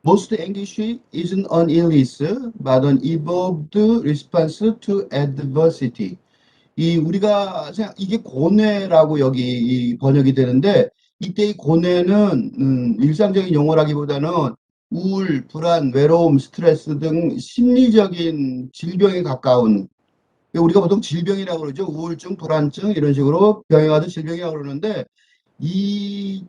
Most anguish isn't an illness, but an evolved response to adversity. 이 우리가 이게 고뇌라고 여기 이 번역이 되는데 이때 이 고뇌는 일상적인 용어라기보다는 우울, 불안, 외로움, 스트레스 등 심리적인 질병에 가까운 우리가 보통 질병이라고 그러죠. 우울증, 불안증 이런 식으로 병행하던 질병이라고 그러는데 이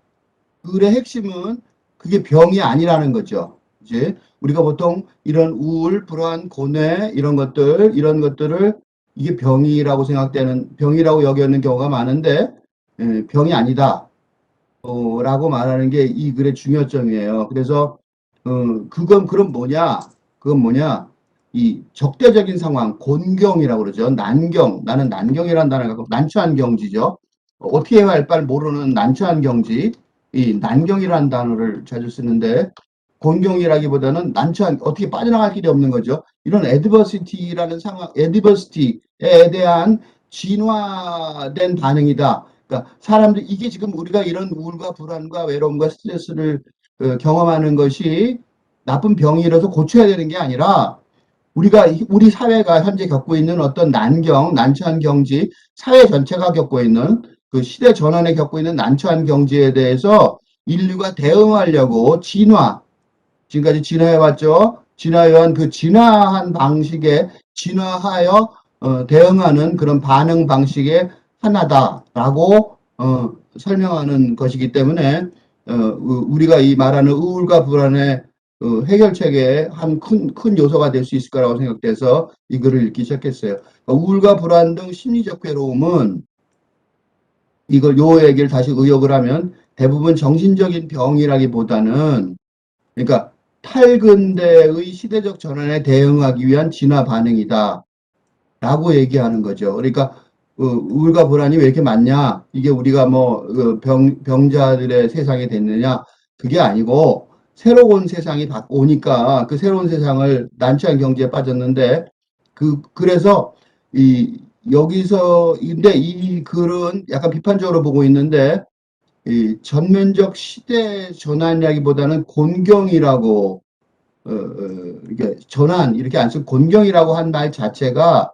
글의 핵심은 그게 병이 아니라는 거죠. 이제 우리가 보통 이런 우울, 불안, 고뇌 이런 것들을 이게 병이라고 생각되는 병이라고 여기는 경우가 많은데 병이 아니다. 라고 말하는 게 이 글의 중요점이에요. 그래서 그건 뭐냐? 그건 뭐냐? 이 적대적인 상황, 곤경이라고 그러죠. 난경, 나는 난경이라는 단어를 갖고 난처한 경지죠. 어떻게 해야 할 바를 모르는 난처한 경지, 이 난경이라는 단어를 자주 쓰는데 곤경이라기보다는 난처한 어떻게 빠져나갈 길이 없는 거죠. 이런 애드버시티라는 상황, 애드버시티에 대한 진화된 반응이다. 그러니까 사람들 이게 지금 우리가 이런 우울과 불안과 외로움과 스트레스를 경험하는 것이 나쁜 병이라서 고쳐야 되는 게 아니라 우리 사회가 현재 겪고 있는 어떤 난경, 난처한 경지, 사회 전체가 겪고 있는 그 시대 전환에 겪고 있는 난처한 경지에 대해서 인류가 대응하려고 지금까지 진화해왔죠. 진화해온 그 진화한 방식에 진화하여 대응하는 그런 반응 방식의 하나다라고 설명하는 것이기 때문에 우리가 이 말하는 우울과 불안의 해결책의 한 큰 요소가 될 수 있을 거라고 생각돼서 이 글을 읽기 시작했어요. 우울과 불안 등 심리적 괴로움은 요 얘기를 다시 의역을 하면 대부분 정신적인 병이라기보다는 그러니까 탈근대의 시대적 전환에 대응하기 위한 진화 반응이다 라고 얘기하는 거죠. 그러니까 우울과 불안이 왜 이렇게 많냐? 이게 우리가 뭐 병자들의 세상이 됐느냐? 그게 아니고 새로운 세상이 오니까 그 새로운 세상을 난처한 경지에 빠졌는데 그래서 여기서 근데 이 글은 약간 비판적으로 보고 있는데 이 전면적 시대 전환이라기보다는 곤경이라고 이게 전환 이렇게 안 쓰고 곤경이라고 한 말 자체가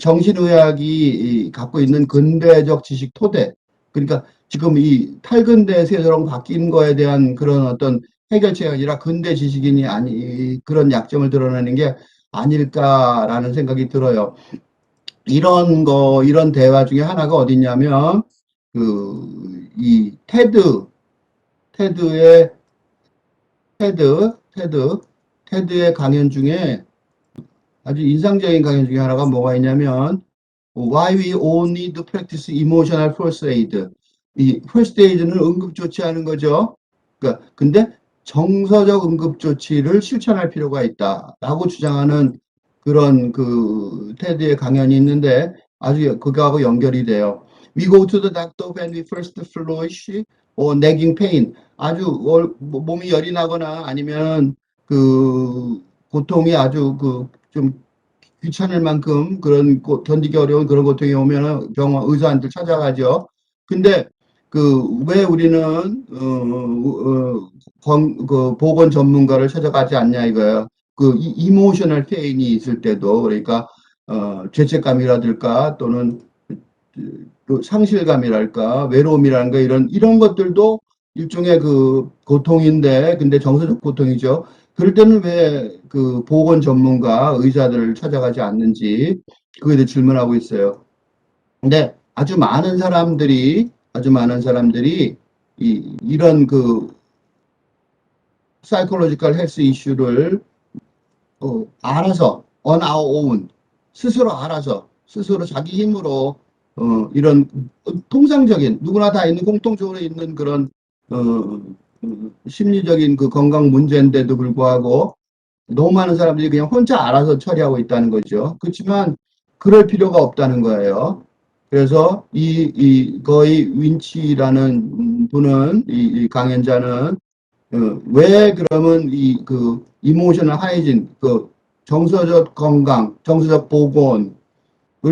정신의학이 갖고 있는 근대적 지식 토대, 그러니까 지금 이 탈근대 세대로 바뀐 거에 대한 그런 어떤 해결책이 아니라 근대 지식인이 그런 약점을 드러내는 게 아닐까라는 생각이 들어요. 이런 대화 중에 하나가 어딨냐면, 이 테드의, 테드의 강연 중에 아주 인상적인 강연 중에 하나가 뭐가 있냐면 Why we all need to practice emotional first aid. 이 first aid는 응급 조치하는 거죠. 그러니까 근데 정서적 응급 조치를 실천할 필요가 있다라고 주장하는 그런 그 테드의 강연이 있는데 아주 그거하고 연결이 돼요. We go to the doctor when we first flush or nagging pain. 아주 몸이 열이 나거나 아니면 그 고통이 아주 좀 귀찮을 만큼 그런 견디기 어려운 그런 고통이 오면 병원 의사한테 찾아가죠. 근데 왜 우리는 그 보건 전문가를 찾아가지 않냐 이거예요. 이모셔널 페인이 있을 때도 그러니까 죄책감이라든가 또는 상실감이랄까 외로움이랄까 이런 것들도 일종의 그 고통인데 근데 정서적 고통이죠. 그럴 때는 왜 그 보건 전문가 의사들을 찾아가지 않는지 그거에 대해 질문하고 있어요. 근데 아주 많은 사람들이 이런 그 사이콜로지컬 헬스 이슈를 알아서 on our own 스스로 자기 힘으로 이런 통상적인 누구나 다 있는 공통적으로 있는 그런 심리적인 그 건강 문제인데도 불구하고 너무 많은 사람들이 그냥 혼자 알아서 처리하고 있다는 거죠. 그렇지만 그럴 필요가 없다는 거예요. 그래서 거의 윈치라는 분은 이 강연자는 왜 그러면 그 이모셔널 하이진 그 정서적 건강, 정서적 보건을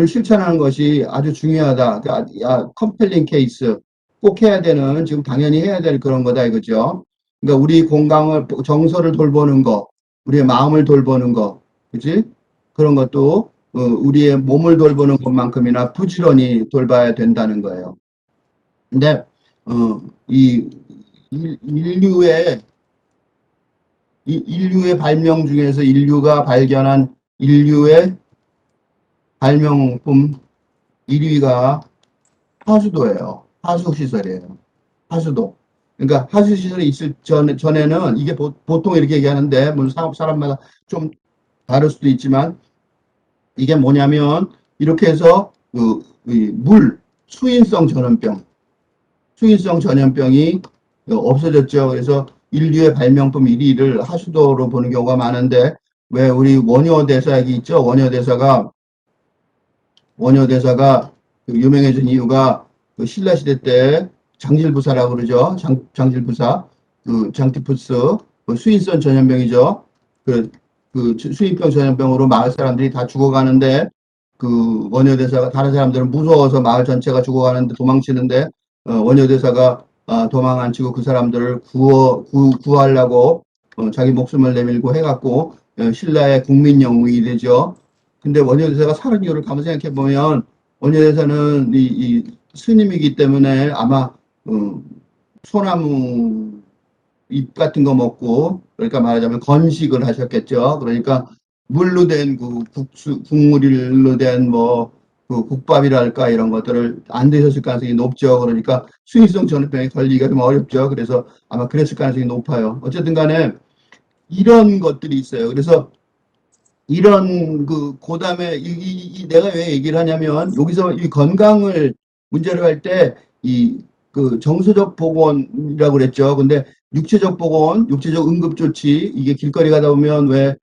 실천하는 것이 아주 중요하다. 컴펠링 케이스 꼭 해야 되는 지금 당연히 해야 될 그런 거다 이거죠. 그러니까 우리 건강을, 정서를 돌보는 거, 우리의 마음을 돌보는 거, 그지? 그런 것도 우리의 몸을 돌보는 것만큼이나 부지런히 돌봐야 된다는 거예요. 근데 이 인류의 인류의 발명 중에서 인류가 발견한 인류의 발명품 1위가 하수도예요. 하수시설이에요. 하수도. 그러니까 하수시설이 있을 전에는 이게 보통 이렇게 얘기하는데, 물론 사람마다 좀 다를 수도 있지만, 이게 뭐냐면, 이렇게 해서 수인성 전염병, 수인성 전염병이 없어졌죠. 그래서 인류의 발명품 1위를 하수도로 보는 경우가 많은데, 왜 우리 원효대사 얘기 있죠? 원효대사가 그 유명해진 이유가 그 신라시대 때 장질부사라고 그러죠. 장질부사, 그 장티푸스, 그 수인성 전염병이죠. 수인병 전염병으로 마을 사람들이 다 죽어가는데, 그 원효대사가, 다른 사람들은 무서워서 마을 전체가 죽어가는데 도망치는데, 원효대사가 도망 안 치고 그 사람들을 구하려고 자기 목숨을 내밀고 해갖고 신라의 국민 영웅이 되죠. 근데 원효대사가 살은 이유를 가만 생각해 보면, 원효대사는 이 스님이기 때문에 아마 소나무 잎 같은 거 먹고, 그러니까 말하자면 건식을 하셨겠죠. 그러니까 물로 된 그 국물로 된 뭐 그 국밥이랄까 이런 것들을 안 드셨을 가능성이 높죠. 그러니까 수인성 전염병에 걸리기가 좀 어렵죠. 그래서 아마 그랬을 가능성이 높아요. 어쨌든 간에 이런 것들이 있어요. 그래서 이런 그다음에 내가 왜 얘기를 하냐면, 여기서 이 건강을 문제로 할 때 이 그 정서적 보건이라고 그랬죠. 근데 육체적 보건, 육체적 응급 조치, 이게 길거리 가다 보면 왜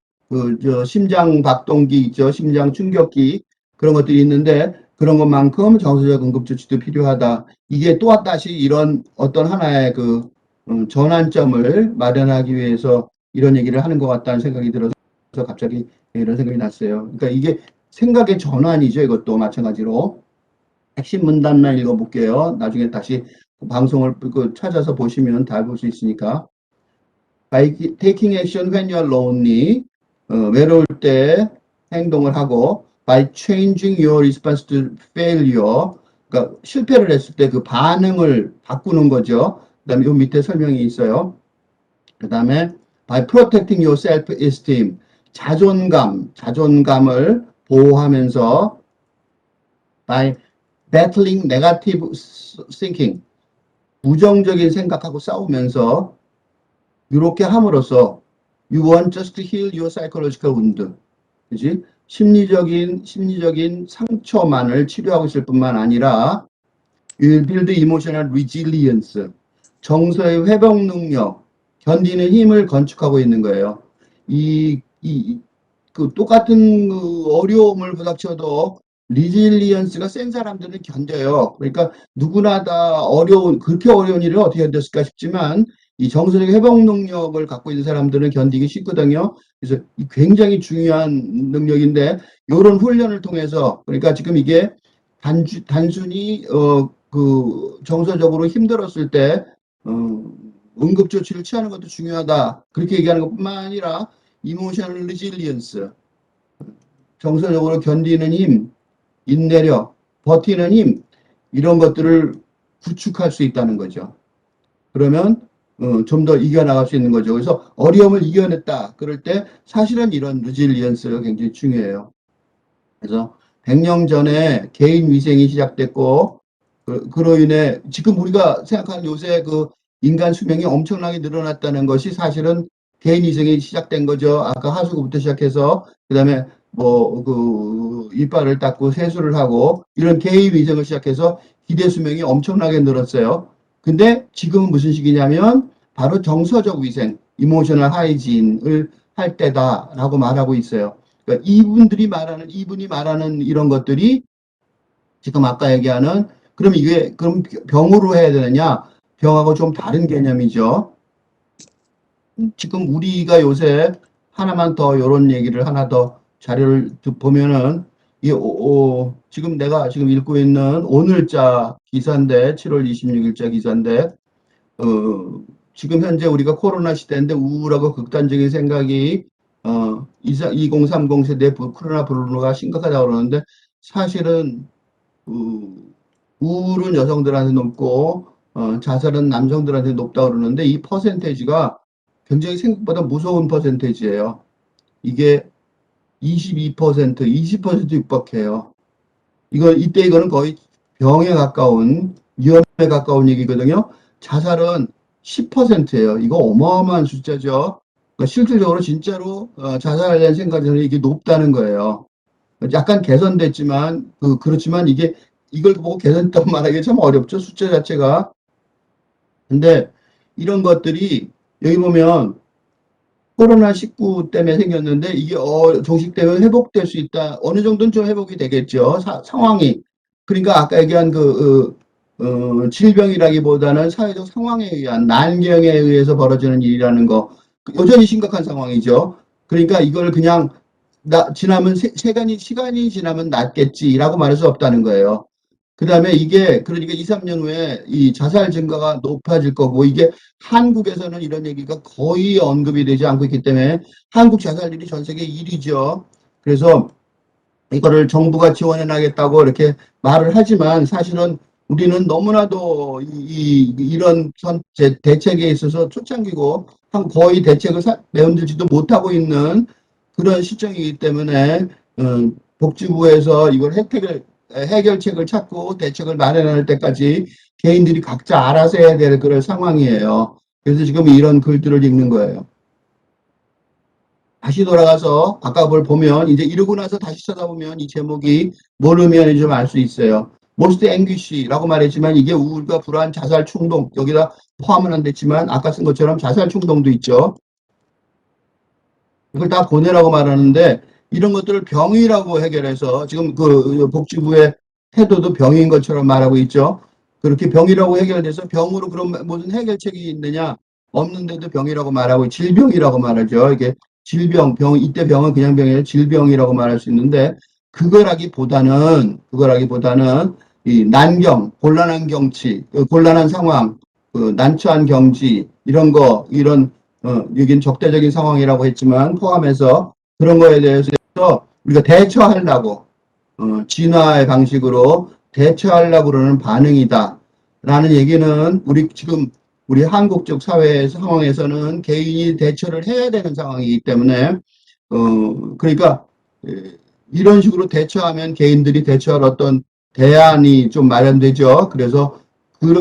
심장 박동기 있죠. 심장 충격기, 그런 것들이 있는데, 그런 것만큼 정서적 응급 조치도 필요하다. 이게 또 다시 이런 어떤 하나의 전환점을 마련하기 위해서 이런 얘기를 하는 것 같다는 생각이 들어서 갑자기 이런 생각이 났어요. 그러니까 이게 생각의 전환이죠. 이것도 마찬가지로. 핵심 문단만 읽어볼게요. 나중에 다시 방송을 찾아서 보시면 다 볼 수 있으니까. By taking action when you are lonely, 외로울 때 행동을 하고, by changing your response to failure, 그러니까 실패를 했을 때 그 반응을 바꾸는 거죠. 그 다음에 이 밑에 설명이 있어요. 그 다음에 by protecting your self-esteem, 자존감을 보호하면서, by battling negative thinking, 부정적인 생각하고 싸우면서, 이렇게 함으로써 you won't just heal your psychological wound, 그지? 심리적인 상처만을 치료하고 있을 뿐만 아니라 you will build emotional resilience, 정서의 회복 능력, 견디는 힘을 건축하고 있는 거예요. 똑같은 어려움을 부닥쳐도 리질리언스가 센 사람들은 견뎌요. 그러니까 누구나 다 그렇게 어려운 일을 어떻게 견뎠을까 싶지만, 이 정서적 회복 능력을 갖고 있는 사람들은 견디기 쉽거든요. 그래서 굉장히 중요한 능력인데, 이런 훈련을 통해서, 그러니까 지금 이게 단순히 정서적으로 힘들었을 때 응급조치를 취하는 것도 중요하다, 그렇게 얘기하는 것뿐만 아니라 이모셔널 리질리언스, 정서적으로 견디는 힘, 인내력, 버티는 힘, 이런 것들을 구축할 수 있다는 거죠. 그러면 좀 더 이겨나갈 수 있는 거죠. 그래서 어려움을 이겨냈다 그럴 때 사실은 이런 리질리언스가 굉장히 중요해요. 그래서 100년 전에 개인 위생이 시작됐고, 그로 인해 지금 우리가 생각하는 요새 인간 수명이 엄청나게 늘어났다는 것이 사실은 개인 위생이 시작된 거죠. 아까 하수구부터 시작해서 그다음에 이빨을 닦고 세수를 하고 이런 개인 위생을 시작해서 기대 수명이 엄청나게 늘었어요. 근데 지금은 무슨 시기냐면 바로 정서적 위생, 이모셔널 하이진을 할 때다라고 말하고 있어요. 그러니까 이분이 말하는 이런 것들이 지금 아까 얘기하는, 그럼 이게 병으로 해야 되느냐? 병하고 좀 다른 개념이죠. 지금 우리가 요새 하나만 더 이런 얘기를 하나 더 자료를 보면은 지금 내가 지금 읽고 있는 오늘자 기사인데, 7월 26일자 기사인데, 지금 현재 우리가 코로나 시대인데 우울하고 극단적인 생각이 2030 세대 코로나 블루가 심각하다고 그러는데 사실은 우울은 여성들한테 높고 자살은 남성들한테 높다고 그러는데 이 퍼센테이지가 굉장히 생각보다 무서운 퍼센테이지예요. 이게 22%, 20% 육박해요. 이거는 거의 병에 가까운, 위험에 가까운 얘기거든요. 자살은 10%예요. 이거 어마어마한 숫자죠. 그러니까 실질적으로 진짜로 자살에 대한 생각이 저는 이게 높다는 거예요. 약간 개선됐지만, 그렇지만 이걸 보고 개선됐다고 말하기 참 어렵죠. 숫자 자체가. 근데 이런 것들이 여기 보면 코로나19 때문에 생겼는데 이게 종식되면 회복될 수 있다. 어느 정도는 좀 회복이 되겠죠. 상황이. 그러니까 아까 얘기한 질병이라기보다는 사회적 상황에 의한 난경에 의해서 벌어지는 일이라는 거. 여전히 심각한 상황이죠. 그러니까 이걸 그냥 지나면 시간이 지나면 낫겠지라고 말할 수 없다는 거예요. 그 다음에 그러니까 2, 3년 후에 이 자살 증가가 높아질 거고, 이게 한국에서는 이런 얘기가 거의 언급이 되지 않고 있기 때문에 한국 자살률이 전 세계 1위죠. 그래서 이거를 정부가 지원해 나겠다고 이렇게 말을 하지만 사실은 우리는 너무나도 이런 대책에 있어서 초창기고 거의 대책을 내어들지도 못하고 있는 그런 시점이기 때문에 복지부에서 이걸 해결책을 찾고 대책을 마련할 때까지 개인들이 각자 알아서 해야 될 그런 상황이에요. 그래서 지금 이런 글들을 읽는 거예요. 다시 돌아가서 아까 뭘 보면 이제 이러고 나서 다시 찾아보면 이 제목이 뭘 의미하는지 좀 알 수 있어요. Most anguish라고 말했지만 이게 우울과 불안, 자살 충동 여기다 포함은 안 됐지만 아까 쓴 것처럼 자살 충동도 있죠. 이걸 다 고뇌라고 말하는데 이런 것들을 병이라고 해결해서 지금 그 복지부의 태도도 병인 것처럼 말하고 있죠. 그렇게 병이라고 해결돼서 병으로 그런 무슨 해결책이 있느냐 없는데도 병이라고 말하고 질병이라고 말하죠. 이게 병 이때 병은 그냥 병이 아니라 질병이라고 말할 수 있는데 그거라기보다는 이 난경, 곤란한 경치, 곤란한 상황, 난처한 경지 이런 여긴 적대적인 상황이라고 했지만 포함해서 그런 거에 대해서 우리가 대처하려고 진화의 방식으로 대처하려고 그러는 반응이다. 라는 얘기는 우리 한국적 사회 상황에서는 개인이 대처를 해야 되는 상황이기 때문에 그러니까 이런 식으로 대처하면 개인들이 대처할 어떤 대안이 좀 마련되죠. 그래서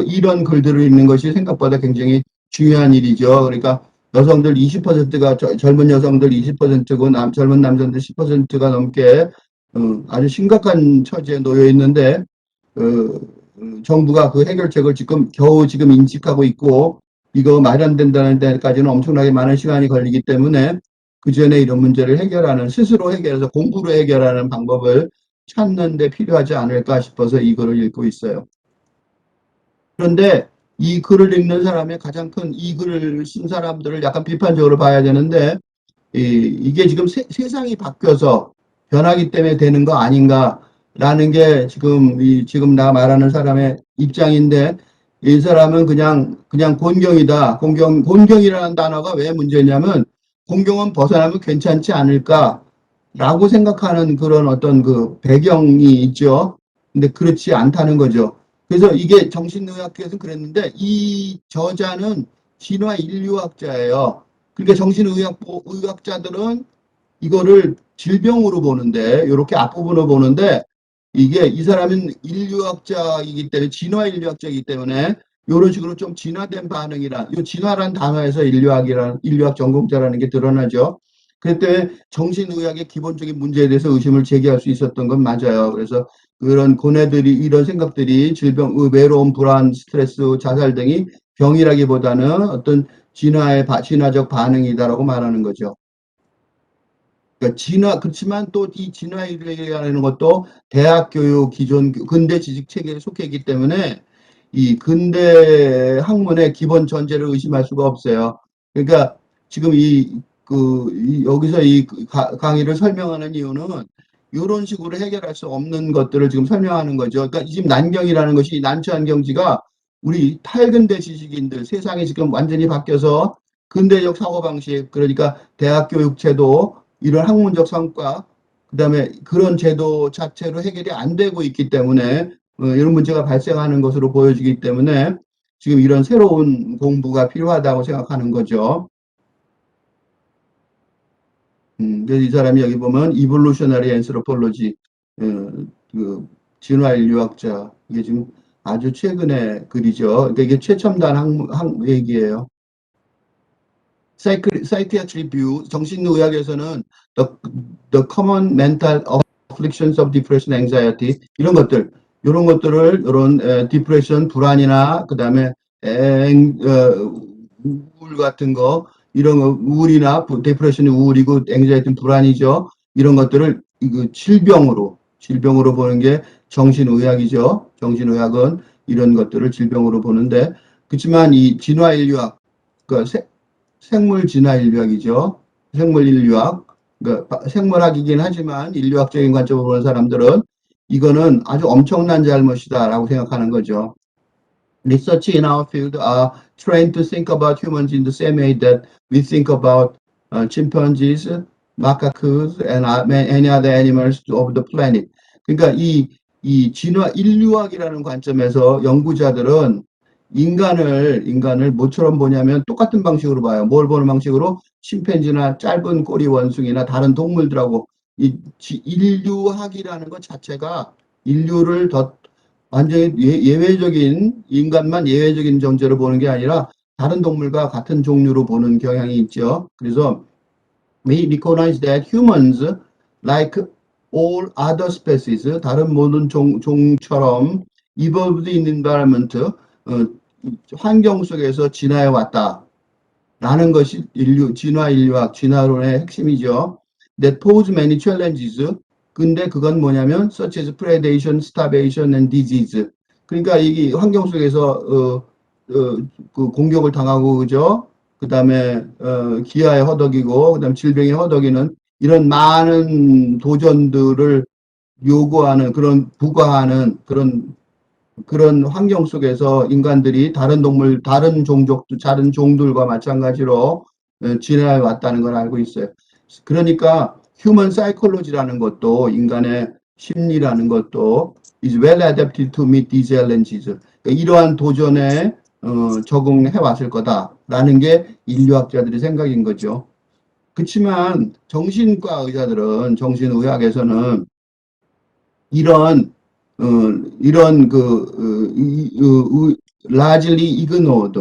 이런 글들을 읽는 것이 생각보다 굉장히 중요한 일이죠. 그러니까 여성들 20%가 젊은 여성들 20%고 젊은 남성들 10%가 넘게 아주 심각한 처지에 놓여 있는데 정부가 그 해결책을 겨우 지금 인식하고 있고 이거 마련된다는 데까지는 엄청나게 많은 시간이 걸리기 때문에 그 전에 이런 문제를 스스로 해결해서 공부로 해결하는 방법을 찾는 데 필요하지 않을까 싶어서 이 글을 읽고 있어요. 그런데 이 글을 읽는 사람의 가장 큰 이 글을 쓴 사람들을 약간 비판적으로 봐야 되는데 이게 지금 세상이 바뀌어서 변하기 때문에 되는 거 아닌가라는 게 지금 나 말하는 사람의 입장인데 이 사람은 그냥 곤경이다. 곤경이라는 단어가 왜 문제냐면 곤경은 벗어나면 괜찮지 않을까라고 생각하는 그런 어떤 그 배경이 있죠. 근데 그렇지 않다는 거죠. 그래서 이게 정신의학계에서 그랬는데 이 저자는 진화 인류학자예요. 그러니까 의학자들은 이거를 질병으로 보는데 이렇게 앞부분을 보는데 이게 이 사람은 인류학자이기 때문에 진화 인류학자이기 때문에 이런 식으로 좀 진화된 반응이라 이 진화란 단어에서 인류학 전공자라는 게 드러나죠. 그때 정신의학의 기본적인 문제에 대해서 의심을 제기할 수 있었던 건 맞아요. 그래서 그런 고뇌들이 이런 생각들이 질병, 외로움, 불안, 스트레스, 자살 등이 병이라기보다는 어떤 진화적 반응이다라고 말하는 거죠. 그러니까 그렇지만 또 이 진화이라는 것도 대학 교육 기존 근대 지식 체계에 속해 있기 때문에 이 근대 학문의 기본 전제를 의심할 수가 없어요. 그러니까 지금 여기서 강의를 설명하는 이유는 이런 식으로 해결할 수 없는 것들을 지금 설명하는 거죠. 그러니까 지금 난경이라는 것이 난처한 경지가 우리 탈근대 지식인들 세상이 지금 완전히 바뀌어서 근대적 사고방식 그러니까 대학 교육 제도 이런 학문적 성과 그다음에 그런 제도 자체로 해결이 안 되고 있기 때문에 이런 문제가 발생하는 것으로 보여지기 때문에 지금 이런 새로운 공부가 필요하다고 생각하는 거죠. 그래서 이 사람이 여기 보면 이볼루셔너리 앤스로폴로지 그 진화인류학자 이게 지금 아주 최근에 글이죠. 그러니까 이게 최첨단 얘기예요. Psychiatry view 정신의학에서는 the, the common mental afflictions of depression, anxiety 이런 것들을 이런 디프레션 불안이나 그다음에 우울 같은 거 이런 거 우울이나 디프레션이 우울이고 앵자이티는 불안이죠. 이런 것들을 그 질병으로 보는 게 정신의학이죠. 정신의학은 이런 것들을 질병으로 보는데 그렇지만 이 진화인류학 그러니까 생물진화인류학이죠. 생물인류학 그러니까 생물학이긴 하지만 인류학적인 관점으로 보는 사람들은 이거는 아주 엄청난 잘못이다라고 생각하는 거죠. Research in our field are trained to think about humans in the same way that we think about chimpanzees, macaques, and any other animals of the planet. 그러니까 이 진화 인류학이라는 관점에서 연구자들은 인간을 뭐처럼 보냐면 똑같은 방식으로 봐요. 뭘 보는 방식으로? 침팬지나 짧은 꼬리 원숭이나 다른 동물들하고 이 인류학이라는 것 자체가 인류를 더 완전히 예외적인 인간만 예외적인 존재로 보는 게 아니라 다른 동물과 같은 종류로 보는 경향이 있죠. 그래서 we recognize that humans, like all other species, 다른 모든 종처럼 evolved in environment, 환경 속에서 진화해 왔다. 라는 것이 진화 인류학, 진화론의 핵심이죠. That pose many challenges. 근데 그건 뭐냐면 such as predation, starvation and disease. 그러니까 이 환경 속에서 그 공격을 당하고 그죠? 그다음에 기아에 허덕이고 그다음 질병에 허덕이는 이런 많은 도전들을 요구하는 그런 부과하는 그런 환경 속에서 인간들이 다른 동물, 다른 종족도, 다른 종들과 마찬가지로 진화해 왔다는 걸 알고 있어요. 그러니까 human psychology라는 것도 인간의 심리라는 것도 is well adapted to meet these challenges. 그러니까 이러한 도전에 적응해 왔을 거다라는 게 인류학자들의 생각인 거죠. 그렇지만 정신과 의사들은 정신의학에서는 이런 이런 largely ignored,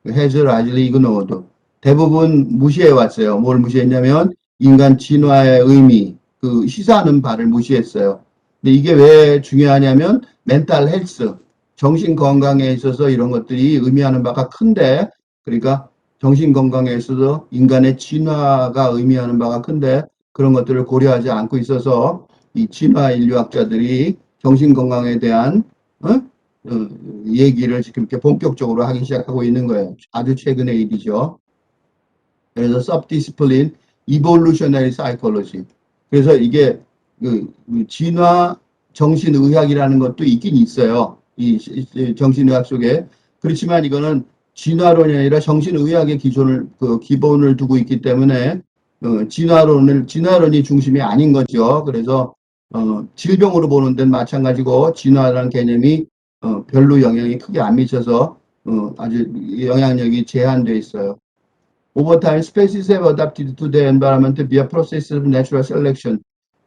has largely ignored 대부분 무시해 왔어요. 뭘 무시했냐면 인간 진화의 의미, 그 시사하는 바를 무시했어요. 근데 이게 왜 중요하냐면 멘탈 헬스, 정신 건강에 있어서 이런 것들이 의미하는 바가 큰데, 그러니까 정신 건강에 있어서 인간의 진화가 의미하는 바가 큰데 그런 것들을 고려하지 않고 있어서 이 진화 인류학자들이 정신 건강에 대한 얘기를 지금 이렇게 본격적으로 하기 시작하고 있는 거예요. 아주 최근의 일이죠. 그래서 subdiscipline evolutionary psychology. 그래서 이게 그 진화 정신의학이라는 것도 있긴 있어요. 이 정신의학 속에. 그렇지만 이거는 진화론이 아니라 정신의학의 기본을 두고 있기 때문에 진화론이 중심이 아닌 거죠. 그래서 질병으로 보는 데는 마찬가지고 진화라는 개념이 별로 영향이 크게 안 미쳐서 아주 영향력이 제한되어 있어요. Over time, species have adapted to the environment via process of natural selection.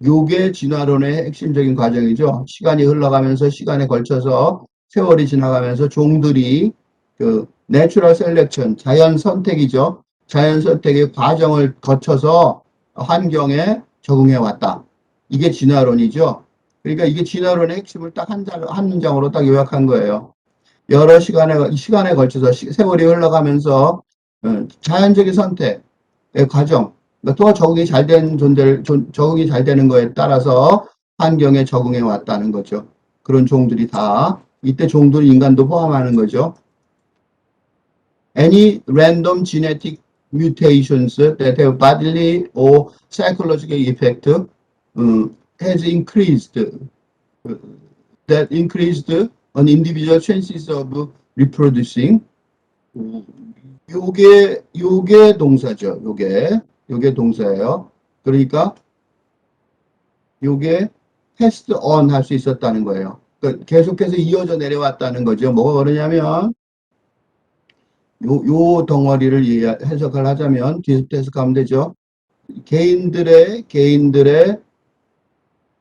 요게 진화론의 핵심적인 과정이죠. 시간이 흘러가면서 시간에 걸쳐서 세월이 지나가면서 종들이 그 natural selection, 자연 선택이죠. 자연 선택의 과정을 거쳐서 환경에 적응해 왔다. 이게 진화론이죠. 그러니까 이게 진화론의 핵심을 딱 한 문장으로 딱 요약한 거예요. 여러 시간에 걸쳐서 세월이 흘러가면서 자연적인 선택의 과정, 그러니까 더 적응이 잘 된 적응이 잘 되는 거에 따라서 환경에 적응해 왔다는 거죠. 그런 종들이 다 이때 종들은 인간도 포함하는 거죠. Any random genetic mutations that have bodily or psychological effect has increased an individual chances of reproducing. 요게 동사죠. 요게 동사예요. 그러니까 요게 passed on 할 수 있었다는 거예요. 그러니까 계속해서 이어져 내려왔다는 거죠. 뭐가 그러냐면 요 덩어리를 해석을 하자면 뒤에서 해석하면 되죠. 개인들의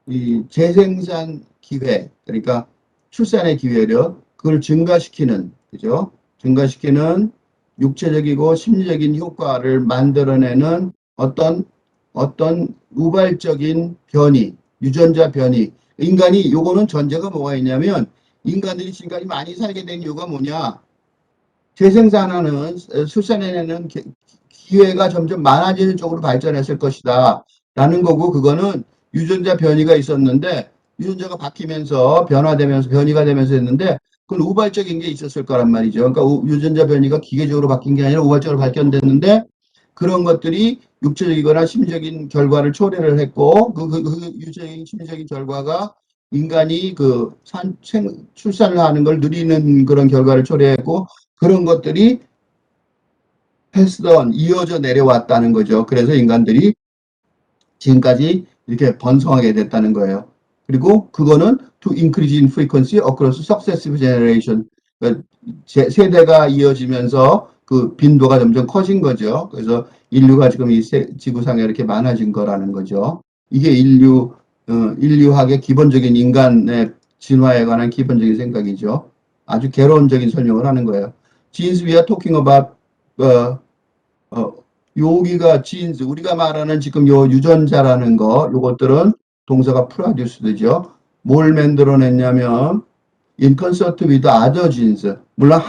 이 재생산 기회, 그러니까 출산의 기회를 그걸 증가시키는, 그죠? 증가시키는 육체적이고 심리적인 효과를 만들어내는 어떤 우발적인 변이, 유전자 변이. 인간이 요거는 전제가 뭐가 있냐면 인간들이 지금까지 많이 살게 된 이유가 뭐냐? 재생산하는 출산해내는 기회가 점점 많아지는 쪽으로 발전했을 것이다 라는 거고, 그거는 유전자 변이가 있었는데 유전자가 바뀌면서 변화되면서 변이가 되면서 했는데 그건 우발적인 게 있었을 거란 말이죠. 그러니까 유전자 변이가 기계적으로 바뀐 게 아니라 우발적으로 발견됐는데 그런 것들이 육체적이거나 심리적인 결과를 초래를 했고 그 유전적인 심리적인 결과가 인간이 출산을 하는 걸 누리는 그런 결과를 초래했고, 그런 것들이 패스던 이어져 내려왔다는 거죠. 그래서 인간들이 지금까지 이렇게 번성하게 됐다는 거예요. 그리고 그거는 to increase in frequency across successive generation. 그러니까 세대가 이어지면서 그 빈도가 점점 커진 거죠. 그래서 인류가 지금 이 지구상에 이렇게 많아진 거라는 거죠. 이게 인류학의 기본적인 인간의 진화에 관한 기본적인 생각이죠. 아주 개론적인 설명을 하는 거예요. Genes we are talking about, 여기가 genes, 우리가 말하는 지금 요 유전자라는 거, 요것들은 동사가 produce되죠. 뭘 만들어냈냐면, in concert with other genes. 물론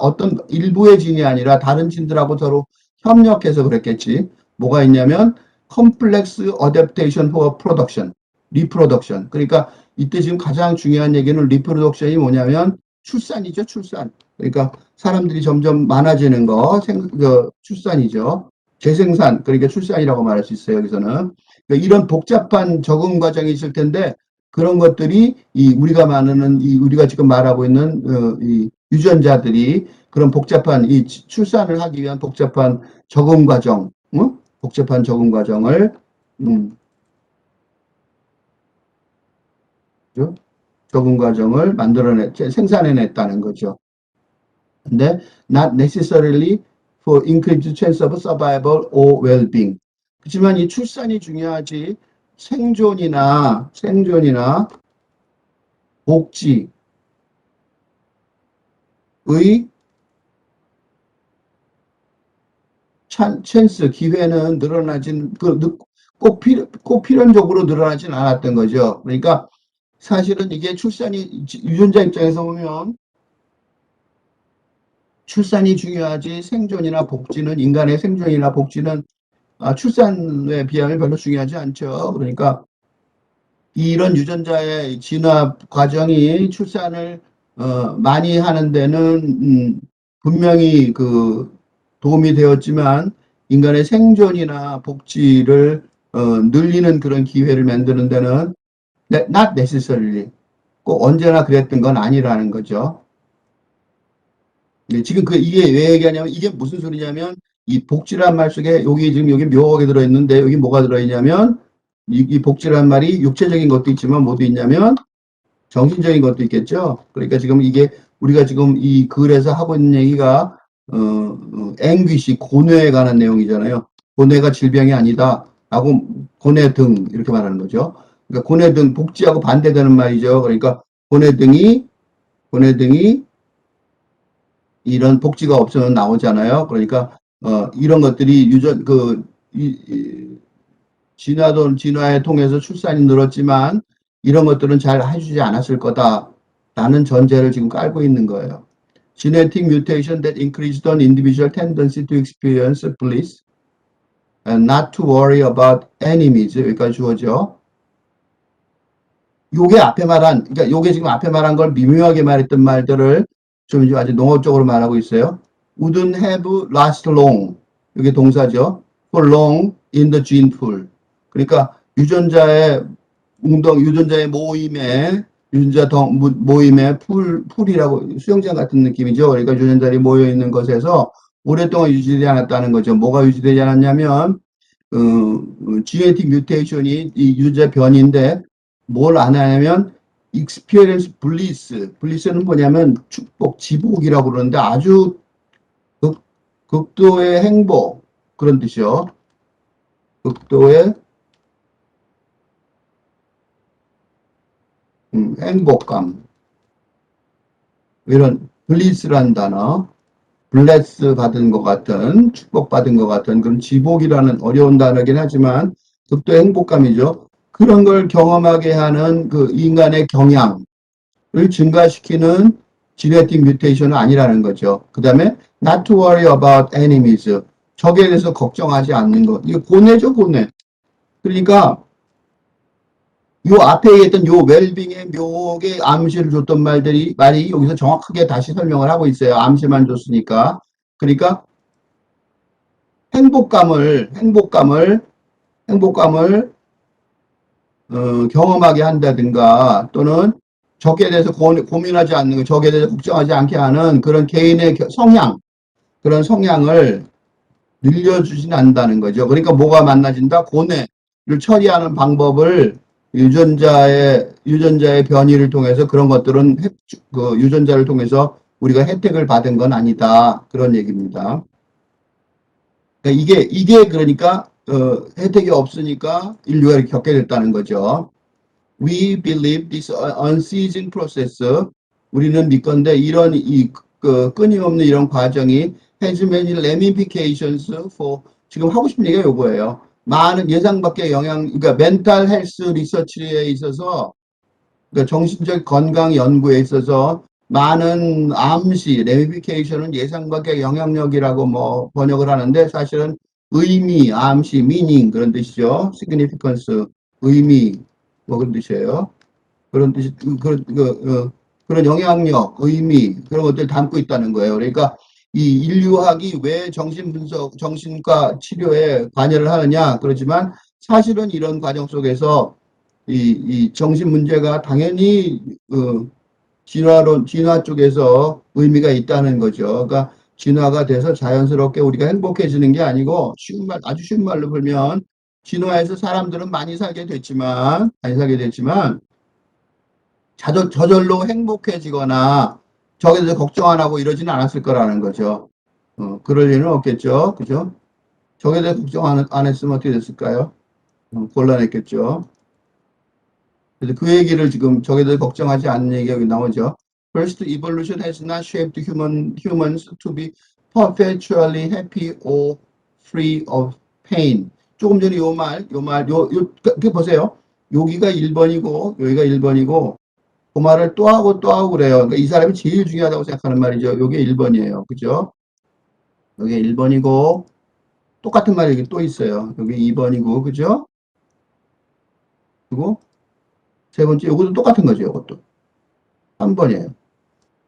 어떤 일부의 진이 아니라 다른 진들하고 서로 협력해서 그랬겠지. 뭐가 있냐면, complex adaptation for production, reproduction. 그러니까 이때 지금 가장 중요한 얘기는 reproduction이 뭐냐면 출산이죠, 출산. 그러니까 사람들이 점점 많아지는 거, 출산이죠. 재생산, 그러니까 출산이라고 말할 수 있어요, 여기서는. 그러니까 이런 복잡한 적응 과정이 있을 텐데, 그런 것들이 우리가 지금 말하고 있는 이 유전자들이 그런 복잡한 이 출산을 하기 위한 복잡한 적응 과정, 복잡한 적응 과정을 적응 과정을 생산해냈다는 거죠. 근데 not necessarily for increased chance of survival or well-being. 그렇지만 이 출산이 중요하지 생존이나 복지의 찬스, 기회는 꼭 필연적으로 늘어나진 않았던 거죠. 그러니까 사실은 이게 유전자 입장에서 보면 출산이 중요하지 인간의 생존이나 복지는 출산에 비하면 별로 중요하지 않죠. 그러니까 이런 유전자의 진화 과정이 출산을 많이 하는 데는 분명히 도움이 되었지만 인간의 생존이나 복지를 늘리는 그런 기회를 만드는 데는 not necessarily 꼭 언제나 그랬던 건 아니라는 거죠. 지금 이게 왜 얘기하냐면 이게 무슨 소리냐면 이 복지란 말 속에 여기 묘하게 들어있는데 여기 뭐가 들어있냐면 이 복지란 말이 육체적인 것도 있지만 뭐도 있냐면 정신적인 것도 있겠죠. 그러니까 지금 이게 우리가 지금 이 글에서 하고 있는 얘기가 앵귀시 고뇌에 관한 내용이잖아요. 고뇌가 질병이 아니다 라고 고뇌등 이렇게 말하는 거죠. 그러니까 고뇌등 복지하고 반대되는 말이죠. 그러니까 고뇌등이 이런 복지가 없으면 나오잖아요. 그러니까 이런 것들이 진화에 통해서 출산이 늘었지만 이런 것들은 잘 해주지 않았을 거다라는 전제를 지금 깔고 있는 거예요. Genetic mutation that increased an individual tendency to experience bliss and not to worry about enemies. 여기까지 주어져. 요게 지금 앞에 말한 걸 미묘하게 말했던 말들을 좀 이제 아주 농어적으로 말하고 있어요. Wouldn't have last long. 이게 동사죠. For long in the gene pool. 그러니까 유전자의 모임에 유전자 모임의 풀이라고 수영장 같은 느낌이죠. 그러니까 유전자들이 모여 있는 것에서 오랫동안 유지되지 않았다는 거죠. 뭐가 유지되지 않았냐면 genetic mutation이 이 유전자 변인데 뭘 안 하냐면 experience bliss는 뭐냐면 축복, 지복이라고 그러는데 아주 극도의 행복 그런 뜻이요. 극도의 행복감 이런 bliss라는 단어 블레스 받은 것 같은 축복받은 것 같은 그런 지복이라는 어려운 단어긴 하지만 극도의 행복감이죠. 그런 걸 경험하게 하는 그 인간의 경향을 증가시키는 genetic mutation은 아니라는 거죠. 그 다음에 not to worry about enemies. 적에 대해서 걱정하지 않는 것. 이거 고뇌죠, 고뇌. 그러니까 요 앞에 얘기했던 요 웰빙의 묘하게 암시를 줬던 말이 여기서 정확하게 다시 설명을 하고 있어요. 암시만 줬으니까. 그러니까 행복감을 경험하게 한다든가 또는 적에 대해서 고민하지 않는 거, 적에 대해서 걱정하지 않게 하는 그런 개인의 그런 성향을 늘려주진 않는다는 거죠. 그러니까 뭐가 만나진다? 고뇌를 처리하는 방법을 유전자의 변이를 통해서 그런 것들은 그 유전자를 통해서 우리가 혜택을 받은 건 아니다. 그런 얘기입니다. 그러니까 이게 그러니까 혜택이 없으니까 인류가 이렇게 겪게 됐다는 거죠. We believe this unceasing process. 우리는 믿건데 이런 끊임없는 이런 과정이 has many ramifications for 지금 하고 싶은 얘기가 요거예요. 많은 예상 밖의 그러니까 멘탈 헬스 리서치에 있어서 그러니까 정신적 건강 연구에 있어서 많은 암시, 레미피케이션은 예상 밖의 영향력이라고 뭐 번역을 하는데 사실은 의미, 암시, 미닝 그런 뜻이죠. significance, 의미 뭐 그런 뜻이에요. 그런 뜻이 그런 영향력, 의미 그런 것들 담고 있다는 거예요. 그러니까 이 인류학이 왜 정신과 치료에 관여를 하느냐 그렇지만 사실은 이런 과정 속에서 이 정신 문제가 당연히 진화 쪽에서 의미가 있다는 거죠. 그러니까 진화가 돼서 자연스럽게 우리가 행복해지는 게 아니고 아주 쉬운 말로 보면 진화해서 사람들은 많이 살게 됐지만 저절로 행복해지거나 저기에 대해서 걱정 안 하고 이러지는 않았을 거라는 거죠. 그럴 일은 없겠죠. 그죠? 저기에 대해서 걱정 안 했으면 어떻게 됐을까요? 곤란했겠죠. 그래서 그 얘기를 지금 저기에 대해서 걱정하지 않는 얘기가 여기 나오죠. First, evolution has not shaped humans to be perpetually happy or free of pain. 조금 전에 그 보세요. 여기가 1번이고, 여기가 1번이고, 그 말을 또 하고 또 하고 그래요. 그러니까 이 사람이 제일 중요하다고 생각하는 말이죠. 이게 1번이에요. 그죠? 여기 1번이고, 똑같은 말이 여기 또 있어요. 여기 2번이고, 그죠? 그리고 세 번째, 이것도 똑같은 거죠. 이것도. 3번이에요.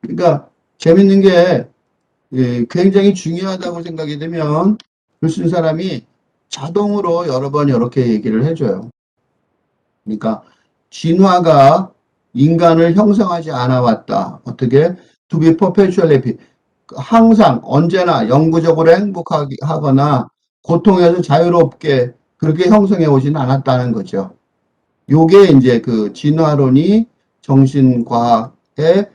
그러니까 재밌는 게 굉장히 중요하다고 생각이 되면 글 쓴 사람이 자동으로 여러 번 이렇게 얘기를 해줘요. 그러니까 진화가 인간을 형성하지 않아 왔다. 어떻게? To be perpetually happy. 항상 언제나 영구적으로 행복하거나 고통에서 자유롭게 그렇게 형성해 오지는 않았다는 거죠. 요게 이제 그 진화론이 정신과학에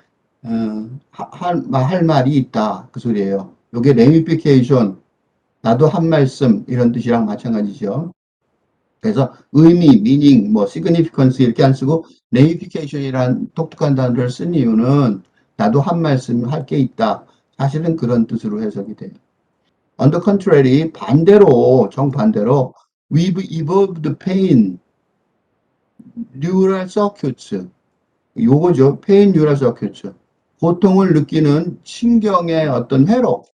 할 말이 있다. 그 소리예요. 요게 레미피케이션, 나도 한 말씀 이런 뜻이랑 마찬가지죠. 그래서 의미, 미닝, 뭐 시그니피컨스 이렇게 안 쓰고 레미피케이션이란 독특한 단어를 쓴 이유는 나도 한 말씀 할 게 있다. 사실은 그런 뜻으로 해석이 돼요. On the contrary, 정반대로, we've evolved pain, neural circuits. 요거죠. pain neural circuits. 고통을 느끼는 신경의 어떤 회로,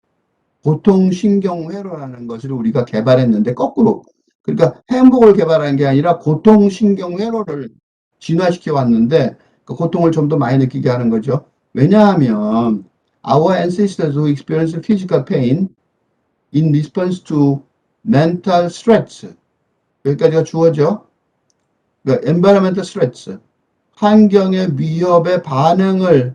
고통신경회로라는 것을 우리가 개발했는데 거꾸로 그러니까 행복을 개발한 게 아니라 고통신경회로를 진화시켜 왔는데 그 고통을 좀 더 많이 느끼게 하는 거죠. 왜냐하면 our ancestors who experienced physical pain in response to mental stress 여기까지가 주어져. 그러니까 environmental stress 환경의 위협에 반응을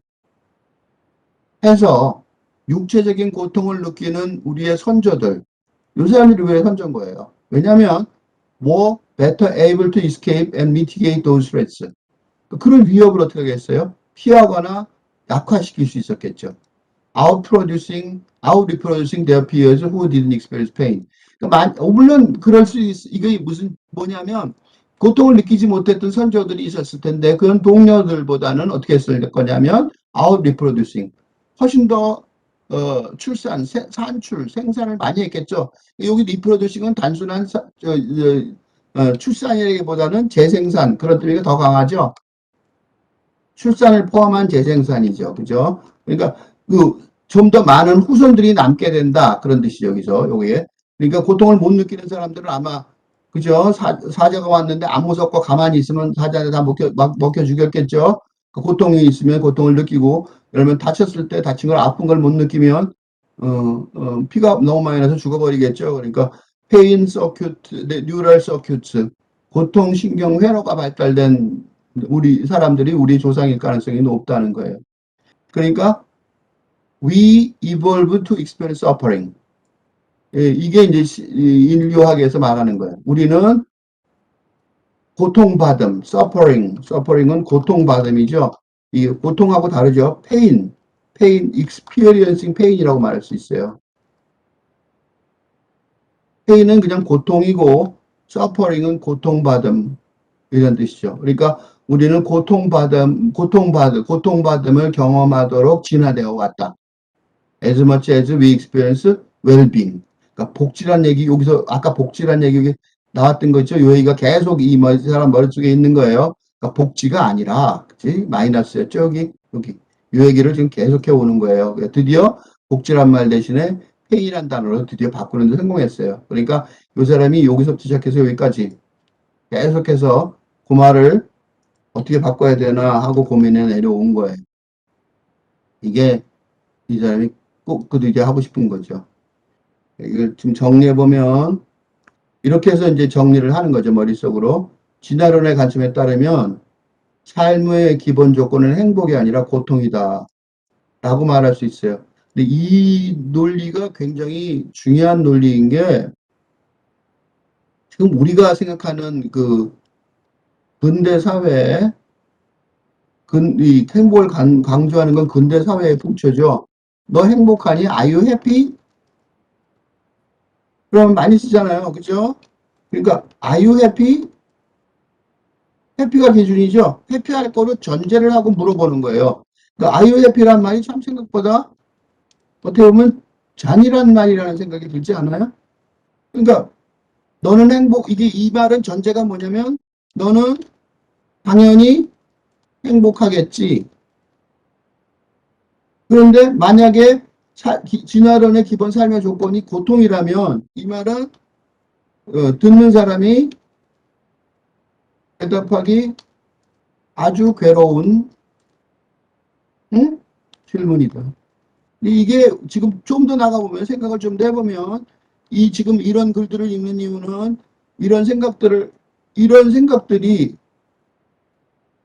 해서 육체적인 고통을 느끼는 우리의 선조들, 이 사람들이 왜 선조인 거예요? 왜냐하면 more better able to escape and mitigate those threats. 그런 위협을 어떻게 하겠어요? 피하거나 약화시킬 수 있었겠죠. out reproducing their peers who didn't experience pain. 그러니까 물론 그럴 수 있, 이게 무슨 뭐냐면 고통을 느끼지 못했던 선조들이 있었을 텐데 그런 동료들보다는 어떻게 했을 거냐면 out reproducing 훨씬 더 출산, 산출, 생산을 많이 했겠죠. 여기 reproducing은 단순한 출산이라기보다는 재생산 그런 의미가 더 강하죠. 출산을 포함한 재생산이죠. 그죠? 그러니까 그 좀 더 많은 후손들이 남게 된다. 그런 뜻이죠. 여기서 여기에. 그러니까 고통을 못 느끼는 사람들은 아마 그죠? 사자가 왔는데 안 무섭고 가만히 있으면 사자를 다 먹혀 죽였겠죠. 그 고통이 있으면 고통을 느끼고 그러면 다쳤을 때 다친 걸 아픈 걸 못 느끼면 피가 너무 많이 나서 죽어버리겠죠. 그러니까 페인 서큐트, 뉴럴 서큐트, 고통 신경 회로가 발달된 우리 사람들이 우리 조상일 가능성이 높다는 거예요. 그러니까 we evolve to experience suffering. 예, 이게 이제 인류학에서 말하는 거예요. 우리는 고통받음, suffering은 고통받음이죠. 이 고통하고 다르죠. experiencing pain이라고 말할 수 있어요. pain은 그냥 고통이고 suffering은 고통받음 이런 뜻이죠. 그러니까 우리는 고통받음을 경험하도록 진화되어 왔다. As much as we experience well-being. 그러니까 복지란 얘기, 여기서 아까 복지란 얘기 나왔던 거죠. 요 얘기가 계속 이 사람 머릿속에 있는 거예요. 그러니까 복지가 아니라, 그치? 마이너스였죠. 여기. 요 얘기를 지금 계속해 오는 거예요. 그러니까 드디어 복지란 말 대신에 페이란 단어로 드디어 바꾸는 데 성공했어요. 그러니까 요 사람이 여기서부터 시작해서 여기까지 계속해서 그 말을 어떻게 바꿔야 되나 하고 고민해 내려온 거예요. 이게 이 사람이 꼭 그도 이제 하고 싶은 거죠. 이걸 좀 정리해보면, 이렇게 해서 이제 정리를 하는 거죠, 머릿속으로. 진화론의 관점에 따르면, 삶의 기본 조건은 행복이 아니라 고통이다. 라고 말할 수 있어요. 근데 이 논리가 굉장히 중요한 논리인 게, 지금 우리가 생각하는 그 근대 사회에, 이 행복을 강조하는 건 근대 사회의 풍초죠. 너 행복하니? Are you happy? 그럼 많이 쓰잖아요. 그죠? 그러니까, are you happy? 해피가 기준이죠. 해피할 거를 전제를 하고 물어보는 거예요. 그러니까 are you happy란 말이 참 생각보다 어떻게 보면 잔인한 말이라는 생각이 들지 않아요? 그러니까 너는 이게 이 말은 전제가 뭐냐면 너는 당연히 행복하겠지. 그런데 만약에 진화론의 기본 삶의 조건이 고통이라면 이 말은 듣는 사람이 대답하기 아주 괴로운 질문이다. 이게 지금 좀 더 나가보면 생각을 좀 더 해보면 이 지금 이런 글들을 읽는 이유는 이런 생각들이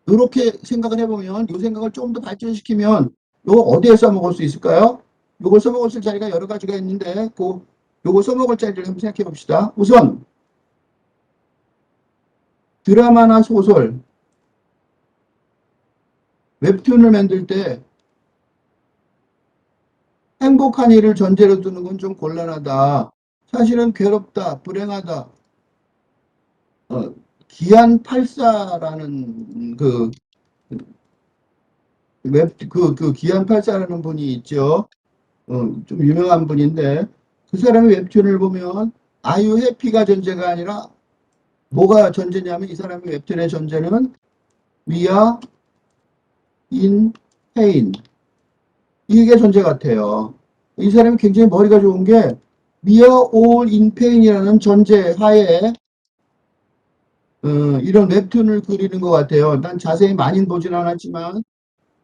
이렇게 생각을 해보면 이 생각을 좀 더 발전시키면 이거 어디에 써먹을 수 있을까요? 이걸 써먹을 자리가 여러 가지가 있는데 요거 써먹을 자리를 한번 생각해 봅시다. 우선 드라마나 소설, 웹툰을 만들 때 행복한 일을 전제로 두는 건 좀 곤란하다. 사실은 괴롭다, 불행하다. 기안84라는 그 기안84라는 분이 있죠. 좀 유명한 분인데 그 사람의 웹툰을 보면 아유 해피가 전제가 아니라 뭐가 전제냐면 이 사람의 웹툰의 전제는 we are in pain. 이게 전제 같아요. 이 사람이 굉장히 머리가 좋은 게 we are all in pain이라는 전제 하에 이런 웹툰을 그리는 것 같아요. 난 자세히 많이 보진 않았지만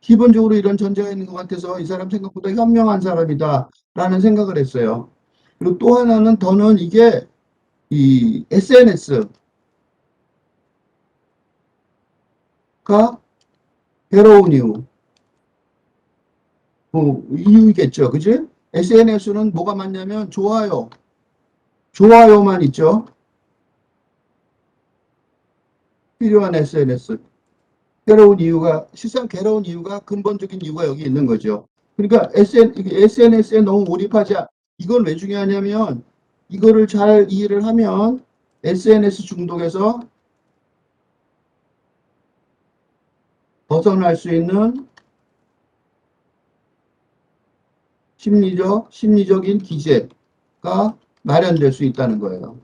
기본적으로 이런 전제가 있는 것 같아서 이 사람 생각보다 현명한 사람이다 라는 생각을 했어요. 그리고 또 하나는 더는 이게 이 SNS가 괴로운 이유. 이유겠죠. 그지? SNS는 뭐가 많냐면 좋아요. 좋아요만 있죠. 필요한 SNS. 괴로운 이유가, 실상 괴로운 이유가 근본적인 이유가 여기 있는 거죠. 그러니까 SNS에 너무 이건 왜 중요하냐면 이거를 잘 이해를 하면 SNS 중독에서 벗어날 수 있는 심리적인 기제가 마련될 수 있다는 거예요.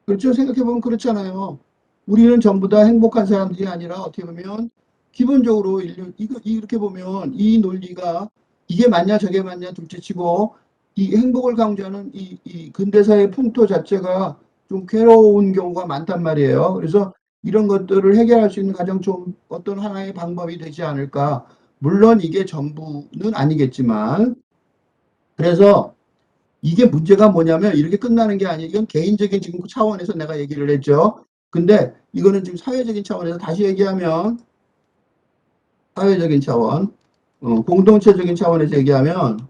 그렇죠? 생각해보면 그렇잖아요. 우리는 전부 다 행복한 사람들이 아니라 어떻게 보면 기본적으로 이렇게 보면 이 논리가 이게 맞냐 저게 맞냐 둘째치고 이 행복을 강조하는 이 근대사의 풍토 자체가 좀 괴로운 경우가 많단 말이에요. 그래서 이런 것들을 해결할 수 있는 가장 좀 어떤 하나의 방법이 되지 않을까. 물론 이게 전부는 아니겠지만 그래서 이게 문제가 뭐냐면 이렇게 끝나는 게 아니에요. 이건 개인적인 지금 차원에서 내가 얘기를 했죠. 근데 이거는 지금 사회적인 차원에서 다시 얘기하면 사회적인 차원, 공동체적인 차원에서 얘기하면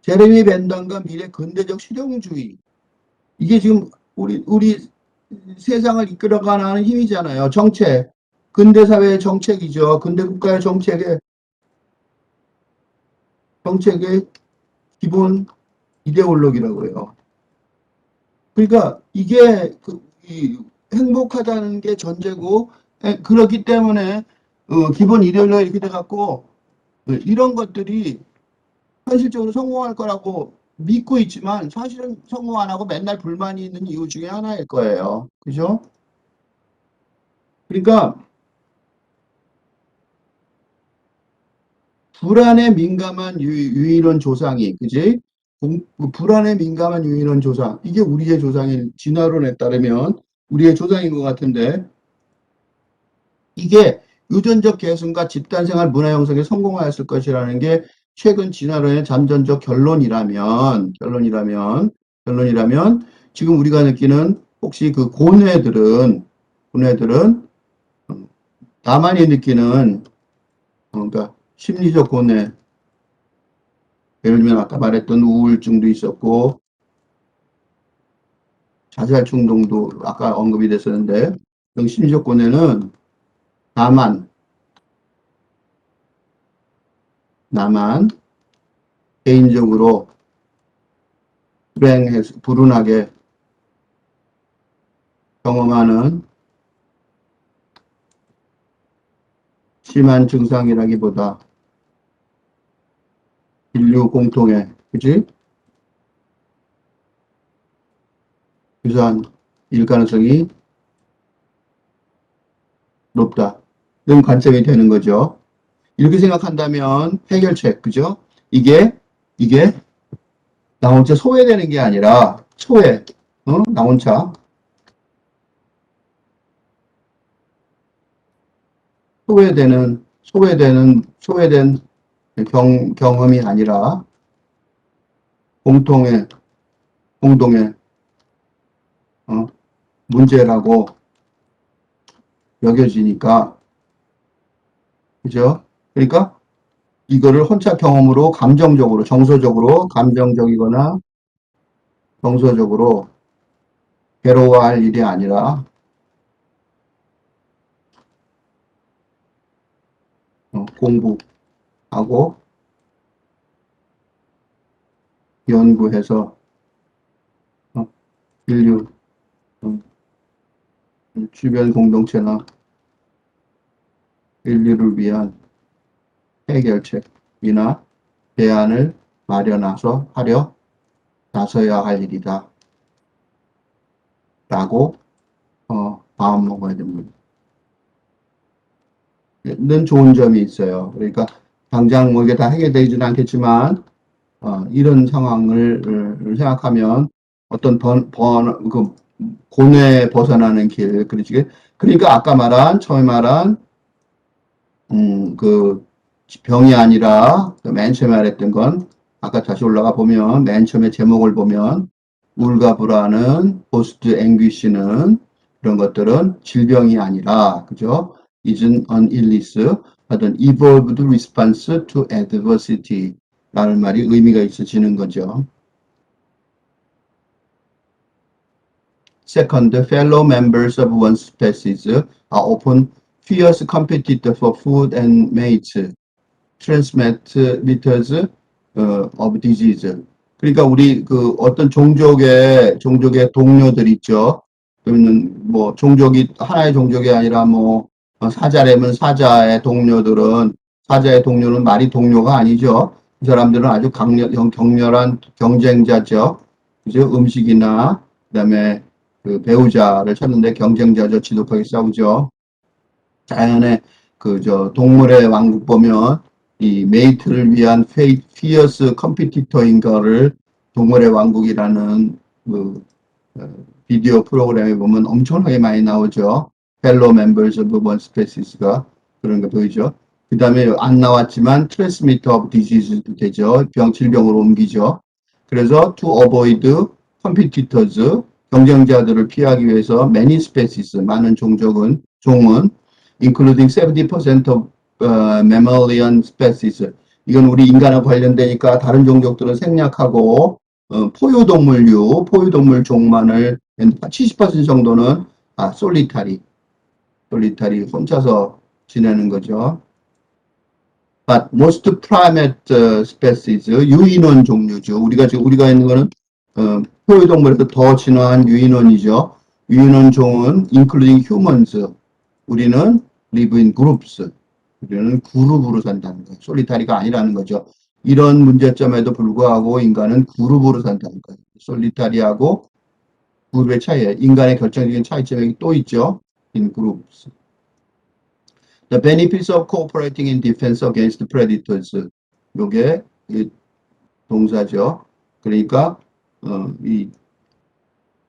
제레미 벤던과 미래 근대적 실용주의 이게 지금 우리 세상을 이끌어가는 힘이잖아요. 정책, 근대 사회의 정책이죠. 근대 국가의 정책의 기본 이데올로기라고 해요. 그러니까 이게 행복하다는 게 전제고 그렇기 때문에 기본 이데올로기가 이렇게 돼갖고 이런 것들이 현실적으로 성공할 거라고 믿고 있지만 사실은 성공 안 하고 맨날 불만이 있는 이유 중에 하나일 거예요. 그죠? 그러니까 불안에 민감한 유인원 조상이, 그지? 불안에 민감한 유인원 조상. 이게 우리의 조상인, 진화론에 따르면 우리의 조상인 것 같은데, 이게 유전적 계승과 집단생활 문화 형성에 성공하였을 것이라는 게 최근 진화론의 잠정적 결론이라면, 지금 우리가 느끼는 혹시 그 고뇌들은 나만이 느끼는, 그러니까 심리적 고뇌, 예를 들면 아까 말했던 우울증도 있었고 자살 충동도 아까 언급이 됐었는데 심리적 고뇌는 나만 개인적으로 불운하게 경험하는 심한 증상이라기보다 인류 공통의 그지? 유사한 일 가능성이 높다. 이런 관점이 되는 거죠. 이렇게 생각한다면 해결책, 그죠? 이게 나 혼자 소외되는 게 아니라 나 혼자 소외된 경험이 아니라 공동의 어, 문제라고 여겨지니까 그죠? 그러니까 이거를 혼자 경험으로 감정적이거나 정서적으로 괴로워할 일이 아니라 공부하고 연구해서 인류 주변 공동체나 인류를 위한 해결책이나 대안을 하려 나서야 할 일이다. 라고 마음 먹어야 됩니다. 는 좋은 점이 있어요. 그러니까 당장 뭐 이게 다 해결되지는 않겠지만 이런 상황을 생각하면 어떤 그 고뇌에 벗어나는 길, 그러니까 아까 처음에 말한 그 병이 아니라 맨 처음에 말했던 건 아까 다시 올라가 보면 맨 처음에 제목을 보면 우울과 불안은 포스트 앵귀시는 그런 것들은 질병이 아니라, 그죠? isn't an illness, but an evolved response to adversity 라는 말이 의미가 있어지는 거죠. Second, fellow members of one's species are often fierce competitors for food and mates, transmitters of disease. 그러니까 우리 그 어떤 종족의 동료들 있죠. 그러면 뭐 종족이 하나의 종족이 아니라 뭐 사자라면 사자의 동료들은 사자의 동료는 말이 동료가 아니죠. 이 사람들은 아주 격렬한 경쟁자죠. 그죠? 음식이나 그다음에 그 배우자를 찾는데 경쟁자죠. 지독하게 싸우죠. 자연의 동물의 왕국 보면 이 메이트를 위한 피어스 컴피티터인 거를 동물의 왕국이라는 그 비디오 프로그램에 보면 엄청나게 많이 나오죠. 펠로 멤버스 오브 원 스페시스가 그런 거 보이죠. 그 다음에 안 나왔지만 트랜스미터 오브 디지즈도 되죠. 질병으로 옮기죠. 그래서 to avoid competitors, 경쟁자들을 피하기 위해서 many species, 많은 종은 including 70% of mammalian species. 이건 우리 인간과 관련되니까 다른 종족들은 생략하고 포유동물 종만을 70% 정도는 솔리타리 혼자서 지내는 거죠. But most primate species, 유인원 종류죠. 우리가 있는 거는 포유동물에서 더 진화한 유인원이죠. 유인원 종은 including humans. 우리는 live in groups. 우리는 그룹으로 산다는 거예요. 솔리타리가 아니라는 거죠. 이런 문제점에도 불구하고 인간은 그룹으로 산다는 거예요. 솔리타리하고 그룹의 차이예요. 인간의 결정적인 차이점이 또 있죠. in groups. The benefits of cooperating in defense against predators. 요게 동사죠. 그러니까 이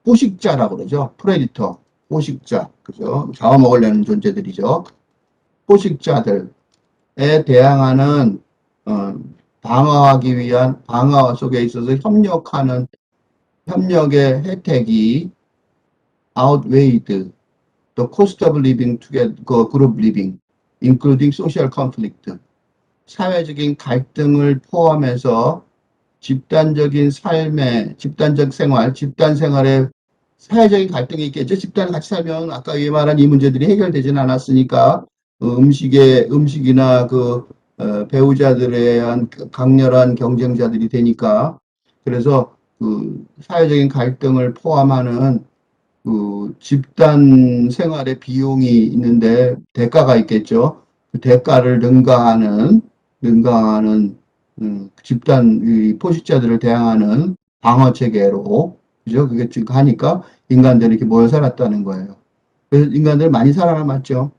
포식자라고 그러죠. 프레디터, 포식자, 그죠? 잡아먹으려는 존재들이죠. 포식자들에 대항하는 방어하기 위한 방어 속에 있어서 협력의 혜택이 outweighed the cost of living together, group living, including social conflict. 사회적인 갈등을 포함해서 집단 생활에 사회적인 갈등이 있겠죠. 집단 같이 살면 아까 위에 말한 이 문제들이 해결되지는 않았으니까 음식이나 배우자들에 대한 강렬한 경쟁자들이 되니까 그래서 사회적인 갈등을 포함하는 집단 생활의 비용이 있는데 대가가 있겠죠. 그 대가를 능가하는 집단 포식자들을 대항하는 방어 체계로 그죠? 그게 지금 하니까 인간들이 이렇게 모여 살았다는 거예요. 그래서 인간들 많이 살아남았죠.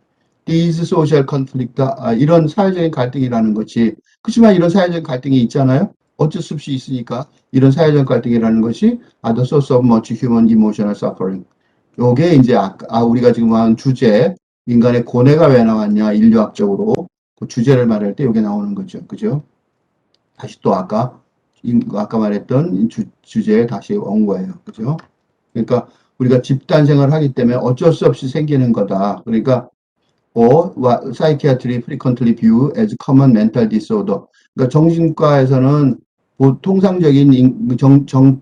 These social conflict, 이런 사회적인 갈등이라는 것이 그렇지만 이런 사회적인 갈등이 있잖아요. 어쩔 수 없이 있으니까 이런 사회적 갈등이라는 것이 are the source of much human emotional suffering. 요게 이제 우리가 지금 한 주제 인간의 고뇌가 왜 나왔냐 인류학적으로 그 주제를 말할 때 요게 나오는 거죠. 그죠? 다시 또 아까 말했던 주제에 다시 온 거예요. 그죠? 그러니까 우리가 집단 생활을 하기 때문에 어쩔 수 없이 생기는 거다. 그러니까 psychiatry frequently view as common mental disorder. 그러니까 정신과에서는 통상적인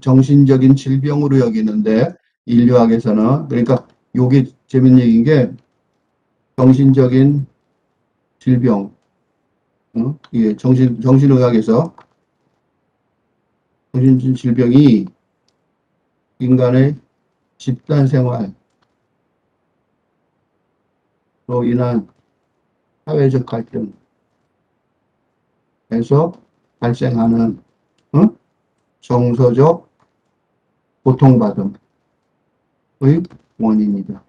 정신적인 질병으로 여기는데 인류학에서는 그러니까 요게 재밌는 얘기인 게 정신적인 질병, 이게 정신의학에서 정신적인 질병이 인간의 집단 생활로 인한 사회적 갈등에서 발생하는 정서적 고통받음의 원인이다.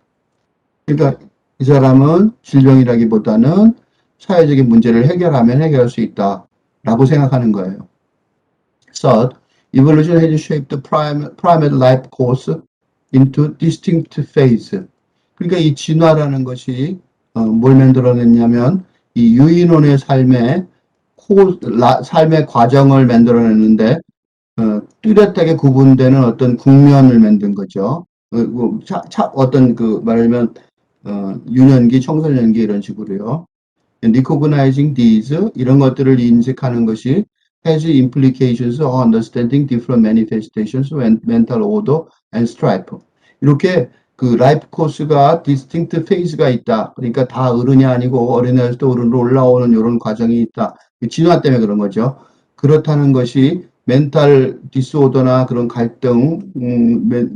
그러니까 이 사람은 질병이라기보다는 사회적인 문제를 해결하면 해결할 수 있다라고 생각하는 거예요. Third, evolution has shaped the primate life course into distinct phase. 그러니까 이 진화라는 것이 뭘 만들어냈냐면 이 유인원의 삶의 과정을 만들어냈는데 뚜렷하게 구분되는 어떤 국면을 만든 거죠. 어떤 그 말하면 유년기, 청소년기 이런 식으로요. Recognizing these 이런 것들을 인식하는 것이 has implications on understanding different manifestations and mental order and stripe. 이렇게 그 라이프 코스가 distinct phase가 있다. 그러니까 다 어른이 아니고 어린애에서도 어른으로 올라오는 이런 과정이 있다. 진화 때문에 그런 거죠. 그렇다는 것이 멘탈 디스오더나 그런 갈등,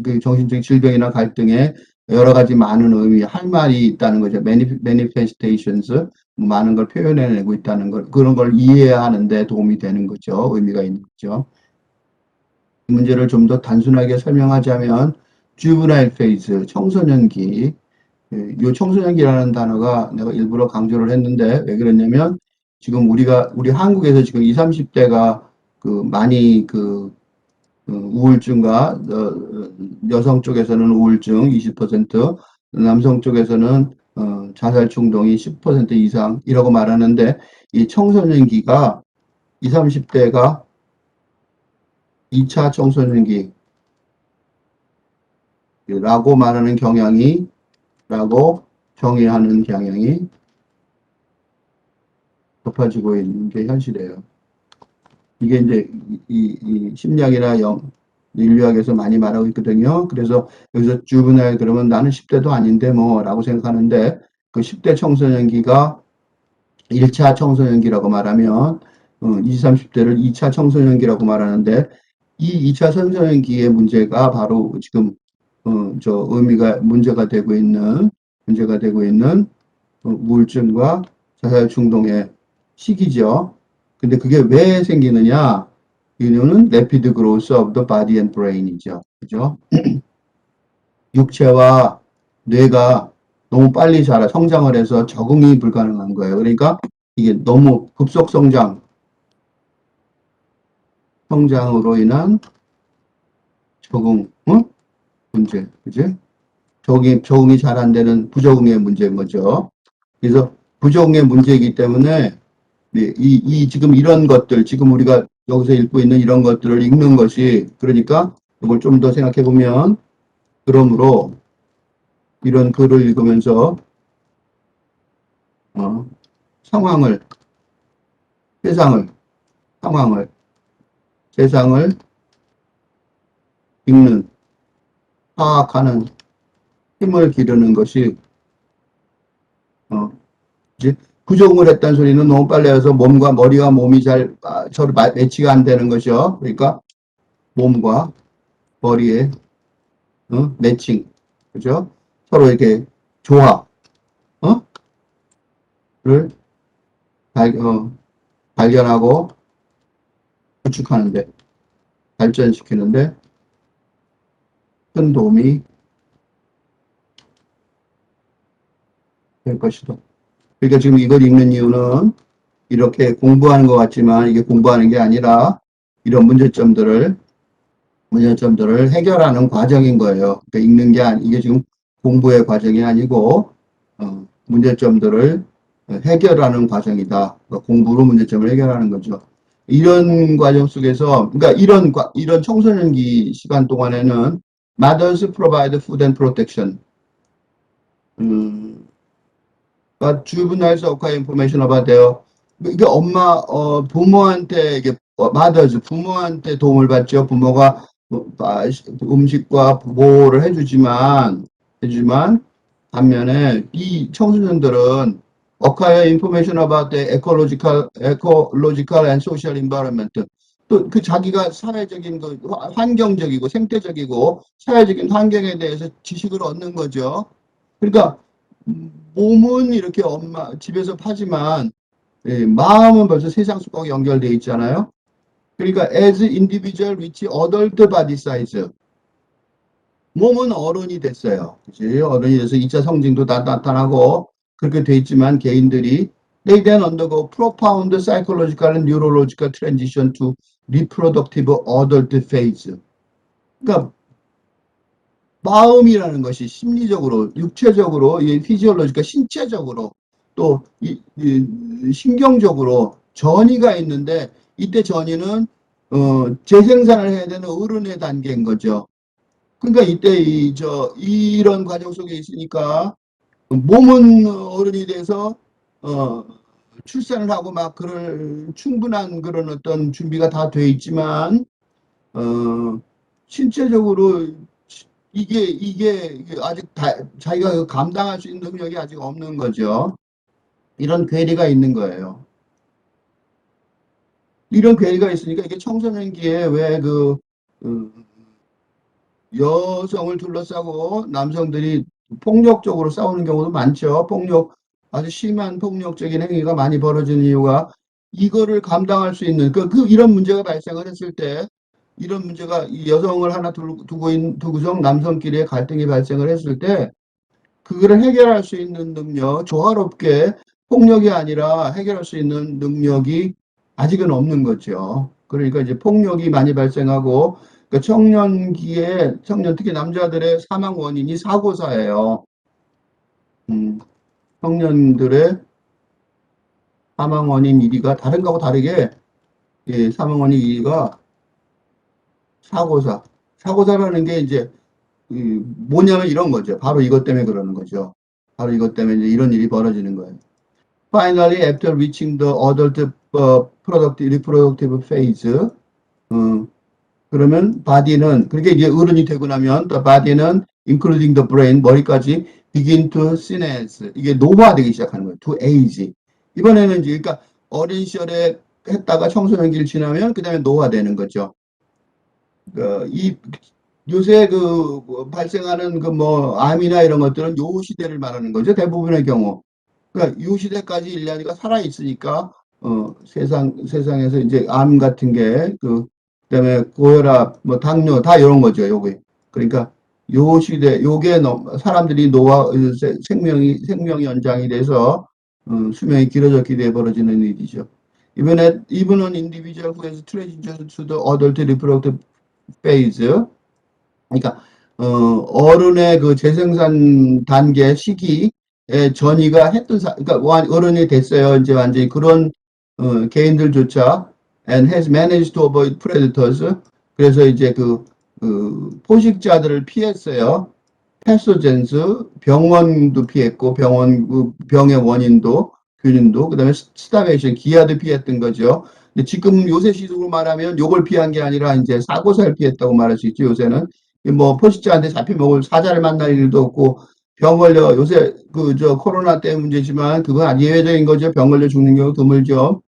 그 정신적 질병이나 갈등에 여러 가지 많은 의미, 할 말이 있다는 거죠. manifestations, 많은 걸 표현해내고 있다는 걸, 그런 걸 이해해야 하는데 도움이 되는 거죠. 의미가 있는 거죠. 이 문제를 좀 더 단순하게 설명하자면, juvenile phase, 청소년기, 이 청소년기라는 단어가 내가 일부러 강조를 했는데, 왜 그랬냐면, 지금 우리 한국에서 지금 20, 30대가 많이 우울증과 여성 쪽에서는 우울증 20%, 남성 쪽에서는 자살 충동이 10% 이상이라고 말하는데 이 청소년기가 20, 30대가 2차 청소년기라고 말하는 경향이 라고 정의하는 경향이 높아지고 있는 게 현실이에요. 이게 이제 이 심리학이나 인류학에서 많이 말하고 있거든요. 그래서 여기서 주브나일 그러면 나는 10대도 아닌데 뭐라고 생각하는데 그 10대 청소년기가 1차 청소년기라고 말하면 20, 30대를 2차 청소년기라고 말하는데 이 2차 청소년기의 문제가 바로 지금 저 문제가 되고 있는 우울증과 자살 충동의 시기죠. 근데 그게 왜 생기느냐? 이유는 rapid growth of the body and brain이죠. 그죠? 육체와 뇌가 너무 빨리 성장을 해서 적응이 불가능한 거예요. 그러니까 이게 너무 급속 성장으로 인한 적응, 문제, 그지? 적응이 잘 안 되는 부적응의 문제인 거죠. 그래서 부적응의 문제이기 때문에 지금 이런 것들, 지금 우리가 여기서 읽고 있는 이런 것들을 읽는 것이, 그러니까 이걸 좀 더 생각해 보면, 그러므로 이런 글을 읽으면서 상황을, 세상을, 세상을 읽는, 파악하는 힘을 기르는 것이 이제 부정을 했다는 소리는 너무 빨리 해서 몸과 머리와 몸이 서로 매치가 안 되는 것이죠. 그러니까 몸과 머리의 매칭, 그죠? 서로 이렇게 조합, 를 발견하고 구축하는데, 발전시키는데 큰 도움이 될 것이다. 그러니까 지금 이걸 읽는 이유는 이렇게 공부하는 것 같지만 이게 공부하는 게 아니라 이런 문제점들을 해결하는 과정인 거예요. 그러니까 읽는 게 이게 지금 공부의 과정이 아니고 문제점들을 해결하는 과정이다. 그러니까 공부로 문제점을 해결하는 거죠. 이런 과정 속에서 그러니까 이런 청소년기 시간 동안에는 mothers provide food and protection. But juveniles acquire information about their 이게 부모한테 이게 mothers 부모한테 도움을 받죠. 부모가 음식과 보호를 해주지만 반면에 이 청소년들은 acquire information about the ecological and social environment. 또 그 자기가 사회적인 환경적이고 생태적이고 사회적인 환경에 대해서 지식을 얻는 거죠. 그러니까 몸은 이렇게 집에서 파지만 마음은 벌써 세상 속하고 연결돼 있잖아요. 그러니까 as individual reach adult body size. 몸은 어른이 됐어요. 그치? 어른이 돼서 2차 성징도 다 나타나고 그렇게 돼 있지만 개인들이 they then undergo profound psychological and neurological transition to reproductive adult phase. 그러니까 마음이라는 것이 심리적으로, 육체적으로, 피지올로지가 신체적으로 또 신경적으로 전이가 있는데 이때 전이는 재생산을 해야 되는 어른의 단계인 거죠. 그러니까 이때 이런 과정 속에 있으니까 몸은 어른이 돼서 어, 출산을 하고 막 그럴 충분한 그런 어떤 준비가 다 돼 있지만 어, 신체적으로 이게 아직 자기가 그 감당할 수 있는 능력이 아직 없는 거죠. 이런 괴리가 있는 거예요. 이런 괴리가 있으니까 이게 청소년기에 왜그 여성을 둘러싸고 남성들이 폭력적으로 싸우는 경우도 많죠. 아주 심한 폭력적인 행위가 많이 벌어지는 이유가 이거를 감당할 수 있는, 이런 문제가 발생을 했을 때, 이런 문제가 이 여성을 하나 두고성 남성끼리의 갈등이 발생을 했을 때, 그거를 해결할 수 있는 능력, 조화롭게 폭력이 아니라 해결할 수 있는 능력이 아직은 없는 거죠. 그러니까 이제 폭력이 많이 발생하고, 그러니까 특히 남자들의 사망 원인이 사고사예요. 음, 청년들의 사망 원인 1위가 다른 거하고 다르게, 예, 사망 원인 1위가 사고사. 사고사라는 게 이제 뭐냐면 이런 거죠. 바로 이것 때문에 그러는 거죠. 바로 이것 때문에 이제 이런 일이 벌어지는 거예요. Finally, after reaching the adult reproductive phase, 어, 그러면 body는, 그렇게 이제 어른이 되고 나면, the body는, including the brain, 머리까지 begin to senesce. 이게 노화되기 시작하는 거예요. to age. 이번에는 이제, 그러니까 어린 시절에 했다가 청소년기를 지나면, 그 다음에 노화되는 거죠. 이 요새 발생하는 암이나 이런 것들은 요 시대를 말하는 거죠. 대부분의 경우. 그러니까 요 시대까지 인류가 살아 있으니까 세상에서 이제 암 같은 게 그다음에 고혈압, 뭐 당뇨 다 이런 거죠. 요게. 그러니까 요 시대 요게 사람들이 생명 연장이 돼서 수명이 길어졌기 때문에 벌어지는 일이죠. even an individual who has transitioned to the adult reproductive phase, 그러니까 어른의 그 재생산 단계 시기에 전이가 그러니까 어른이 됐어요. 이제 완전히 그런 개인들조차 and has managed to avoid predators. 그래서 이제 포식자들을 피했어요. 패소젠스, 병원도 피했고 병의 원인도 균인도 그다음에 스타베이션 기아도 피했던 거죠. 근데 지금 요새 시국으로 말하면 요걸 피한 게 아니라 이제 사고사를 피했다고 말할 수 있죠. 요새는 뭐 포식자한테 잡히면 올 사자를 만날 일도 없고 병 걸려 요새 코로나 때문에 문제지만 그건 예외적인 거죠. 병 걸려 죽는 경우 드물죠.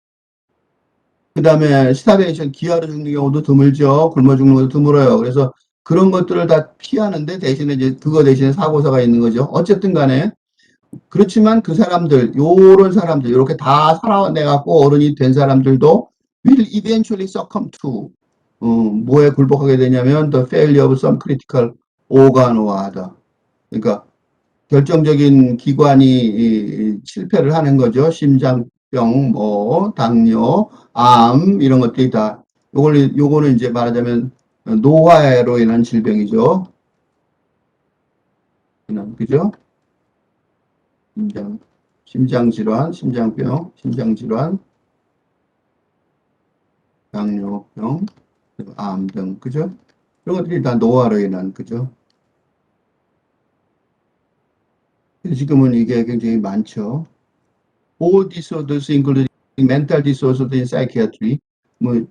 그다음에 스타베이션 기아로 죽는 경우도 드물죠. 굶어 죽는 것도 드물어요. 그래서 그런 것들을 다 피하는데 대신에 이제 그거 대신에 사고사가 있는 거죠. 어쨌든 간에 그렇지만 그 사람들, 요런 사람들, 이렇게 다 살아내 갖고 어른이 된 사람들도 will eventually succumb to 뭐에 굴복하게 되냐면 the failure of some critical organ or other. 그러니까 결정적인 기관이 실패를 하는 거죠. 심장병, 뭐 당뇨, 암 이런 것들이 다 요거는 이제 말하자면 노화로 인한 질병이죠. 그죠? 심장질환, 심장병, 심장질환, 당뇨병, 암 등, 그죠? 이런 것들이 다 노화로 인한, 그죠? 지금은 이게 굉장히 많죠. All disorders, including mental disorders in psychiatry, 뭐,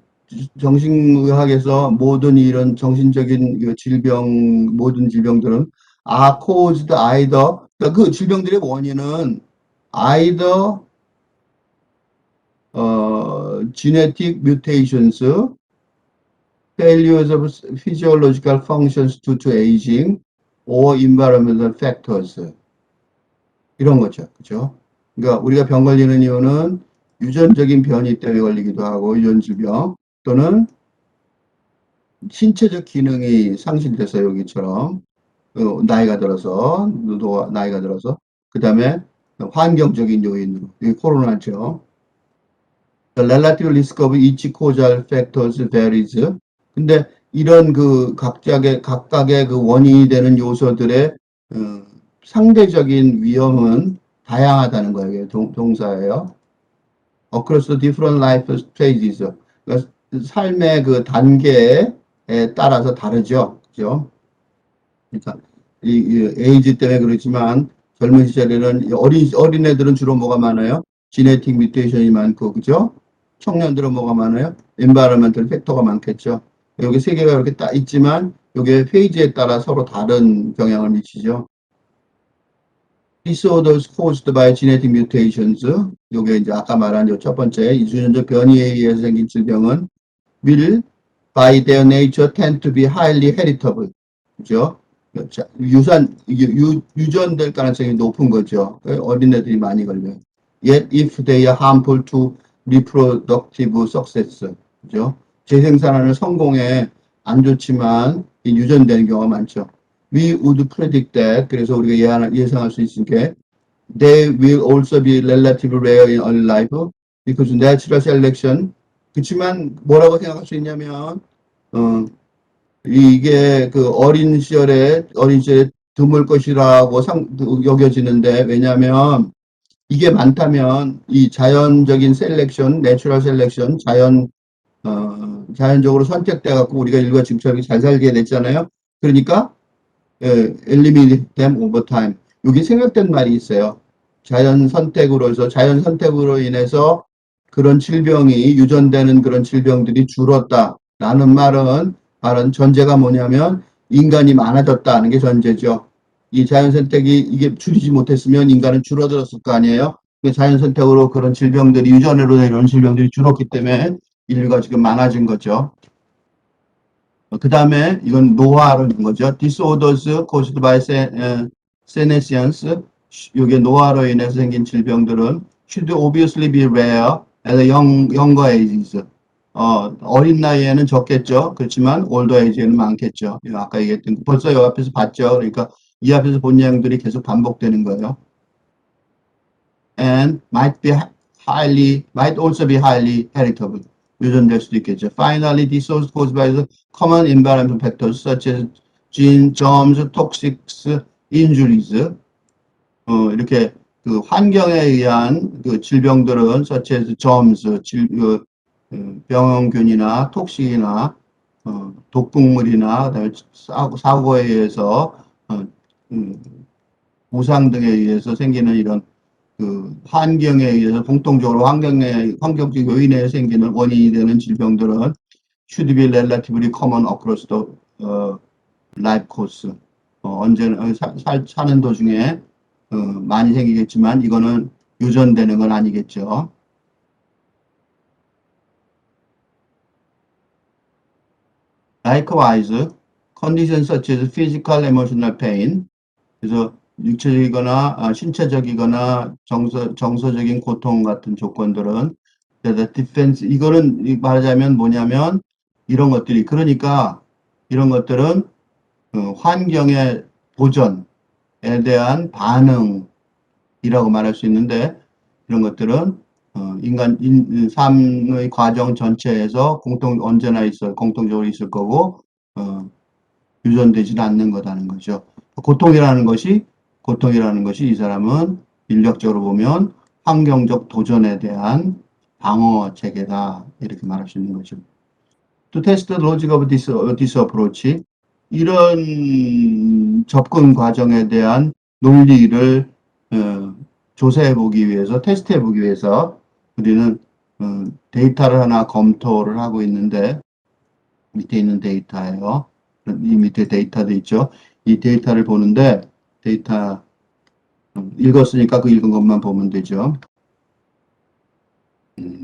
정신의학에서 모든 이런 정신적인 질병, 모든 질병들은 are caused either, 그러니까 그 질병들의 원인은 either genetic mutations, failures of physiological functions due to aging, or environmental factors. 이런 거죠. 그죠? 그러니까 우리가 병 걸리는 이유는 유전적인 변이 때문에 걸리기도 하고, 유전 질병, 또는 신체적 기능이 상실돼서 여기처럼, 나이가 들어서, 그 다음에 환경적인 요인으로, 이게 코로나죠. The relative risk of each causal factors varies. 근데 이런 각각의 원인이 되는 요소들의 상대적인 위험은 다양하다는 거예요. 동사예요. Across the different life stages. 그러니까 삶의 단계에 따라서 다르죠. 그죠? 그러니까 이 에이즈 때문에 그렇지만 젊은 시절에는 어린애들은 주로 뭐가 많아요? 지네틱 뮤테이션이 많고, 그죠? 청년들은 뭐가 많아요? 엔바이러먼털 팩터가 많겠죠. 여기 세 개가 이렇게 딱 있지만 이게 페이지에 따라 서로 다른 영향을 미치죠. Disorders caused by genetic mutations. 요게 이제 아까 말한 요 첫 번째 유전적 변이에 의해서 생긴 질병은 will by their nature tend to be highly heritable. 그죠? 이게 유전될 가능성이 높은 거죠. 어린애들이 많이 걸려요. Yet if they are harmful to reproductive success. 그죠? 재생산하는 성공에 안 좋지만 유전되는 경우가 많죠. We would predict that. 그래서 우리가 예상할 수 있는 게 they will also be relatively rare in early life because natural selection. 그렇지만 뭐라고 생각할 수 있냐면 이게 그 어린 시절에 드물 것이라고 여겨지는데, 왜냐하면 이게 많다면 이 자연적인 셀렉션, 내추럴 셀렉션, 자연적으로 선택돼 갖고 우리가 인류가 지금처럼 잘 살게 됐잖아요. 그러니까 eliminate them over time. 여기 생략된 말이 있어요. 자연 선택으로 인해서 그런 질병이 유전되는 그런 질병들이 줄었다라는 말은 전제가 뭐냐면 인간이 많아졌다는 게 전제죠. 이 자연 선택이 이게 줄이지 못했으면 인간은 줄어들었을 거 아니에요. 자연 선택으로 그런 질병들이 유전으로 이런 질병들이 줄었기 때문에 인류가 지금 많아진 거죠. 그 다음에 이건 노화라는 거죠. Disorders caused by senescence. 이게 노화로 인해서 생긴 질병들은 should obviously be rare at a younger ages. 어린 나이에는 적겠죠. 그렇지만 older age에는 많겠죠. 아까 얘기했던 벌써 이 앞에서 봤죠. 그러니까 이 앞에서 본 내용들이 계속 반복되는 거예요. And might also be highly heritable. 유전될 수도 있겠죠. Finally, disorders caused by the common environmental factors such as gene, germs, toxics, injuries. 이렇게 그 환경에 의한 그 질병들은 such as germs, 병원균이나 톡식이나 독극물이나 그다음에 사고에 의해서 부상 등에 의해서 생기는 이런 그 환경에 의해서 공통적으로 환경적 요인에 생기는 원인이 되는 질병들은 should be relatively common across the life course. 언제나 사는 도중에 많이 생기겠지만 이거는 유전되는 건 아니겠죠. Likewise, conditions such as physical, emotional pain. 그래서 육체적이거나 신체적이거나 정서적인 고통 같은 조건들은 defense, 이거는 말하자면 뭐냐면 이런 것들이, 그러니까 이런 것들은 환경의 도전에 대한 반응이라고 말할 수 있는데, 이런 것들은 삶의 과정 전체에서 언제나 공통적으로 있을 거고 유전되지는 않는 거다는 거죠. 고통이라는 것이 이 사람은 인력적으로 보면 환경적 도전에 대한 방어 체계다, 이렇게 말할 수 있는 거죠. To test the logic of this approach, 이런 접근 과정에 대한 논리를 조사해 보기 위해서, 테스트해 보기 위해서 우리는 데이터를 하나 검토를 하고 있는데, 밑에 있는 데이터예요. 이 밑에 데이터도 있죠. 이 데이터를 보는데, 데이터 읽었으니까 그 읽은 것만 보면 되죠.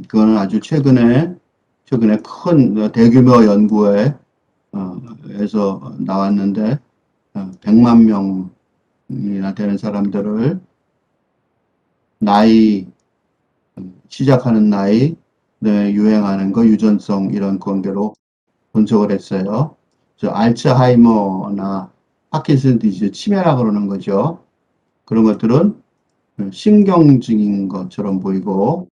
그거는 아주 최근에 큰 대규모 연구에 에서 나왔는데 100만 명이나 되는 사람들을 나이, 시작하는 나이, 유행하는 거, 유전성 이런 관계로 분석을 했어요. 알츠하이머나 파킨슨 디지즈, 치매라 그러는 거죠. 그런 것들은 신경증인 것처럼 보이고,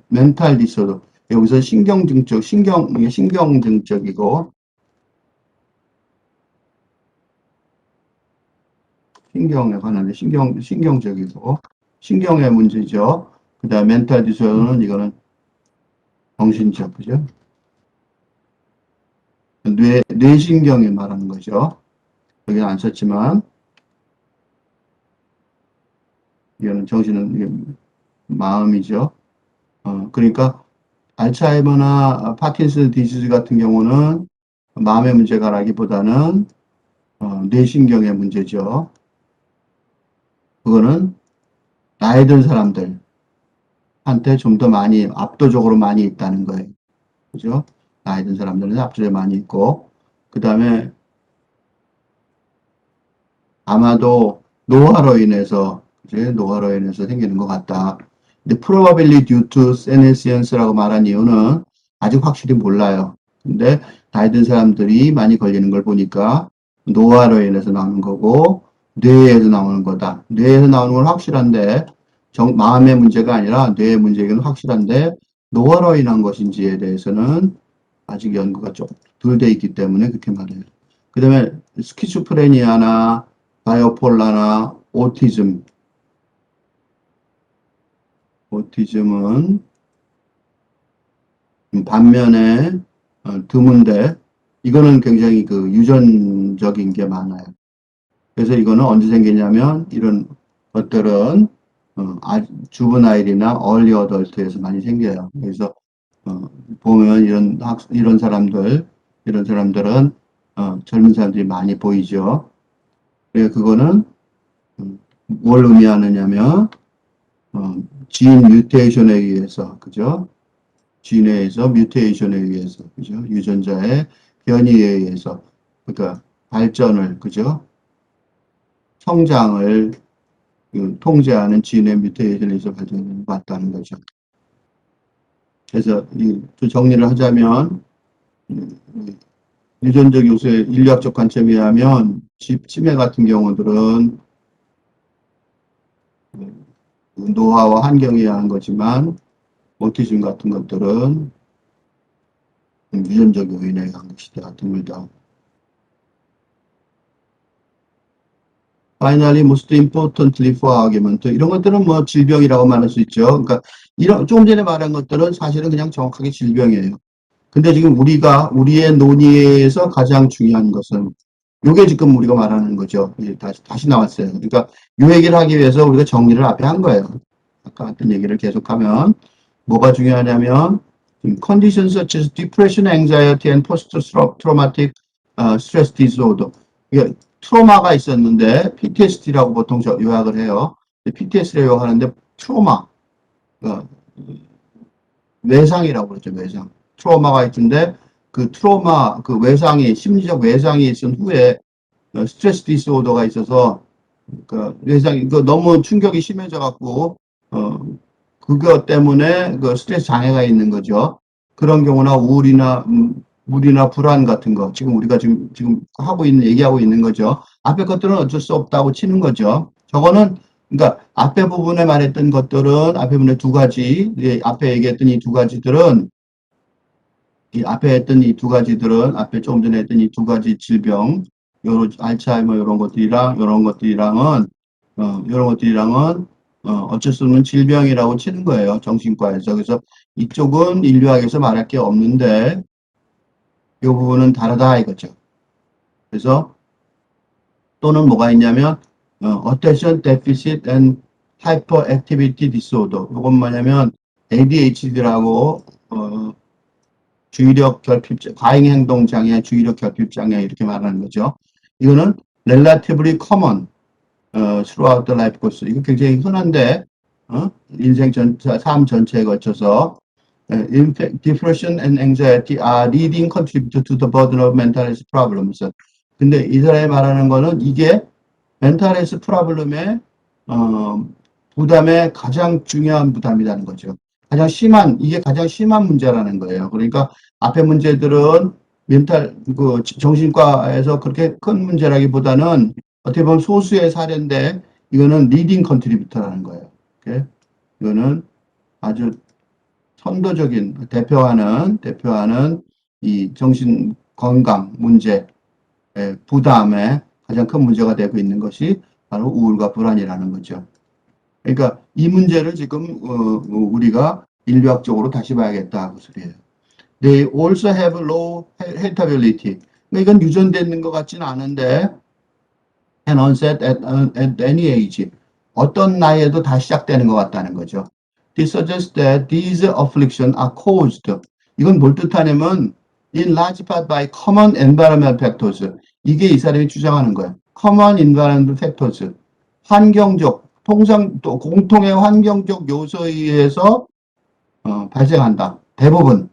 멘탈 디소더, 여기서 신경증적이고, 신경에 관한 신경적이고, 신경의 문제죠. 그 다음 멘탈 디소더는 이거는 정신적, 그죠? 뇌신경에 말하는 거죠. 여기는 안 썼지만, 이거는 정신은, 이게 마음이죠. 그러니까, 알츠하이머나 파킨슨 디지즈 같은 경우는 마음의 문제가라기보다는 뇌신경의 문제죠. 그거는 나이 든 사람들한테 좀 더 많이, 압도적으로 많이 있다는 거예요. 그죠? 나이 든 사람들은 압도적으로 많이 있고, 그 다음에 아마도 노화로 인해서, 이제 노화로 인해서 생기는 것 같다. 근데 probably due to senescence라고 말한 이유는 아직 확실히 몰라요. 근데 나이 든 사람들이 많이 걸리는 걸 보니까 노화로 인해서 나오는 거고 뇌에서 나오는 거다. 뇌에서 나오는 건 확실한데 마음의 문제가 아니라 뇌의 문제는 확실한데 노화로 인한 것인지에 대해서는 아직 연구가 좀 덜 돼 있기 때문에 그렇게 말해요. 그 다음에 스키즈프레니아나 바이오폴라나 오티즘은 반면에 드문데 이거는 굉장히 그 유전적인 게 많아요. 그래서 이거는 언제 생기냐면 이런 것들은 주브나일이나 얼리 어덜트에서 많이 생겨요. 그래서 보면 이런 사람들은 젊은 사람들이 많이 보이죠. 그래서 그거는 뭘 의미하느냐면 진 뮤테이션에 의해서, 그죠? 진에 의해서, 뮤테이션에 의해서, 그죠? 유전자의 변이에 의해서, 그러니까 발전을, 그죠? 성장을 통제하는 진의 뮤테이션에 의해서 발전을 봤다는 거죠. 그래서 또 정리를 하자면, 유전적 요소의 인류학적 관점에 의하면, 치매 같은 경우들은 노화와 환경에 의한 거지만, 오티즘 같은 것들은 유전적 요인에 의한 것이다. 드물다. Finally, most importantly for argument. 이런 것들은 뭐 질병이라고 말할 수 있죠. 그러니까 조금 전에 말한 것들은 사실은 그냥 정확하게 질병이에요. 근데 지금 우리의 논의에서 가장 중요한 것은 요게 지금 우리가 말하는 거죠. 다시 나왔어요. 그러니까 요 얘기를 하기 위해서 우리가 정리를 앞에 한 거예요. 아까 했던 얘기를 계속하면 뭐가 중요하냐면 conditions such as depression, anxiety, and post-traumatic stress disorder. 이게 트로마가 있었는데 PTSD라고 보통 요약을 해요. PTSD라고 요약하는데 트로마, 어, 외상이라고 그러죠. 외상. 트로마가 있던데 그 트로마, 그 외상이 심리적 외상이 있은 후에 스트레스 디스오더가 있어서 그 외상이 그 너무 충격이 심해져 갖고 어 그것 때문에 그 스트레스 장애가 있는 거죠. 그런 경우나 우울이나 불안 같은 거 지금 우리가 지금 얘기하고 있는 거죠. 앞에 것들은 어쩔 수 없다고 치는 거죠. 저거는 그러니까 앞에 부분에 말했던 것들은 앞에 부분에 두 가지 앞에 얘기했던 이 두 가지들은 앞에 조금 전에 했던 이 두 가지 질병, 알츠하이머 이런 것들이랑은 어쩔 수 없는 질병이라고 치는 거예요. 정신과에서. 그래서 이쪽은 인류학에서 말할 게 없는데 이 부분은 다르다 이거죠. 그래서 또는 뭐가 있냐면 attention deficit and hyperactivity disorder. 이건 뭐냐면 ADHD라고 주의력 결핍, 과잉 행동 장애, 주의력 결핍 장애 이렇게 말하는 거죠. 이거는 relatively common throughout the life course. 이거 굉장히 흔한데 삶 전체에 걸쳐서 depression and anxiety are leading contributor to the burden of mental health problems. 근데 이 사람이 말하는 거는 이게 mental health problem의 부담의 가장 중요한 부담이라는 거죠. 이게 가장 심한 문제라는 거예요. 그러니까 앞에 문제들은 정신과에서 그렇게 큰 문제라기보다는 어떻게 보면 소수의 사례인데 이거는 리딩 컨트리뷰터라는 거예요. 오케이? 이거는 아주 선도적인 대표하는 이 정신 건강 문제 부담에 가장 큰 문제가 되고 있는 것이 바로 우울과 불안이라는 거죠. 그러니까 이 문제를 지금 우리가 인류학적으로 다시 봐야겠다 그 소리예요. They also have low heritability. 이건 유전되는 것 같지는 않은데 can onset at any age. 어떤 나이에도 다 시작되는 것 같다는 거죠. This suggests that these afflictions are caused. 이건 뭘 뜻하냐면 in large part by common environmental factors. 이게 이 사람이 주장하는 거예요. common environmental factors. 환경적, 통상 또 공통의 환경적 요소에 의해서 발생한다. 대부분.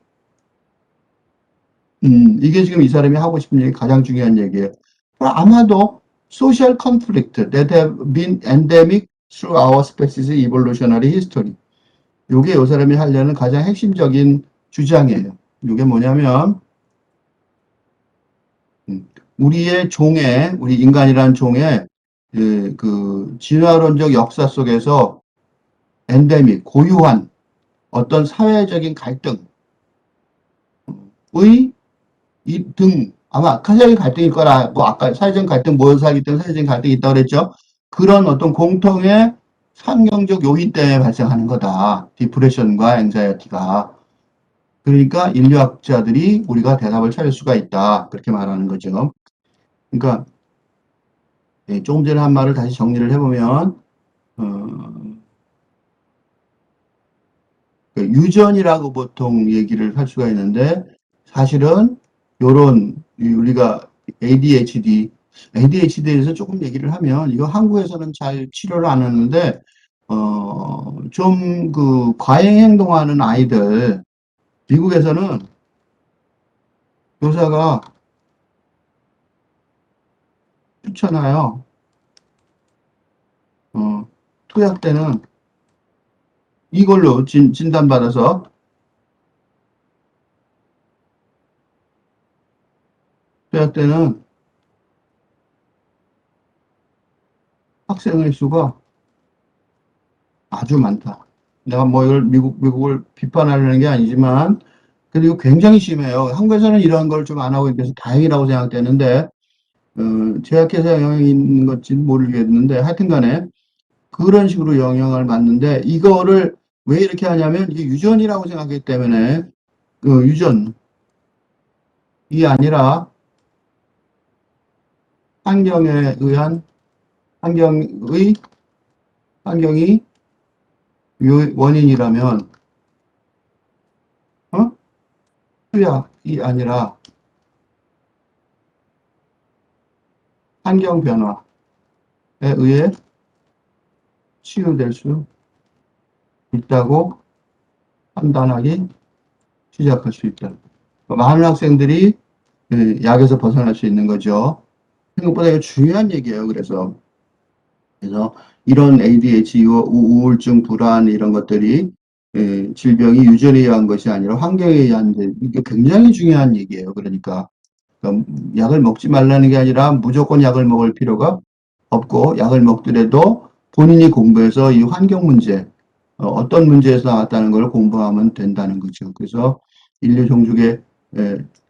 이게 지금 이 사람이 하고 싶은 얘기 가장 중요한 얘기예요. 아마도 social conflict that have been endemic through our species evolutionary history. 요게 이 사람이 하려는 가장 핵심적인 주장이에요. 요게 뭐냐면 우리의 종의, 우리 인간이라는 종의 그 진화론적 역사 속에서 엔데믹, 고유한 어떤 사회적인 갈등의 이 등, 아마 사회적인 갈등일 거라, 뭐 아까 사회적인 갈등, 모여서 살기 때문에 사회적인 갈등이 있다고 그랬죠. 그런 어떤 공통의 환경적 요인 때문에 발생하는 거다. 디프레션과 앵자이어티가. 그러니까 인류학자들이 우리가 대답을 찾을 수가 있다. 그렇게 말하는 거죠. 그러니까 조금 전에 한 말을 다시 정리를 해보면 유전이라고 보통 얘기를 할 수가 있는데 사실은 요런 우리가 ADHD에서 조금 얘기를 하면 이거 한국에서는 잘 치료를 안 하는데 좀 그 과잉 행동하는 아이들 미국에서는 교사가 추천해요. 투약 때는 이걸로 진단받아서 투약 때는 학생의 수가 아주 많다. 내가 뭐 이걸 미국을 비판하려는 게 아니지만 그리고 굉장히 심해요. 한국에서는 이런 걸 좀 안 하고 있어서 다행이라고 생각되는데 제약회사 영향이 있는 건지는 모르겠는데 하여튼간에 그런 식으로 영향을 받는데 이거를 왜 이렇게 하냐면 이게 유전이라고 생각하기 때문에 그 유전이 아니라 환경에 의한 환경이 원인이라면 투약이 아니라 환경 변화에 의해 치유될 수 있다고 판단하기 시작할 수 있다. 많은 학생들이 약에서 벗어날 수 있는 거죠. 생각보다 이거 중요한 얘기예요. 그래서 이런 ADHD, 우울증, 불안 이런 것들이 질병이 유전에 의한 것이 아니라 환경에 의한 이게 굉장히 중요한 얘기예요. 그러니까 약을 먹지 말라는 게 아니라 무조건 약을 먹을 필요가 없고 약을 먹더라도 본인이 공부해서 이 환경 문제, 어떤 문제에서 나왔다는 걸 공부하면 된다는 거죠. 그래서 인류 종족의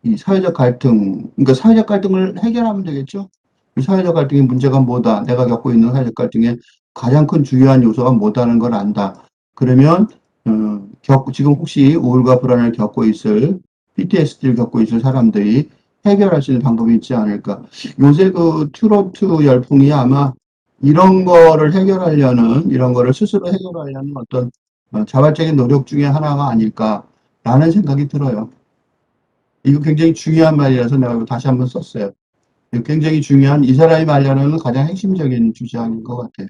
이 사회적 갈등, 그러니까 사회적 갈등을 해결하면 되겠죠. 이 사회적 갈등의 문제가 뭐다, 내가 겪고 있는 사회적 갈등의 가장 큰 중요한 요소가 뭐다는 걸 안다. 그러면 지금 혹시 우울과 불안을 겪고 있을 PTSD를 겪고 있을 사람들이 해결할 수 있는 방법이 있지 않을까. 요새 그 트로트 열풍이 아마 이런 거를 해결하려는, 이런 거를 스스로 해결하려는 어떤 자발적인 노력 중에 하나가 아닐까라는 생각이 들어요. 이거 굉장히 중요한 말이라서 내가 이거 다시 한번 썼어요. 굉장히 중요한 이 사람이 말하려는 가장 핵심적인 주장인 것 같아요.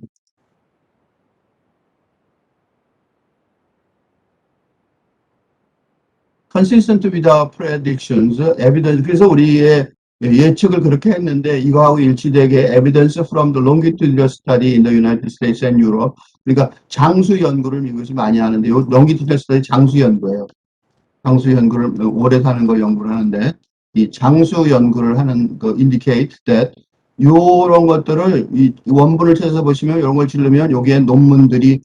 consistent with our predictions, evidence. 그래서 우리의 예측을 그렇게 했는데 이거하고 일치되게 evidence from the longitudinal study in the United States and Europe. 그러니까 장수 연구를 미국에서 많이 하는데 요 longitudinal study 장수 연구예요. 장수 연구를 오래 사는 걸 연구를 하는데 이 장수 연구를 하는 그 indicate that 요런 것들을 이 원본을 찾아서 보시면 이런 걸 찔르면 여기에 논문들이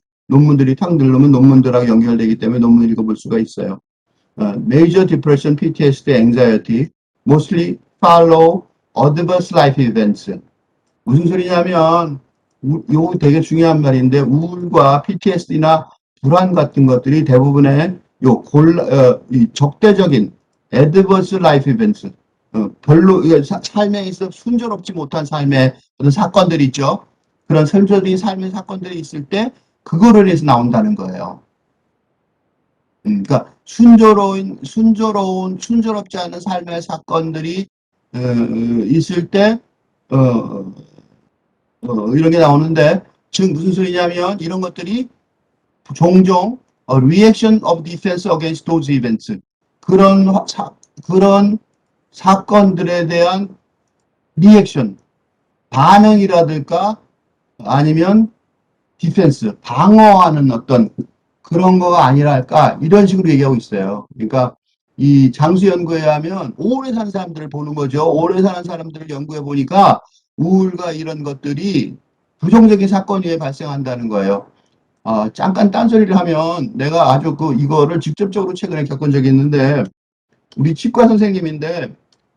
탁 누르면 논문들하고 연결되기 때문에 논문을 읽어볼 수가 있어요. Major depression, PTSD, anxiety mostly follow adverse life events. 무슨 소리냐면 이거 되게 중요한 말인데 우울과 PTSD나 불안 같은 것들이 대부분의 이 적대적인 adverse life events, 별로, 삶에 있어 순조롭지 못한 삶의 어떤 사건들이 있죠. 그런 선조적인 삶의 사건들이 있을 때, 그거를 해서 나온다는 거예요. 그러니까 순조롭지 않은 삶의 사건들이 있을 때, 어, 이런 게 나오는데, 즉 무슨 소리냐면 이런 것들이 종종 reaction of defense against those events 그런 그런 사건들에 대한 리액션 반응이라든가 아니면 디펜스 방어하는 어떤 그런 거가 아니랄까 이런 식으로 얘기하고 있어요. 그러니까 이 장수 연구에 하면 오래 산 사람들을 보는 거죠. 오래 사는 사람들을 연구해 보니까 우울과 이런 것들이 부정적인 사건 위에 발생한다는 거예요. 잠깐 딴소리를 하면 내가 아주 이거를 직접적으로 최근에 겪은 적이 있는데 우리 치과 선생님인데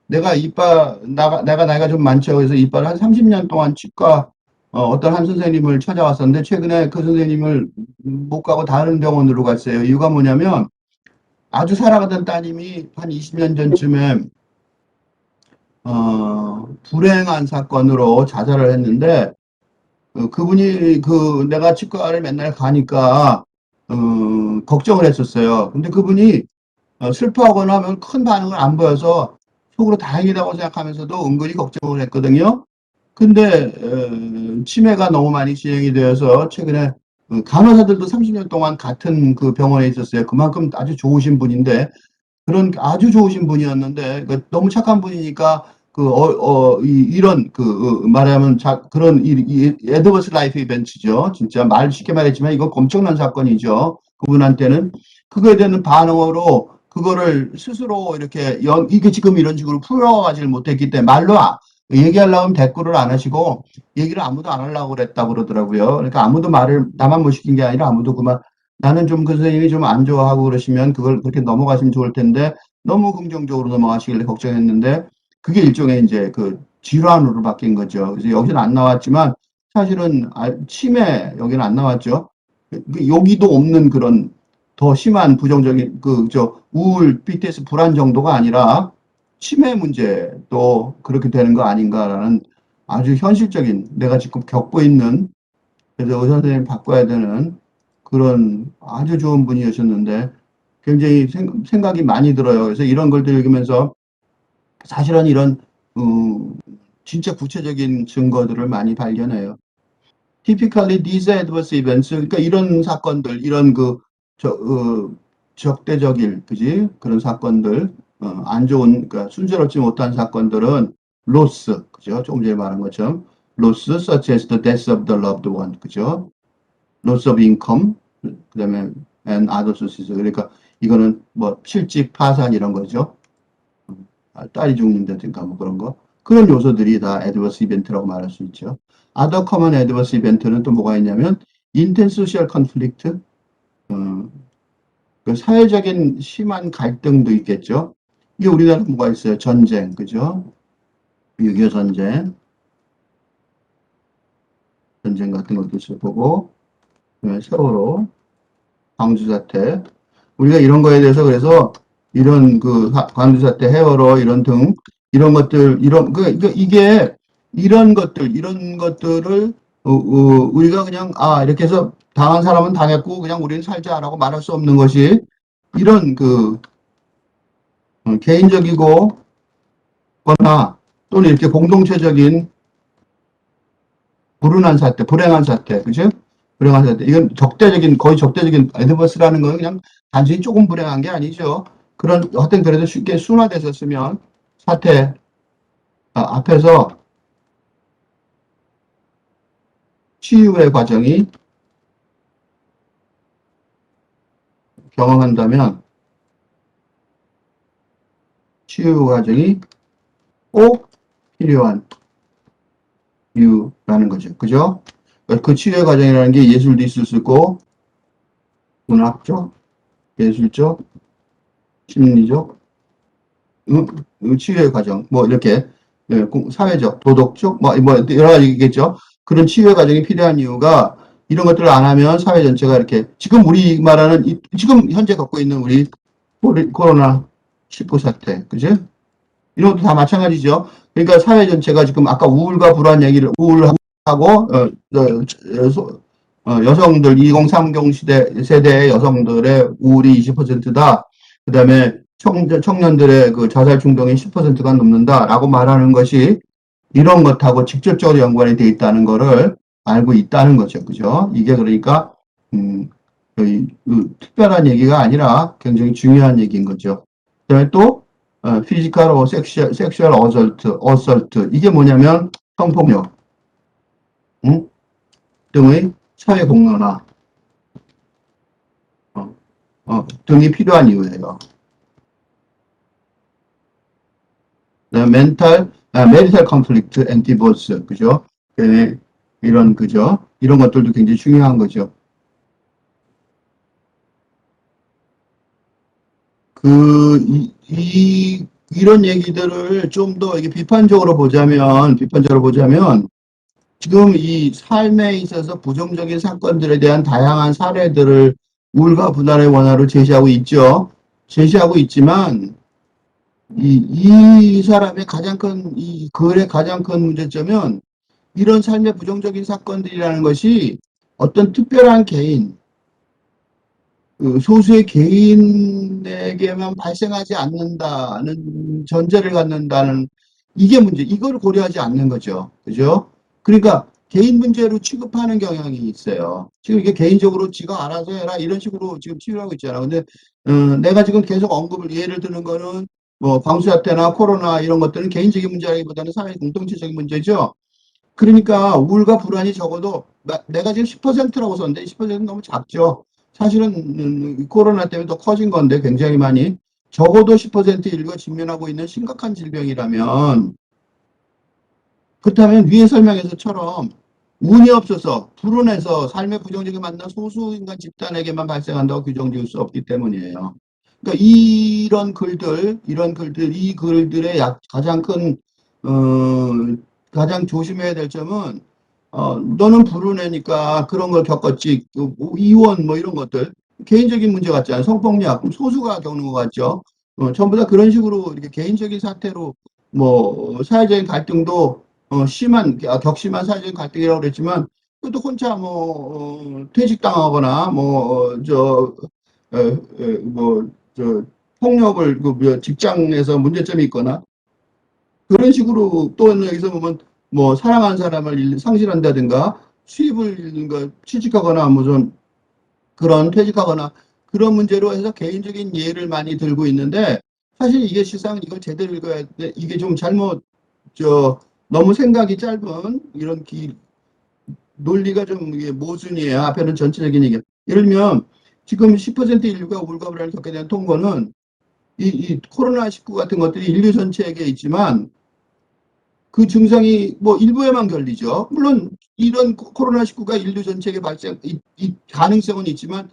내가 나이가 좀 많죠. 그래서 이빨을 한 30년 동안 치과 어떤 한 선생님을 찾아왔었는데 최근에 그 선생님을 못 가고 다른 병원으로 갔어요. 이유가 뭐냐면 아주 사랑하던 따님이 한 20년 전쯤에 불행한 사건으로 자살을 했는데 그분이 내가 치과를 맨날 가니까 걱정을 했었어요. 근데 그분이 슬퍼하거나 하면 큰 반응을 안 보여서 속으로 다행이라고 생각하면서도 은근히 걱정을 했거든요. 근데 치매가 너무 많이 진행이 되어서 최근에 간호사들도 30년 동안 같은 그 병원에 있었어요. 그만큼 아주 좋으신 분인데 그런 아주 좋으신 분이었는데 너무 착한 분이니까 이런 말하면 그런 애드버스 라이프 이벤트죠. 진짜 말 쉽게 말했지만 이거 엄청난 사건이죠. 그분한테는 그거에 대한 반응으로 그거를 스스로 이렇게 이게 지금 이런 식으로 풀어가지를 못했기 때문에 말로 얘기하려고 하면 대꾸를 안 하시고 얘기를 아무도 안 하려고 그랬다고 그러더라고요. 그러니까 아무도 말을 나만 못 시킨 게 아니라 아무도 그만 나는 좀 그 선생님이 좀 안 좋아하고 그러시면 그걸 그렇게 넘어가시면 좋을 텐데 너무 긍정적으로 넘어가시길래 걱정했는데 그게 일종의 이제 그 질환으로 바뀐 거죠. 그래서 여기는 안 나왔지만 사실은 치매 여기는 안 나왔죠. 여기도 없는 그런 더 심한 부정적인 우울, PTS 불안 정도가 아니라 치매 문제도 그렇게 되는 거 아닌가라는 아주 현실적인 내가 지금 겪고 있는 그래서 의사 선생님 바꿔야 되는 그런 아주 좋은 분이셨는데 굉장히 생각이 많이 들어요. 그래서 이런 걸 읽으면서 사실은 이런 진짜 구체적인 증거들을 많이 발견해요. Typically these adverse events 그러니까 이런 사건들 이런 적대적일 그지 그런 사건들 안 좋은 그러니까 순조롭지 못한 사건들은 loss 그죠 조금 전에 말한 것처럼 loss such as the death of the loved one 그죠 loss of income 그다음에 and other sources 그러니까 이거는 뭐 실직 파산 이런 거죠 딸이 죽는다든가 뭐 그런 거 그런 요소들이 다 adverse event라고 말할 수 있죠. other common adverse event는 또 뭐가 있냐면 intense social conflict 그 사회적인 심한 갈등도 있겠죠. 이게 우리나라 뭐가 있어요? 전쟁, 그죠? 6.25 전쟁 같은 것도 있어보고, 세월호, 광주 사태. 우리가 이런 거에 대해서 그래서 이런 광주 사태, 해월호 이런 등 이런 것들, 이게 이런 것들을 우리가 그냥 이렇게 해서 당한 사람은 당했고 그냥 우리는 살자라고 말할 수 없는 것이 이런 개인적이고 거나 또는 이렇게 공동체적인 불행한 사태, 그죠? 불행한 사태. 이건 거의 적대적인 애드버스라는 건 그냥 단순히 조금 불행한 게 아니죠. 하여튼 그래도 쉽게 순화돼서 쓰면 사태 앞에서 치유의 과정이 경험한다면 치유 과정이 꼭 필요한 이유라는 거죠. 그죠? 그 치유의 과정이라는 게 예술도 있을 수 있고, 문학적, 예술적, 심리적, 치유의 과정, 뭐 이렇게 사회적, 도덕적, 뭐 여러 가지겠죠. 그런 치유의 과정이 필요한 이유가 이런 것들을 안 하면 사회 전체가 이렇게 지금 우리 말하는 지금 현재 겪고 있는 우리 코로나 19 사태, 그죠? 이런 것도 다 마찬가지죠. 그러니까 사회 전체가 지금 아까 우울과 불안 얘기를 우울하고 여성들 2030 세대의 여성들의 우울이 20%다. 그다음에 청년들의 그 자살 충동이 10%가 넘는다라고 말하는 것이 이런 것하고 직접적으로 연관이 돼 있다는 거를 알고 있다는 거죠. 그죠? 이게 그러니까 특별한 얘기가 아니라 굉장히 중요한 얘기인 거죠. 그다음에 또 피지컬 섹슈얼 어설트 이게 뭐냐면 성폭력 등의 사회 공론화 어, 등이 필요한 이유예요. 메리탈 컨플릭트 앤 디보스 그죠? 이런 그죠? 이런 것들도 굉장히 중요한 거죠. 이런 얘기들을 좀 더 비판적으로 보자면, 지금 이 삶에 있어서 부정적인 사건들에 대한 다양한 사례들을 우울과 분할의 원화로 제시하고 있죠. 제시하고 있지만, 이 사람의 이 글의 가장 큰 문제점은 이런 삶의 부정적인 사건들이라는 것이 어떤 특별한 개인, 그 소수의 개인에게만 발생하지 않는다는 전제를 갖는다는 이게 문제, 이걸 고려하지 않는 거죠. 그죠? 그러니까 개인 문제로 취급하는 경향이 있어요. 지금 이게 개인적으로 지가 알아서 해라 이런 식으로 지금 치유하고 있잖아. 근데 내가 지금 계속 예를 드는 거는 뭐 광수사태나 코로나 이런 것들은 개인적인 문제라기보다는 사회 공동체적인 문제죠. 그러니까 우울과 불안이 적어도 내가 지금 10%라고 썼는데 10%는 너무 작죠. 사실은 코로나 때문에 더 커진 건데 굉장히 많이 적어도 10% 인류가 직면하고 있는 심각한 질병이라면 그렇다면 위에 설명에서처럼 운이 없어서 불운해서 삶의 부정적인 만난 소수 인간 집단에게만 발생한다고 규정 지을 수 없기 때문이에요. 그러니까 이 글들의 가장 큰 가장 조심해야 될 점은 너는 불운해니까 그런 걸 겪었지. 이혼 뭐 이런 것들 개인적인 문제 같잖아요. 성폭력 소수가 겪는 것 같죠. 전부 다 그런 식으로 이렇게 개인적인 사태로 뭐 사회적인 갈등도 격심한 사회적인 갈등이라고 그랬지만 그것도 혼자 퇴직당하거나 폭력을 직장에서 문제점이 있거나 그런 식으로 또 여기서 보면 뭐 사랑하는 사람을 상실한다든가 수입을 잃는가 취직하거나 무슨 그런 퇴직하거나 그런 문제로 해서 개인적인 예를 많이 들고 있는데 사실 이게 실상 이걸 제대로 읽어야 돼. 이게 좀 잘못 너무 생각이 짧은 이런 논리가 좀 이게 모순이에요. 앞에는 전체적인 얘기. 예를 들면 지금 10% 인류가 우울과 불안을 겪게 된 통계는 이 코로나19 같은 것들이 인류 전체에게 있지만 그 증상이 뭐 일부에만 걸리죠. 물론 이런 코로나19가 인류 전체에 이 가능성은 있지만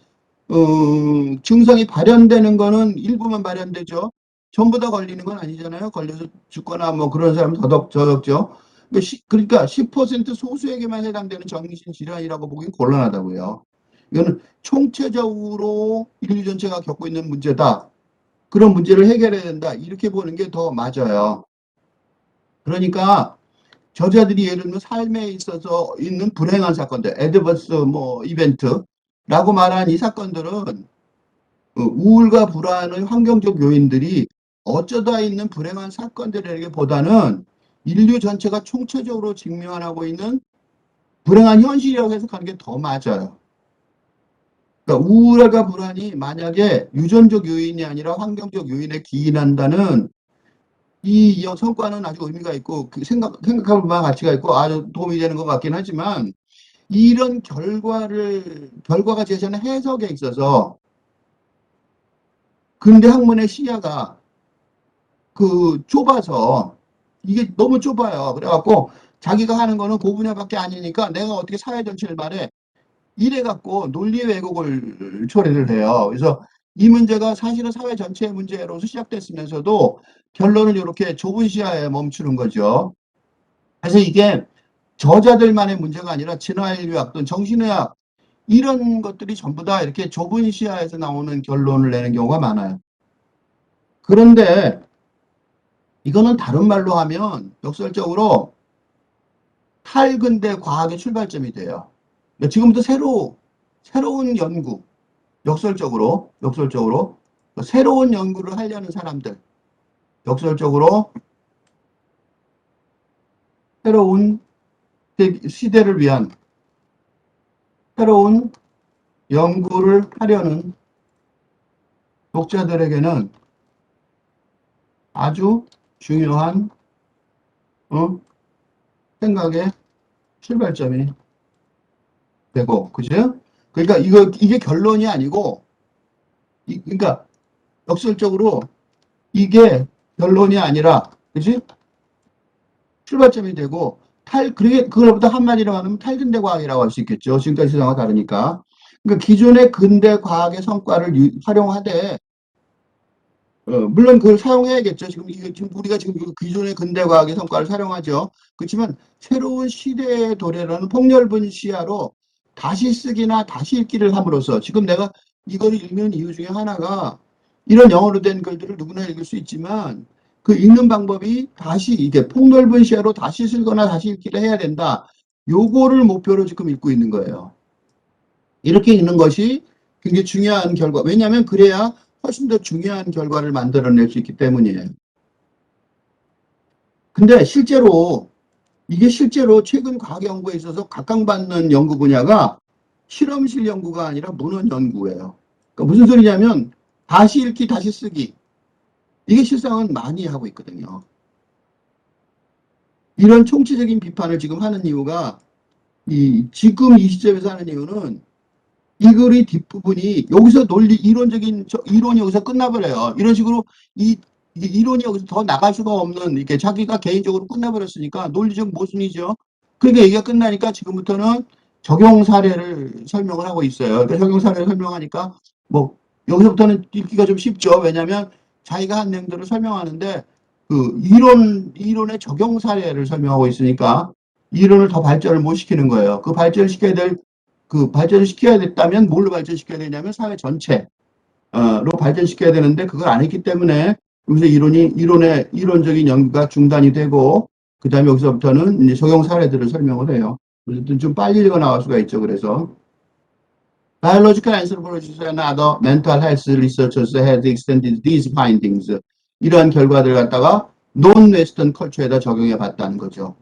증상이 발현되는 거는 일부만 발현되죠. 전부 다 걸리는 건 아니잖아요. 걸려서 죽거나 뭐 그런 사람은 더덕죠. 그러니까 10% 소수에게만 해당되는 정신질환이라고 보긴 곤란하다고요. 이거는 총체적으로 인류 전체가 겪고 있는 문제다. 그런 문제를 해결해야 된다. 이렇게 보는 게 더 맞아요. 그러니까 저자들이 예를 들면 삶에 있어서 있는 불행한 사건들, 애드버스 뭐 이벤트라고 말한 이 사건들은 우울과 불안의 환경적 요인들이 어쩌다 있는 불행한 사건들에게보다는 인류 전체가 총체적으로 직면하고 있는 불행한 현실이라고 해석하는 게 더 맞아요. 그러니까 우울과 불안이 만약에 유전적 요인이 아니라 환경적 요인에 기인한다는 이 성과는 아주 의미가 있고 생각할 만한 가치가 있고 아주 도움이 되는 것 같긴 하지만 이런 결과가 제시하는 해석에 있어서 근대 학문의 시야가 좁아서 이게 너무 좁아요. 그래갖고 자기가 하는 거는 그 분야밖에 아니니까 내가 어떻게 사회 전체를 말해 이래 갖고 논리 왜곡을 초래를 해요. 그래서 이 문제가 사실은 사회 전체의 문제로서 시작됐으면서도 결론은 이렇게 좁은 시야에 멈추는 거죠. 그래서 이게 저자들만의 문제가 아니라 진화인류학 또는 정신의학 이런 것들이 전부 다 이렇게 좁은 시야에서 나오는 결론을 내는 경우가 많아요. 그런데 이거는 다른 말로 하면 역설적으로 탈근대 과학의 출발점이 돼요. 그러니까 지금부터 새로운 연구, 역설적으로 새로운 연구를 하려는 사람들, 역설적으로 새로운 시대를 위한 새로운 연구를 하려는 독자들에게는 아주 중요한 생각의 출발점이 되고, 그죠? 그러니까 이게 결론이 아니고, 그러니까 역설적으로 이게 결론이 아니라, 그지? 출발점이 되고, 그걸보다 한마디로 하면 탈근대 과학이라고 할 수 있겠죠. 지금까지 세상과 다르니까. 그러니까 기존의 근대 과학의 성과를 활용하되, 물론 그걸 사용해야겠죠. 지금 우리가 지금 기존의 근대 과학의 성과를 사용하죠. 그렇지만 새로운 시대의 도래라는 폭넓은 시야로 다시 쓰기나 다시 읽기를 함으로써 지금 내가 이걸 읽는 이유 중에 하나가 이런 영어로 된 글들을 누구나 읽을 수 있지만 그 읽는 방법이 다시 이게 폭넓은 시야로 다시 쓰거나 다시 읽기를 해야 된다. 요거를 목표로 지금 읽고 있는 거예요. 이렇게 읽는 것이 굉장히 중요한 결과. 왜냐하면 그래야 훨씬 더 중요한 결과를 만들어낼 수 있기 때문이에요. 근데 이게 실제로 최근 과학 연구에 있어서 각광받는 연구 분야가 실험실 연구가 아니라 문헌 연구예요. 그러니까 무슨 소리냐면 다시 읽기, 다시 쓰기. 이게 실상은 많이 하고 있거든요. 이런 총체적인 비판을 지금 하는 이유가 지금 이 시점에서 하는 이유는 이 글의 뒷부분이 여기서 이론이 여기서 끝나버려요. 이런 식으로 이게 이론이 여기서 더 나갈 수가 없는 이렇게 자기가 개인적으로 끝나버렸으니까 논리적 모순이죠. 그러니까 얘기가 끝나니까 지금부터는 적용 사례를 설명을 하고 있어요. 그러니까 적용 사례를 설명하니까 뭐 여기서부터는 읽기가 좀 쉽죠. 왜냐하면 자기가 한 내용들을 설명하는데 그 이론의 적용 사례를 설명하고 있으니까 이론을 더 발전을 못 시키는 거예요. 발전을 시켜야 됐다면 뭘로 발전시켜야 되냐면 사회 전체로 발전시켜야 되는데 그걸 안 했기 때문에 여기서 이론적인 연구가 중단이 되고 그 다음에 여기서부터는 이제 적용 사례들을 설명을 해요. 어쨌든 좀 빨리 읽어 나갈 수가 있죠. 그래서 Biological anthropologists and other mental health researchers have extended these findings. 이러한 결과들을 갖다가 non-Western culture에다 적용해 봤다는 거죠.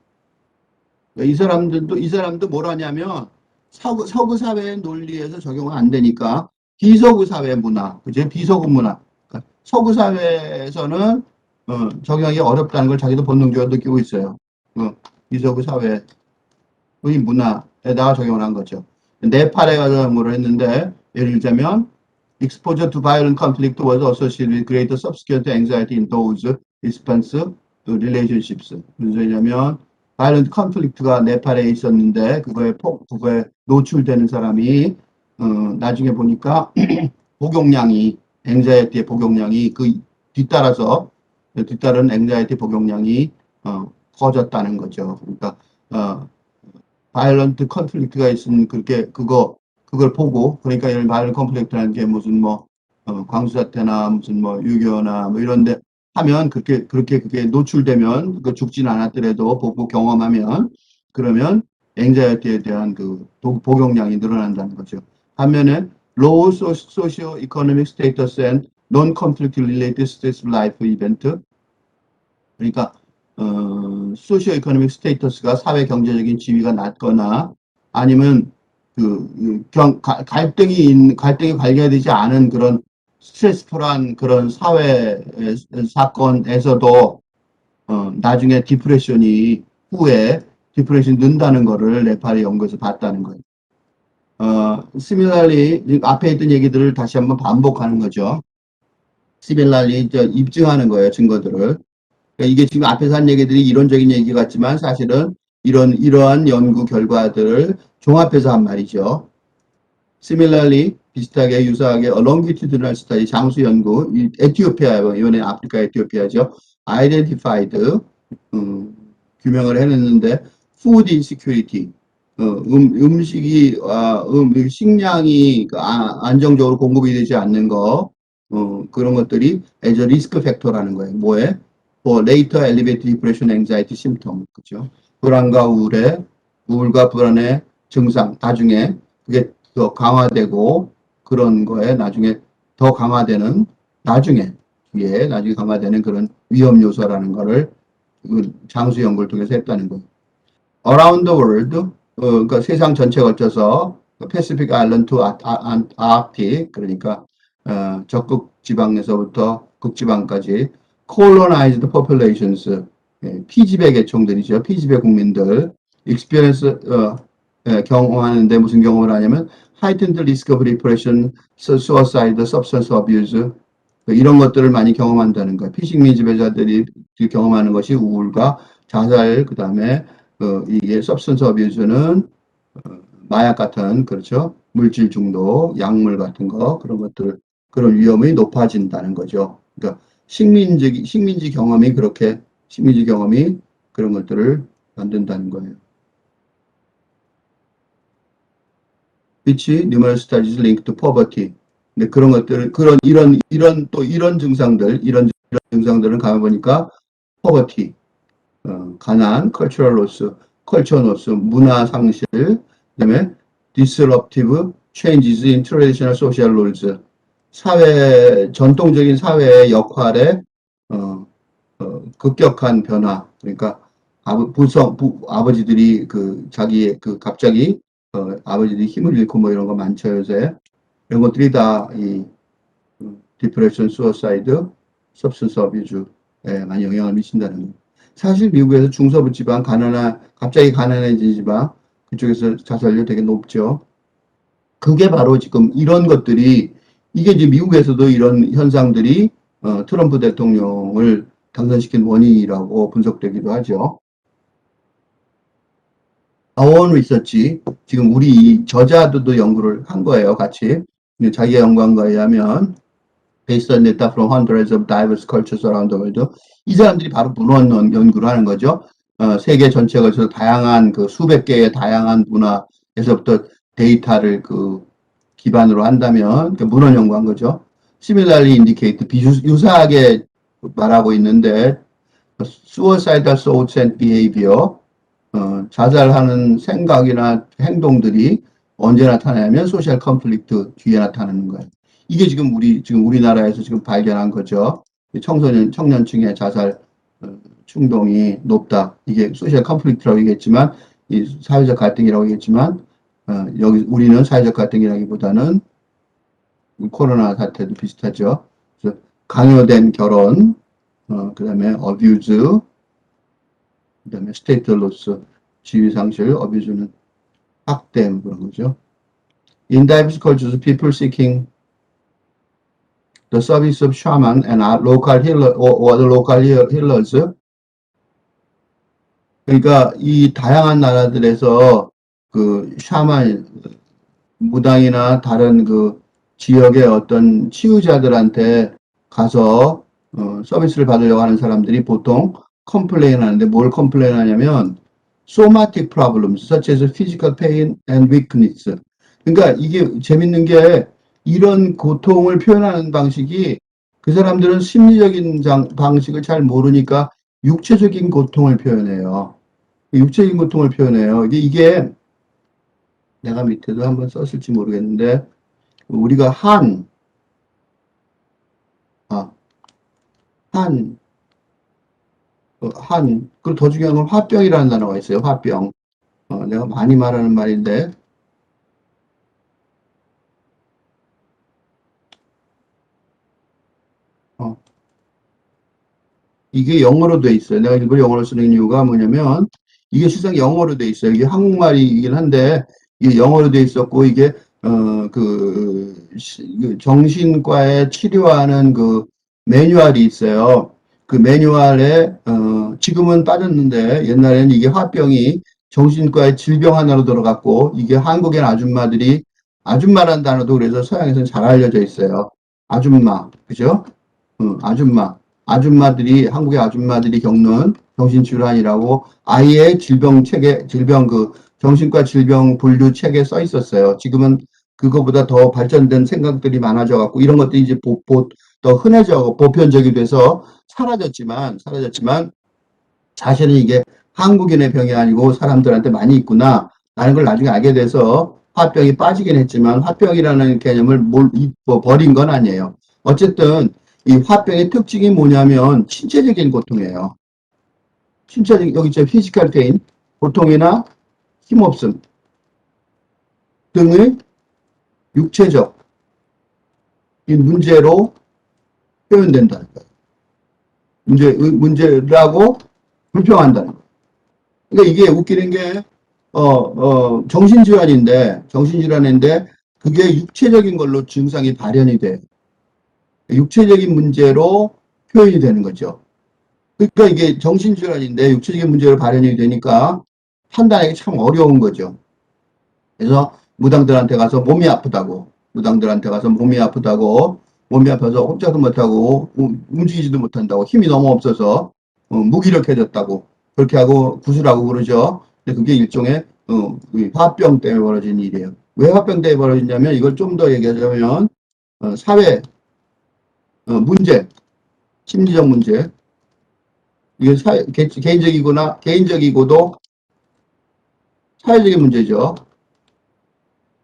이 사람도 뭘 하냐면 서구 사회의 논리에서 적용은 안 되니까 비서구 사회 문화, 그죠? 비서구 문화. 그러니까 서구 사회에서는 적용하기 어렵다는 걸 자기도 본능적으로 느끼고 있어요. 비서구 사회의 문화에다가 적용을 한 거죠. 네팔에 가서 연구를 했는데 예를 들자면 exposure to violent conflict was associated with greater subsequent anxiety in those responsive relationships. 무슨 소리냐면 바이런트 컨플릭트가 네팔에 있었는데 그거에 노출되는 사람이 나중에 보니까 복용량이 앵자이티의 복용량이 뒤따른 앵자이티 복용량이 커졌다는 거죠. 그러니까 바이런트 컨플릭트가 있으면 그걸 보고 그러니까 이런 바이런트 컨플릭트라는 게 무슨 광수사태나 무슨 유교나 이런데 하면 그게 노출되면 죽진 않았더라도 보고 경험하면 그러면 앵자이티에 대한 그 복용량이 늘어난다는 거죠. 반면에 low socio-economic status and non-conflict related stress life event 그러니까 소시오 이코노믹 스테이터스가 사회 경제적인 지위가 낮거나 아니면 갈등이 발견되지 않은 그런 스트레스풀한 그런 사회 사건에서도 나중에 후에 디프레션이 는다는 거를 네팔의 연구에서 봤다는 거예요. similarly 앞에 있던 얘기들을 다시 한번 반복하는 거죠. similarly 입증하는 거예요, 증거들을. 그러니까 이게 지금 앞에서 한 얘기들이 이론적인 얘기 같지만 사실은 이러한 연구 결과들을 종합해서 한 말이죠. Similarly, 비슷하게 유사하게 longitudinal study 장수 연구, 이번에 아프리카 에티오피아죠. Identified 규명을 해냈는데 food insecurity, 식량이 안정적으로 공급이 되지 않는 거, 그런 것들이 as a risk factor라는 거예요. 뭐에? for later elevated depression, anxiety symptom. 그죠? 불안과 우울과 불안의 증상, 나중에 그게 더 강화되고 그런 거에 나중에 더 강화되는, 나중에 강화되는 그런 위험 요소라는 거를 장수 연구를 통해서 했다는 거예요. Around the world, 그러니까 세상 전체에 걸쳐서 Pacific Island to Arctic, 그러니까 적극 지방에서부터 극지방까지 colonized populations, 피지배 계층들이죠. 피지배 국민들 experience 경험하는데 무슨 경험을 하냐면 heightened risk of depression, suicide, substance abuse 이런 것들을 많이 경험한다는 거예요. 피식미 지배자들이 경험하는 것이 우울과 자살, 그 다음에 이게 substance abuse는 마약 같은, 그렇죠, 물질 중독, 약물 같은 거, 그런 것들, 그런 위험이 높아진다는 거죠. 그러니까 식민지 경험이 그런 것들을 만든다는 거예요. which numerous studies linked to poverty. 근데 그런 것들, 이런 증상들은 가보니까 poverty, 가난, cultural loss, culture loss, 문화 상실, 그다음에 disruptive changes in traditional social roles, 전통적인 사회의 역할에 급격한 변화. 그러니까 아버지들이 갑자기 아버지들이 힘을 잃고 뭐 이런 거 많죠, 요새. 이런 것들이 다 이 디프레션, 수어사이드, substance abuse에 많이 영향을 미친다는 거예요. 사실 미국에서 중서부 지방, 갑자기 가난해진 지방, 그쪽에서 자살률 되게 높죠. 그게 바로 지금 이런 것들이, 이게 이제 미국에서도 이런 현상들이 트럼프 대통령을 당선시킨 원인이라고 분석되기도 하죠. 아원 리서치, 지금 우리 저자들도 연구를 한 거예요, 같이. 자기가 연구한 거에 의하면, based on data from hundreds of diverse cultures around the world. 이 사람들이 바로 문헌 연구를 하는 거죠. 세계 전체에 걸쳐서 다양한 수백 개의 다양한 문화에서부터 데이터를 기반으로 한다면 문헌 연구한 거죠. Similarly indicate, 유사하게 말하고 있는데 suicidal thoughts and behavior, 자살하는 생각이나 행동들이 언제 나타나냐면 소셜 컨플릭트 뒤에 나타나는 거예요. 이게 지금 우리나라에서 지금 발견한 거죠. 청년층의 자살 충동이 높다. 이게 소셜 컨플릭트라고 얘기했지만, 이 사회적 갈등이라고 얘기했지만, 여기 우리는 사회적 갈등이라기보다는 코로나 사태도 비슷하죠. 그래서 강요된 결혼, 그 다음에 abuse, 그 다음에 state loss, 지위 상실, abuse는 학대, 그런 거죠. In diverse cultures, people seeking the service of shaman and local healer or the local healers. 그러니까 이 다양한 나라들에서 샤만, 무당이나 다른 지역의 어떤 치유자들한테 가서 서비스를 받으려고 하는 사람들이 보통 컴플레인 하는데, 뭘 컴플레인 하냐면 somatic problems such as physical pain and weakness. 그러니까 이게 재밌는 게, 이런 고통을 표현하는 방식이, 그 사람들은 심리적인 방식을 잘 모르니까 육체적인 고통을 표현해요. 육체적인 고통을 표현해요. 이게 내가 밑에도 한번 썼을지 모르겠는데, 우리가 그리고 더 중요한 건 화병이라는 단어가 있어요. 화병. 내가 많이 말하는 말인데, 이게 영어로 돼 있어요. 내가 이걸 영어로 쓰는 이유가 뭐냐면, 이게 실상 영어로 돼 있어요. 이게 한국말이긴 한데, 이게 영어로 돼 있었고, 이게, 정신과에 치료하는 매뉴얼이 있어요. 그 매뉴얼에, 지금은 빠졌는데, 옛날에는 이게 화병이 정신과의 질병 하나로 들어갔고, 이게 한국엔 아줌마란 단어도 그래서 서양에서는 잘 알려져 있어요. 아줌마, 그죠? 한국의 아줌마들이 겪는 정신질환이라고 아예 정신과 질병 분류 책에 써 있었어요. 지금은 그거보다 더 발전된 생각들이 많아져 갖고 이런 것들이 이제 더 흔해져 보편적이 돼서 사라졌지만 사실은 이게 한국인의 병이 아니고 사람들한테 많이 있구나 라는 걸 나중에 알게 돼서 화병이 빠지긴 했지만 화병이라는 개념을 버린 건 아니에요. 어쨌든 이 화병의 특징이 뭐냐면 신체적인 고통이에요. 신체적인 여기 있죠. 피지컬 페인, 고통이나 힘없음 등의 육체적 이 문제로 표현된다는 거예요. 문제라고 불평한다는 거예요. 그러니까 이게 웃기는 게, 정신질환인데, 그게 육체적인 걸로 증상이 발현이 돼. 육체적인 문제로 표현이 되는 거죠. 그러니까 이게 정신질환인데 육체적인 문제로 발현이 되니까 판단하기 참 어려운 거죠. 그래서 무당들한테 가서 몸이 아파서 꼼짝도 못하고 움직이지도 못한다고 힘이 너무 없어서 무기력해졌다고 그렇게 하고 구슬하고 그러죠. 근데 그게 일종의 화병 때문에 벌어진 일이에요. 왜 화병 때문에 벌어지냐면 이걸 좀 더 얘기하자면 사회 문제, 심리적 문제 이게 개인적이고도 사회적인 문제죠.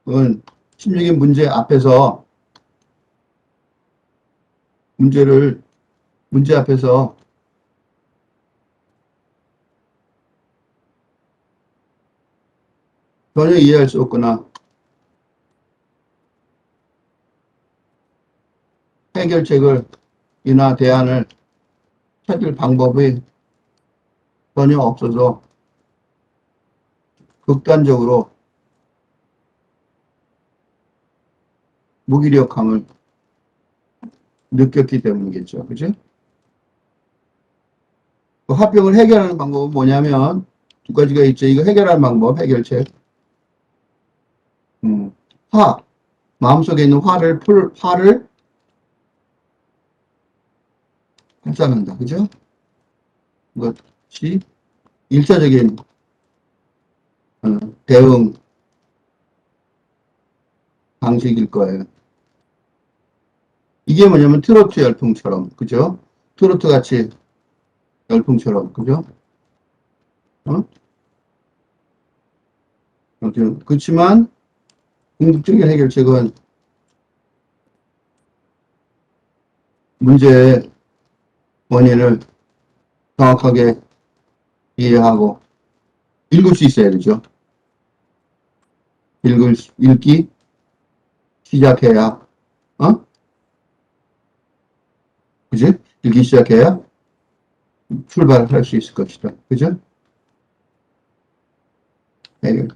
그건 심리적인 문제를 문제 앞에서 전혀 이해할 수 없거나 해결책을 이나 대안을 찾을 방법이 전혀 없어서 극단적으로 무기력함을 느꼈기 때문이겠죠. 그죠? 그 화병을 해결하는 방법은 뭐냐면 두 가지가 있죠. 이거 해결하는 방법, 해결책. 음, 화, 마음속에 있는 화를 발산한다. 그죠? 그것이 일차적인 대응 방식일 거예요. 이게 뭐냐면 트로트 열풍처럼, 그죠? 트로트 같이 열풍처럼, 그죠? 어? 그렇지만 궁극적인 해결책은 문제의 원인을 정확하게 이해하고 읽을 수 있어야 되죠. 읽기 시작해야, 어? 그지? 읽기 시작해야 출발할 수 있을 것이다. 그죠? 네.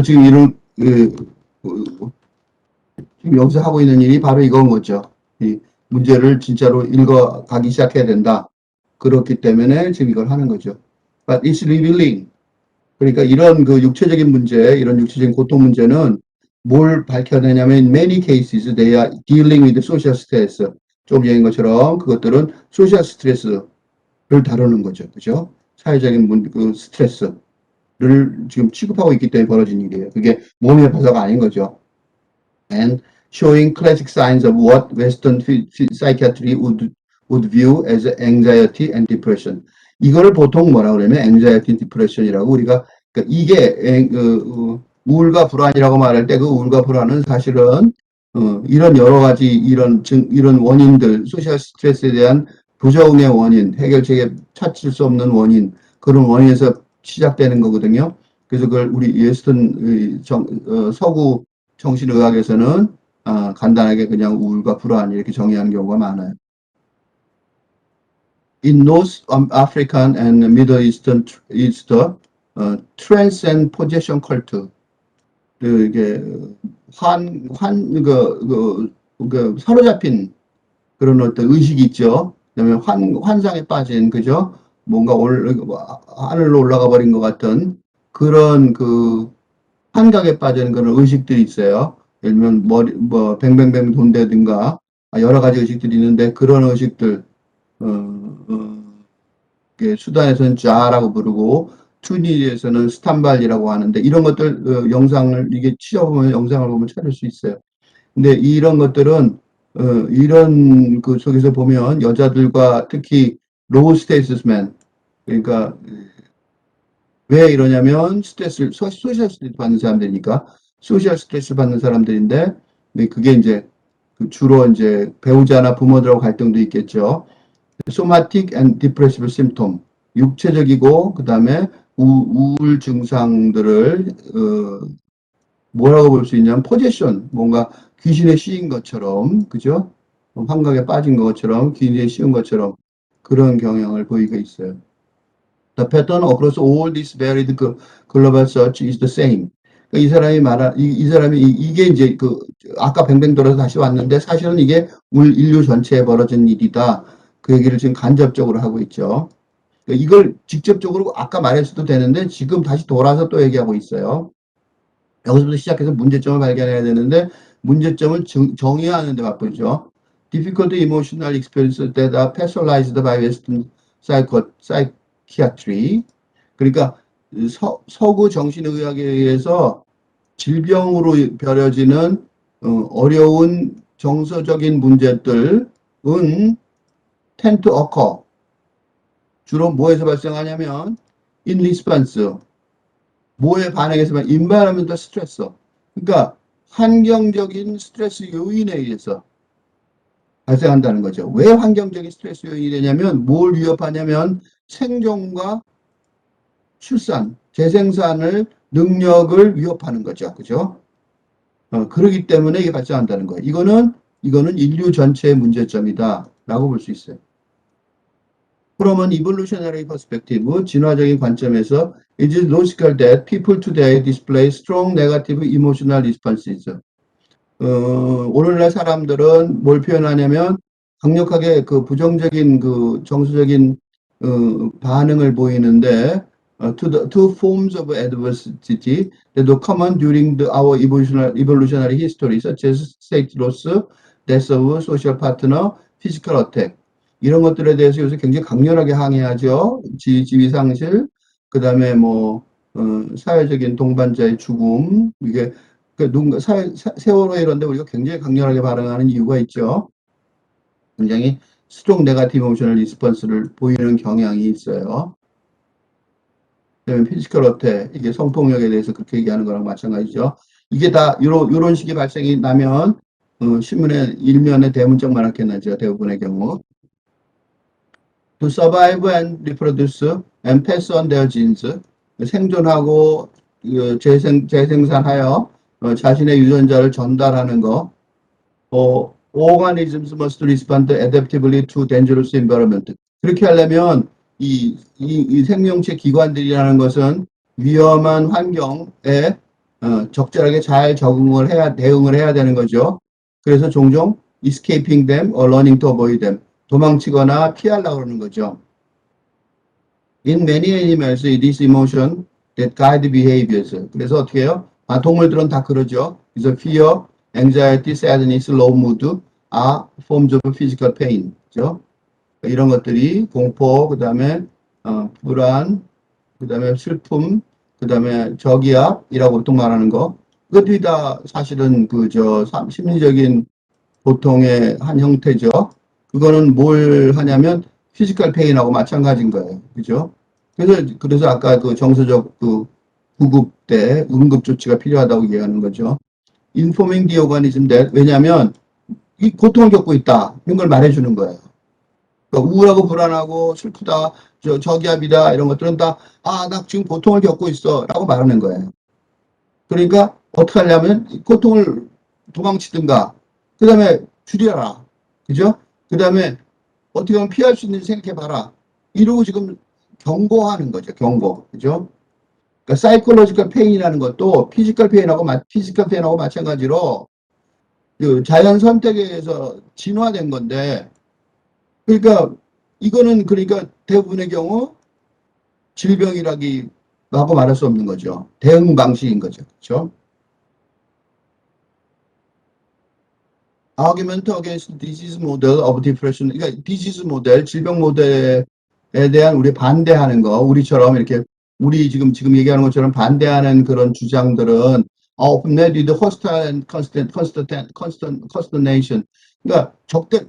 지금 지금 여기서 하고 있는 일이 바로 이건 거죠. 이 문제를 진짜로 읽어가기 시작해야 된다. 그렇기 때문에 지금 이걸 하는 거죠. But it's revealing. 그러니까 이런 그 육체적인 문제, 이런 육체적인 고통 문제는 뭘 밝혀내냐면 in many cases they are dealing with social stress. 좀 얘기한 것처럼 그것들은 소셜 스트레스를 다루는 거죠. 그죠? 사회적인 그 스트레스를 지금 취급하고 있기 때문에 벌어진 일이에요. 그게 몸이 아파서가 아닌 거죠. And showing classic signs of what Western psychiatry would view as anxiety and depression. 이거를 보통 뭐라 그러면 anxiety and depression이라고 우리가 그러니까 이게 우울과 불안이라고 말할 때 그 우울과 불안은 사실은 이런 여러 가지 이런 원인들 소셜 스트레스에 대한 부정의 원인 해결책에 찾을 수 없는 원인 그런 원인에서 시작되는 거거든요. 그래서 그걸 우리 웨스턴 서구 정신의학에서는 간단하게 그냥 우울과 불안 이렇게 정의하는 경우가 많아요. In North African and Middle Eastern trance and possession cult 이게 사로잡힌 그런 어떤 의식이 있죠. 그다음에 환상에 빠진 그죠? 뭔가 하늘로 올라가 버린 것 같은 그런 그 환각에 빠지는 그런 의식들이 있어요. 예를 들면 뱅뱅뱅 돈다든가 여러 가지 의식들이 있는데 그런 의식들 수단에서는 자라고 부르고 투니에서는 스탄발이라고 하는데 이런 것들 영상을 이게 찾아보면 영상을 보면 찾을 수 있어요. 근데 이런 것들은 이런 그 속에서 보면 여자들과 특히 로우 스테이스맨 그러니까 왜 이러냐면 소셜 스트레스 받는 사람들이니까 소셜 스트레스 받는 사람들인데 그게 이제 주로 이제 배우자나 부모들하고 갈등도 있겠죠. 소마틱 앤 디프레시브 심톰 육체적이고 그다음에 우울 증상들을 뭐라고 볼 수 있냐면 포제션 뭔가 귀신에 씌인 것처럼 그죠? 환각에 빠진 것처럼 귀신에 씌운 것처럼 그런 경향을 보이고 있어요. The pattern across all these varied global search is the same. 그러니까 이 사람이 이 사람이 이게 이제 아까 뱅뱅 돌아서 다시 왔는데 사실은 이게 인류 전체에 벌어진 일이다. 그 얘기를 지금 간접적으로 하고 있죠. 그러니까 이걸 직접적으로 아까 말했어도 되는데 지금 다시 돌아서 또 얘기하고 있어요. 여기서부터 시작해서 문제점을 발견해야 되는데 문제점을 정의하는 데 바쁘죠. Difficult emotional experiences that are personalized by Western psychiatry. 그러니까 서구 정신의학에 의해서 질병으로 벼려지는 어려운 정서적인 문제들은 tend to occur. 주로 뭐에서 발생하냐면 in response. 뭐에 반응해서만 environmental stress. 그러니까 환경적인 스트레스 요인에 의해서 발생한다는 거죠. 왜 환경적인 스트레스 요인이 되냐면 뭘 위협하냐면 생존과 출산, 재생산을 능력을 위협하는 거죠. 그죠? 그러기 때문에 이게 발생한다는 거예요. 이거는 인류 전체의 문제점이다라고 볼 수 있어요. From an evolutionary perspective, 진화적인 관점에서 it is logical that people today display strong negative emotional responses. 오늘날 사람들은 뭘 표현하냐면 강력하게 그 부정적인 그 정서적인 반응을 보이는데 to the two forms of adversity that were common during our evolutionary history, such as state loss, death of social partner, physical attack. 이런 것들에 대해서 요새 굉장히 강렬하게 항의하죠. 지위 상실, 그 다음에 뭐 사회적인 동반자의 죽음, 이게 누군가 세월호 이런데 우리가 굉장히 강렬하게 반응하는 이유가 있죠. 굉장히 스트롱 네가티브 이모셔널 리스폰스를 보이는 경향이 있어요. 그다음에 피지컬 어택, 이게 성폭력에 대해서 그렇게 얘기하는 거랑 마찬가지죠. 이게 다 요런 식의 발생이 나면 신문의 일면에 대문짝만 하게 나죠. 대부분의 경우. To survive and reproduce and pass on their genes. 생존하고 재생산하여 자신의 유전자를 전달하는 거. Organisms must respond adaptively to dangerous environment. 그렇게 하려면 이 생명체 기관들이라는 것은 위험한 환경에 적절하게 잘 대응을 해야 되는 거죠. 그래서 종종 escaping them or learning to avoid them. 도망치거나 피하려고 그러는 거죠. In many animals, it is emotion that guide behaviors. 그래서 어떻게 해요? 동물들은 다 그러죠. 그래서 fear, anxiety, sadness, low mood are forms of physical pain. 그죠? 이런 것들이 공포, 그 다음에 불안, 그 다음에 슬픔, 그 다음에 저기압이라고 보통 말하는 거. 그것들이 다 사실은 심리적인 고통의 한 형태죠. 그거는 뭘 하냐면 피지컬 페인하고 마찬가지인 거예요. 그죠? 그래서 아까 그 정서적 구급 때 응급 조치가 필요하다고 얘기하는 거죠. Informing the organism that, 왜냐하면 이 고통을 겪고 있다. 이런 걸 말해주는 거예요. 그러니까 우울하고 불안하고 슬프다, 저기압이다, 이런 것들은 다, 나 지금 고통을 겪고 있어. 라고 말하는 거예요. 그러니까 어떻게 하려면 고통을 도망치든가, 그 다음에 줄여라. 그죠? 그 다음에 어떻게 하면 피할 수 있는지 생각해봐라. 이러고 지금 경고하는 거죠. 경고. 그죠? 그러니까 사이콜로지컬 페인이라는 것도 피지컬 페인하고 마찬가지로 그 자연 선택에 의해서 진화된 건데, 그러니까 이거는 그러니까 대부분의 경우 질병이라고 말할 수 없는 거죠. 대응 방식인 거죠. 그렇죠? Argument against disease model of depression. 그러니까 disease 모델, 질병 모델에 대한 우리 반대하는 거, 우리처럼 이렇게 우리 지금 얘기하는 것처럼 반대하는 그런 주장들은 open-net with hostile and consternation. 그러니까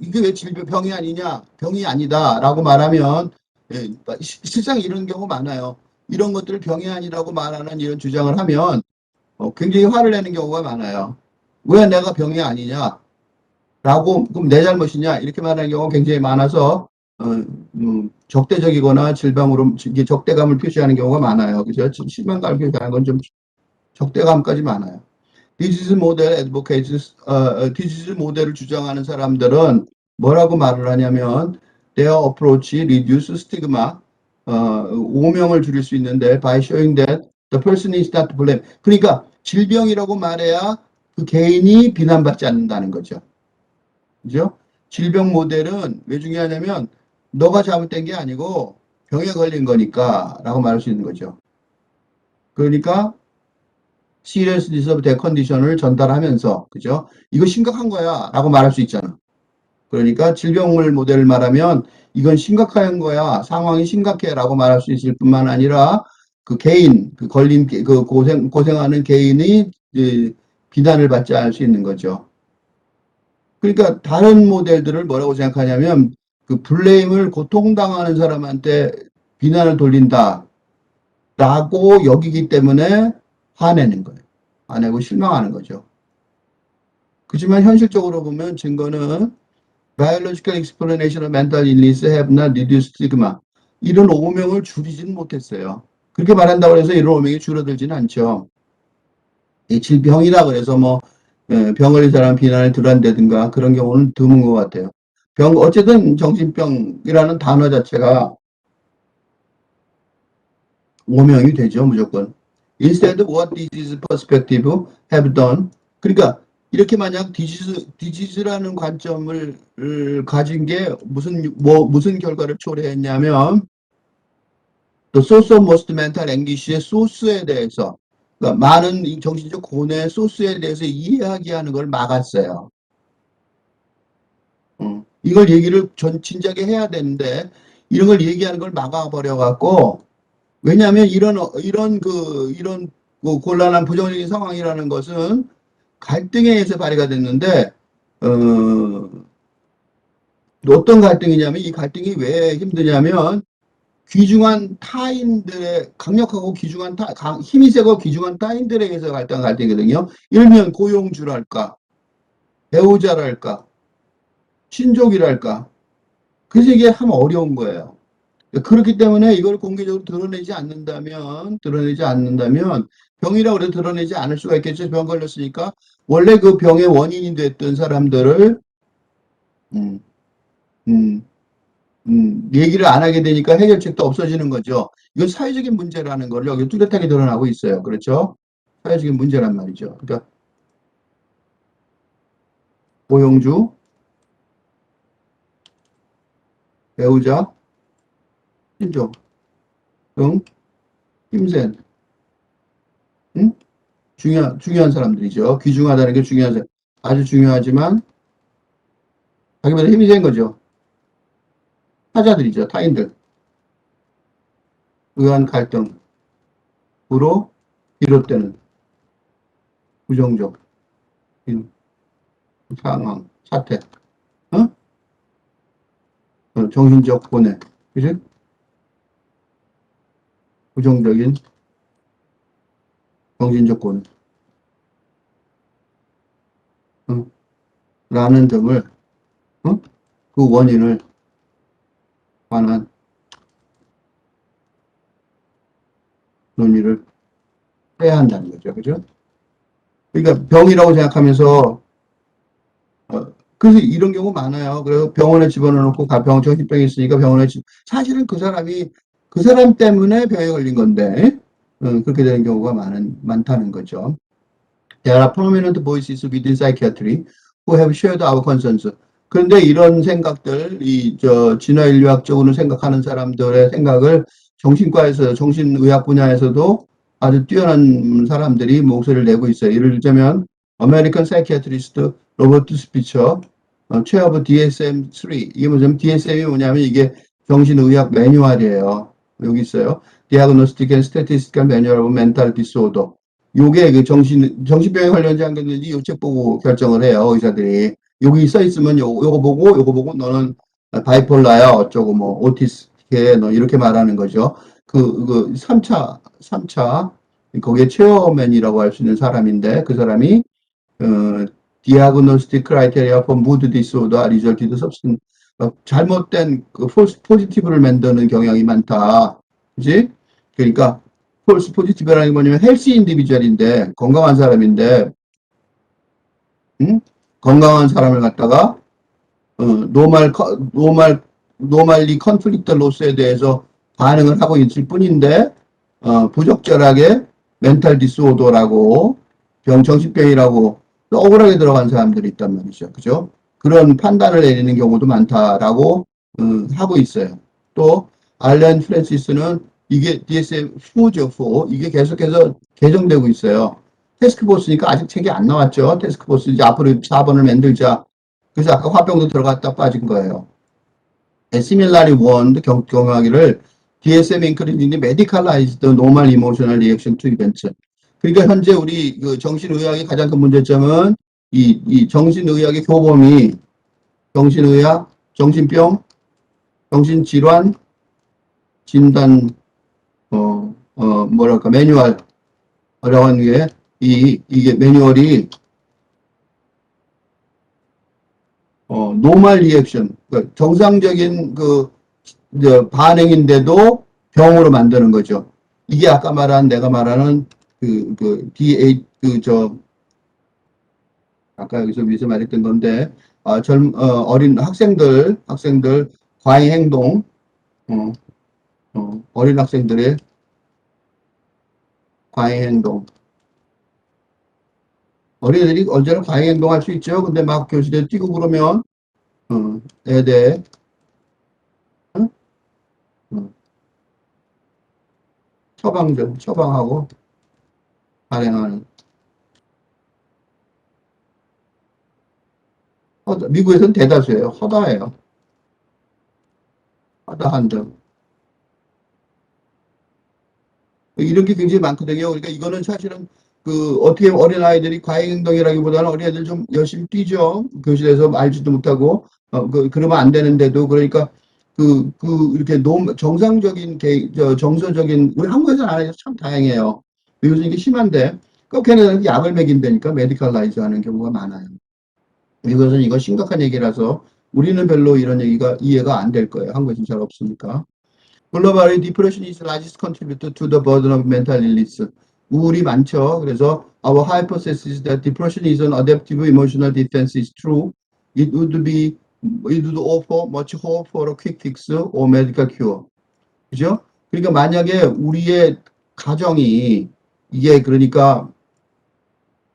이게 왜 질병이 아니냐, 병이 아니다라고 말하면 실상 이런 경우 많아요. 이런 것들을 병이 아니라고 말하는 이런 주장을 하면 굉장히 화를 내는 경우가 많아요. 왜 내가 병이 아니냐? 라고, 그럼 내 잘못이냐? 이렇게 말하는 경우가 굉장히 많아서, 적대적이거나 질병으로, 이게 적대감을 표시하는 경우가 많아요. 그죠? 실망감을 표시하는 건 좀 적대감까지 많아요. 디지즈 모델 advocates, 디지즈 모델을 주장하는 사람들은 뭐라고 말을 하냐면, their approach reduce stigma, 오명을 줄일 수 있는데, by showing that the person is not to blame. 그러니까 질병이라고 말해야 그 개인이 비난받지 않는다는 거죠. 그죠? 질병 모델은 왜 중요하냐면 너가 잘못된 게 아니고 병에 걸린 거니까 라고 말할 수 있는 거죠. 그러니까 seriousness of their condition을 전달하면서 그죠? 이거 심각한 거야 라고 말할 수 있잖아. 그러니까 질병물 모델을 말하면 이건 심각한 거야, 상황이 심각해 라고 말할 수 있을 뿐만 아니라 그 개인, 그 걸린, 그 고생하는 개인이 비난을 받지 않을 수 있는 거죠. 그러니까 다른 모델들을 뭐라고 생각하냐면 그 블레임을 고통당하는 사람한테 비난을 돌린다라고 여기기 때문에 화내는 거예요. 화내고 실망하는 거죠. 그렇지만 현실적으로 보면 증거는 biological explanation of mental illness have not reduced stigma. 이런 오명을 줄이지는 못했어요. 그렇게 말한다고 해서 이런 오명이 줄어들지는 않죠. 이 질병이라 그래서 뭐 병 걸린 사람 비난을 덜한다든가 그런 경우는 드문 것 같아요. 어쨌든 정신병이라는 단어 자체가 오명이 되죠, 무조건. Instead, what disease perspective have done. 그러니까 이렇게 만약 디지즈라는 관점을 가진 게 무슨 결과를 초래했냐면 The source of most mental anguish의 소스에 대해서 그러니까 많은 이 정신적 고뇌의 소스에 대해서 이해하게 하는 걸 막았어요. 이걸 얘기를 진작에 해야 되는데 이런 걸 얘기하는 걸 막아버려 갖고 왜냐하면 이런 곤란한 부정적인 상황이라는 것은 갈등에 의해서 발휘가 됐는데 어떤 갈등이냐면 이 갈등이 왜 힘드냐면 귀중한 타인들의 강력하고 귀중한 힘이 세고 귀중한 타인들에 의해서 갈등이거든요. 일면 고용주랄까 배우자랄까 친족이랄까 그래서 이게 참 어려운 거예요. 그렇기 때문에 이걸 공개적으로 드러내지 않는다면 병이라고 해도 드러내지 않을 수가 있겠죠. 병 걸렸으니까 원래 그 병의 원인이 됐던 사람들을 음, 음, 얘기를 안 하게 되니까 해결책도 없어지는 거죠. 이건 사회적인 문제라는 걸 여기 뚜렷하게 드러나고 있어요. 그렇죠? 사회적인 문제란 말이죠. 그러니까 고용주, 배우자, 친족 등 힘센 중요한 사람들이죠. 귀중하다는 게 중요한 사람. 아주 중요하지만 자기보다 힘이 센 거죠. 타자들이죠. 타인들. 의한 갈등으로 비롯되는 부정적 상황, 사태, 정신적 고뇌, 그지? 부정적인 정신적 고뇌, 라는 등을, 그 원인을 관한 논의를 해야 한다는 거죠. 그죠? 그러니까 병이라고 생각하면서, 그래서 이런 경우 많아요. 그래서 병원에 집어넣고 정신병이 있으니까 사실은 그 사람 때문에 병에 걸린 건데, 그렇게 되는 경우가 많다는 거죠. There are prominent voices within psychiatry who have shared our concerns. 그런데 이런 생각들, 진화인류학적으로 생각하는 사람들의 생각을 정신의학 분야에서도 아주 뛰어난 사람들이 목소리를 내고 있어요. 예를 들자면, American Psychiatrist 로버트 스피처, Chair of DSM-3. 이게 뭐냐면, DSM이 뭐냐면 이게 정신의학 매뉴얼이에요. 여기 있어요. Diagnostic and Statistical Manual of Mental Disorder. 요게 그 정신병에 관련된 안 걸렸는지 요 책 보고 결정을 해요, 의사들이. 여기 써 있으면 요거 보고 너는 바이폴라야, 어쩌고, 뭐, 오티스트해, 너, 이렇게 말하는 거죠. 그 3차, 거기에 체어맨이라고 할 수 있는 사람인데, 그 사람이, 어, diagnostic criteria for mood disorder resulted substance, 잘못된 그 false positive를 만드는 경향이 많다. 그지? 그러니까, 폴스 포지티브라는 게 뭐냐면 헬시 인디비주얼인데 건강한 사람인데 응? 건강한 사람을 갖다가 노말리 컨플릭트 로스에 대해서 반응을 하고 있을 뿐인데 부적절하게 멘탈 디스오더라고 정신병이라고 억울하게 들어간 사람들이 있단 말이죠. 그죠? 그런 판단을 내리는 경우도 많다라고 하고 있어요. 또 알렌 프랜시스는 이게 DSM-4죠, 4. 이게 계속해서 개정되고 있어요. 테스크포스니까 아직 책이 안 나왔죠. 테스크포스 이제 앞으로 4번을 만들자. 그래서 아까 화병도 들어갔다 빠진 거예요. similarly warned 경하기를 DSM including medicalized normal emotional reaction to events. 그러니까 현재 우리 그 정신의학의 가장 큰 문제점은 이 정신의학의 교범이 정신의학, 정신병, 정신질환, 진단, 뭐랄까, 매뉴얼이라고 하는 게, 이게 매뉴얼이, 노멀 리액션, 그러니까 정상적인 반응인데도 병으로 만드는 거죠. 이게 아까 내가 말하는 DA, 아까 여기서 위에서 말했던 건데, 어린 학생들, 과잉 행동, 어, 어린 학생들의 과잉 행동. 어린애들이 언제나 과잉 행동할 수 있죠. 근데 막 교실에 뛰고 그러면, 애에 대해, 어? 어, 처방하고 발행하는. 미국에서는 대다수예요. 허다해요. 허다한 점. 이런 게 굉장히 많거든요. 그러니까 이거는 사실은 어떻게 어린아이들이 과잉행동이라기보다는 어린아이들 좀 열심히 뛰죠. 교실에서 알지도 못하고, 그러면 안 되는데도, 그러니까 이렇게 정상적인, 정서적인, 우리 한국에서는 안 해서 참 다행이에요. 미국에서 이게 심한데, 걔네들은 약을 먹인다니까 메디컬라이즈 하는 경우가 많아요. 미국에서는 이건 심각한 얘기라서 우리는 별로 이런 얘기가 이해가 안 될 거예요. 한국에서는 잘 없으니까. 글로벌리 디프레션 is largest contributor to the burden of mental illness. 우울이 많죠. 그래서 our hypothesis is that depression is an adaptive emotional defense is true. It would offer much hope for a quick fix or medical cure. 그죠? 그러니까 만약에 우리의 가정이 이게 그러니까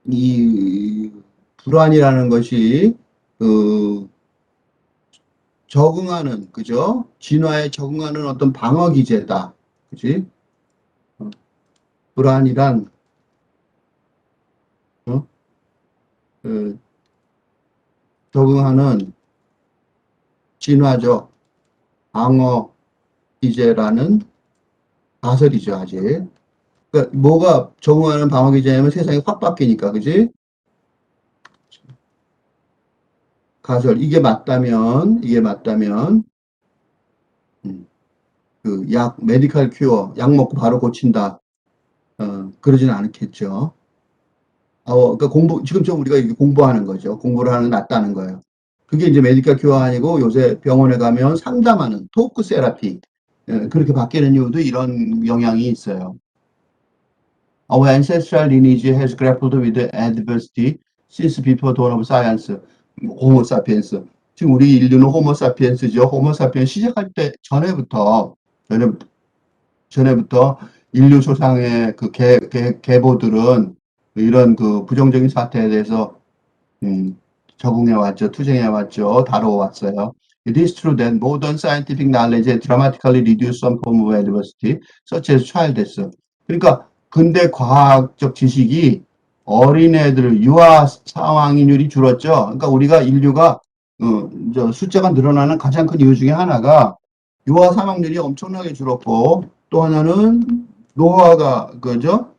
이 불안이라는 것이 그 적응하는 그죠? 진화에 적응하는 어떤 방어 기제다. 그지? 어, 불안이란 어? 그 적응하는 진화적 방어 기제라는 가설이죠, 아직. 그러니까 뭐가 적응하는 방어 기제냐면 세상이 확 바뀌니까, 그지? 가설 이게 맞다면 메디컬 큐어 약 먹고 바로 고친다. 그러지는 않겠죠. 그러니까 지금 좀 우리가 이게 공부하는 거죠. 공부를 하는 낫다는 거예요. 그게 이제 메디컬 큐어 아니고 요새 병원에 가면 상담하는 토크 세라피. 그렇게 바뀌는 이유도 이런 영향이 있어요. Our ancestral lineage has grappled with adversity since before dawn of science. 호모 사피엔스. 지금 우리 인류는 호모 사피엔스죠. 호모 사피엔스 시작할 때 전에부터 인류 조상의 계보들은 이런 부정적인 사태에 대해서 적응해 왔죠. 투쟁해 왔죠. 다뤄 왔어요. It is true that modern scientific knowledge has dramatically reduced some form of adversity, such as childdeath. 그러니까 근대 과학적 지식이 어린애들 유아 사망률이 줄었죠. 그러니까 우리가 인류가 숫자가 늘어나는 가장 큰 이유 중에 하나가 유아 사망률이 엄청나게 줄었고 또 하나는 노화가 그죠?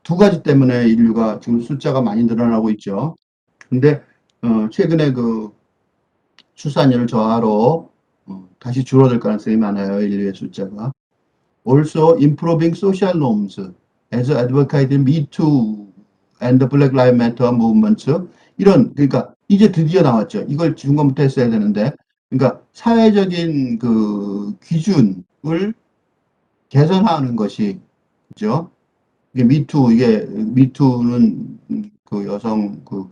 두 가지 때문에 인류가 지금 숫자가 많이 늘어나고 있죠. 근데 최근에 그 출산율 저하로 다시 줄어들 가능성이 많아요. 인류의 숫자가. Also improving social norms as advocated Me Too and the Black Lives Matter movements. 이런 그러니까 이제 드디어 나왔죠. 이걸 중간부터 했어야 되는데 그러니까 사회적인 그 기준을 개선하는 것이 그죠? 이게 미투 이게 미투는 그 여성 그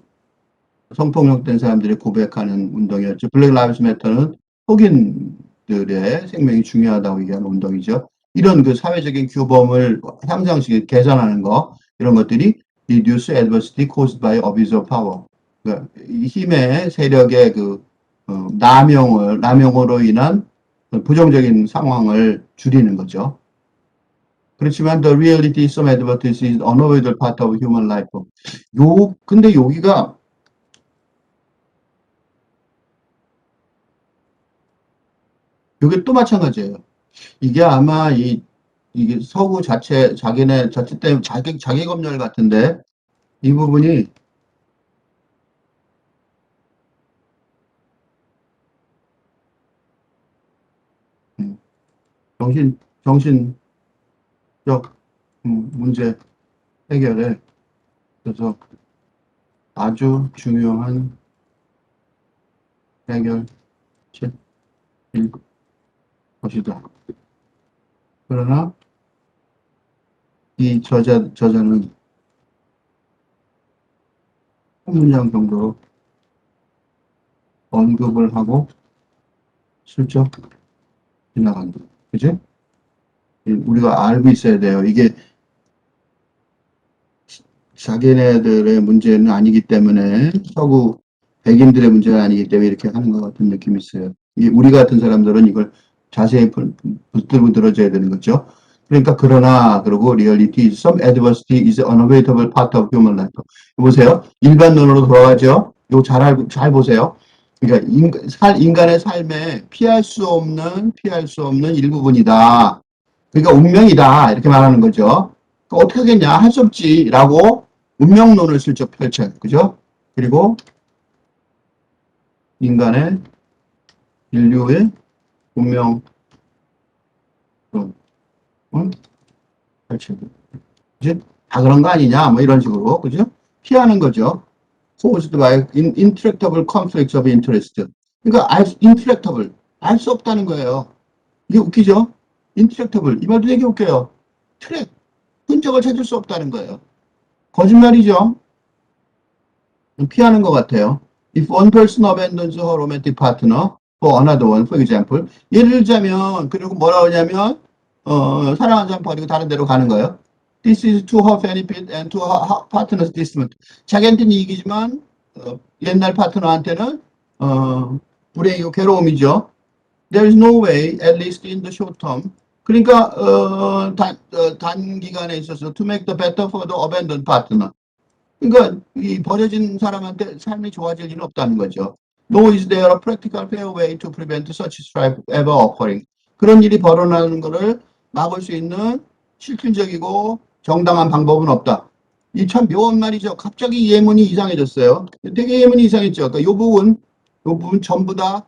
성폭력된 사람들이 고백하는 운동이었죠. 블랙 라이브스 매터는 흑인들의 생명이 중요하다고 얘기하는 운동이죠. 이런 그 사회적인 규범을 향상시키 개선하는 거 이런 것들이 reduce adversity caused by abuse of power. 그러니까 힘의 세력의 그 남용으로 인한 부정적인 상황을 줄이는 거죠. 그렇지만 the reality some adversity is unavoidable part of human life. 근데 여기가 이게 또 마찬가지예요. 이게 아마 이게 서구 자기네 자체 때문에 자기 검열 같은데 이 부분이 음, 정신적 문제 해결에 그래서 아주 중요한 해결책일 것이다. 그러나 이 저자는 한 문장 정도 언급을 하고 슬쩍 지나간다. 그지? 우리가 알고 있어야 돼요. 이게 자기네들의 문제는 아니기 때문에 서구 백인들의 문제가 아니기 때문에 이렇게 하는 것 같은 느낌이 있어요. 우리 같은 사람들은 이걸 자세히 붙들고 들어줘야 되는 거죠. 그러니까 그러나 그리고 reality some adversity is unavoidable part of human life. 보세요. 일반론으로 돌아가죠. 이거 잘 보세요. 그러니까 인간의 삶에 피할 수 없는 일부분이다. 그러니까 운명이다 이렇게 말하는 거죠. 그러니까 어떻게 하겠냐 할 수 없지라고 운명론을 슬쩍 펼쳐요. 그죠? 그리고 인간의 인류의 운명론 펼치고 이제 다 그런 거 아니냐 뭐 이런 식으로 그죠? 피하는 거죠. caused by intractable conflicts of interest. 그러니까 intractable 알 수 없다는 거예요. 이게 웃기죠? intractable 이 말도 되게 웃겨요. 트랙 흔적을 찾을 수 없다는 거예요. 거짓말이죠. 피하는 것 같아요. If one person abandons her romantic partner for another one, for example. 예를 들자면, 그리고 뭐라 그러냐면, 사랑하는 사람 버리고 다른 데로 가는 거예요. This is to her benefit and to her partner's detriment. 자기한테는 이익이지만, 옛날 파트너한테는, 불행이고 괴로움이죠. There is no way, at least in the short term. 그러니까, 단기간에 있어서 to make the better for the abandoned partner. 그러니까 이 버려진 사람한테 삶이 좋아질 일은 없다는 거죠. Nor is there a practical fair way to prevent such strife ever occurring. 그런 일이 벌어나는 것을 막을 수 있는 실질적이고 정당한 방법은 없다. 이 참 묘한 말이죠. 갑자기 예문이 이상해졌어요. 되게 예문이 이상했죠. 그러니까 요 부분 전부 다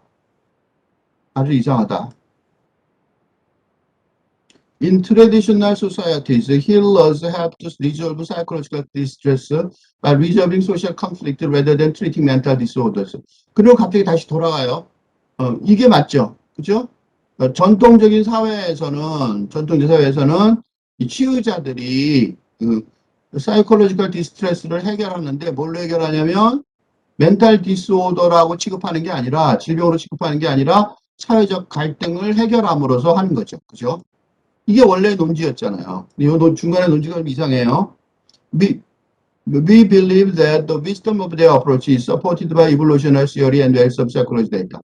아주 이상하다. In traditional societies, healers help to resolve psychological distress by resolving social conflict rather than treating mental disorders. 그리고 갑자기 다시 돌아가요. 이게 맞죠? 그죠? 전통적인 사회에서는 이 치유자들이 그 사이콜로지컬 디스트레스를 해결하는데 뭘로 해결하냐면 멘탈 디스오더라고 취급하는 게 아니라 질병으로 취급하는 게 아니라 사회적 갈등을 해결함으로써 하는 거죠. 그죠? 이게 원래 논지였잖아요. 이 중간에 논지가 좀 이상해요. We believe that the wisdom of their approach is supported by evolutionary theory and wealth of psychology data.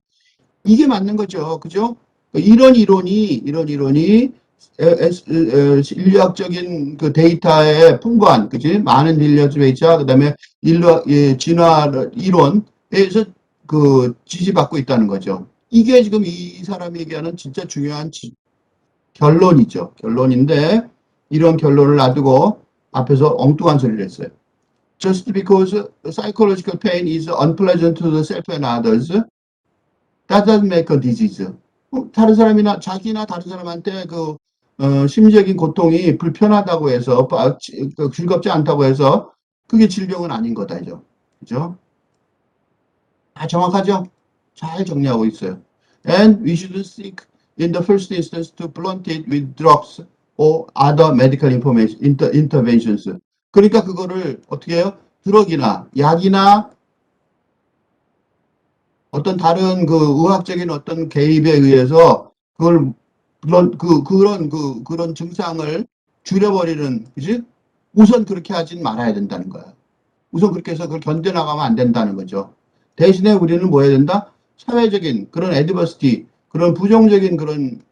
이게 맞는 거죠. 그죠? 이런 이론이 인류학적인 그 데이터의 풍부한, 그지? 많은 릴리어스 데이터, 그 다음에 진화 이론에서 그 지지받고 있다는 거죠. 이게 지금 이 사람이 얘기하는 진짜 중요한 결론이죠. 결론인데 이런 결론을 놔두고 앞에서 엉뚱한 소리를 했어요. Just because psychological pain is unpleasant to the self and others, that doesn't make a disease. 다른 사람이나 자기나 다른 사람한테 심리적인 고통이 불편하다고 해서 즐겁지 않다고 해서 그게 질병은 아닌 거다죠. 그죠? 다 정확하죠? 잘 정리하고 있어요. And we should seek in the first instance to blunt it with drugs or other medical information, interventions. 그러니까 그거를 어떻게 해요? 드럭이나 약이나 어떤 다른 의학적인 어떤 개입에 의해서 그걸 그런 증상을 줄여버리는, 그지? 우선 그렇게 하진 말아야 된다는 거야. 우선 그렇게 해서 그걸 견뎌나가면 안 된다는 거죠. 대신에 우리는 뭐 해야 된다? 사회적인 그런 애드버시티, 그런 부정적인 그런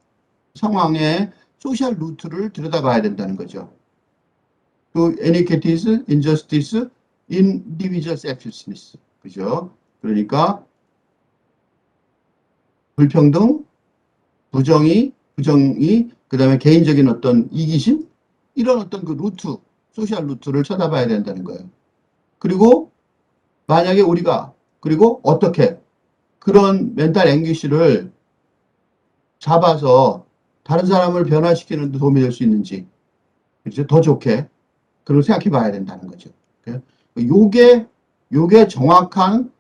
상황의 소셜 루트를 들여다봐야 된다는 거죠. inequities, injustice, individual selfishness. 그죠? 그러니까 불평등, 부정의, 그 다음에 개인적인 어떤 이기심, 이런 어떤 그 루트, 소셜 루트를 쳐다봐야 된다는 거예요. 그리고 만약에 우리가, 그리고 어떻게 그런 멘탈 앵귀시를 잡아서 다른 사람을 변화시키는 데 도움이 될 수 있는지, 그죠? 더 좋게, 그걸 생각해 봐야 된다는 거죠. 요게, 요게 정확한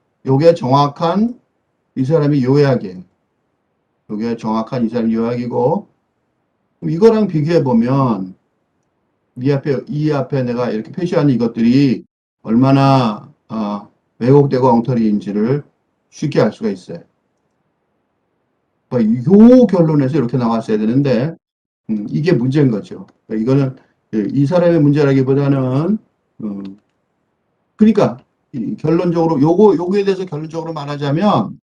이 사람이 요약이에요. 요게 정확한 이 사람이 요약이고, 이거랑 비교해 보면, 이 앞에 내가 이렇게 표시하는 이것들이 얼마나, 왜곡되고 엉터리인지를 쉽게 알 수가 있어요. 요 결론에서 이렇게 나왔어야 되는데, 이게 문제인 거죠. 이거는 이 사람의 문제라기보다는, 그러니까 결론적으로 요거에 대해서 결론적으로 말하자면,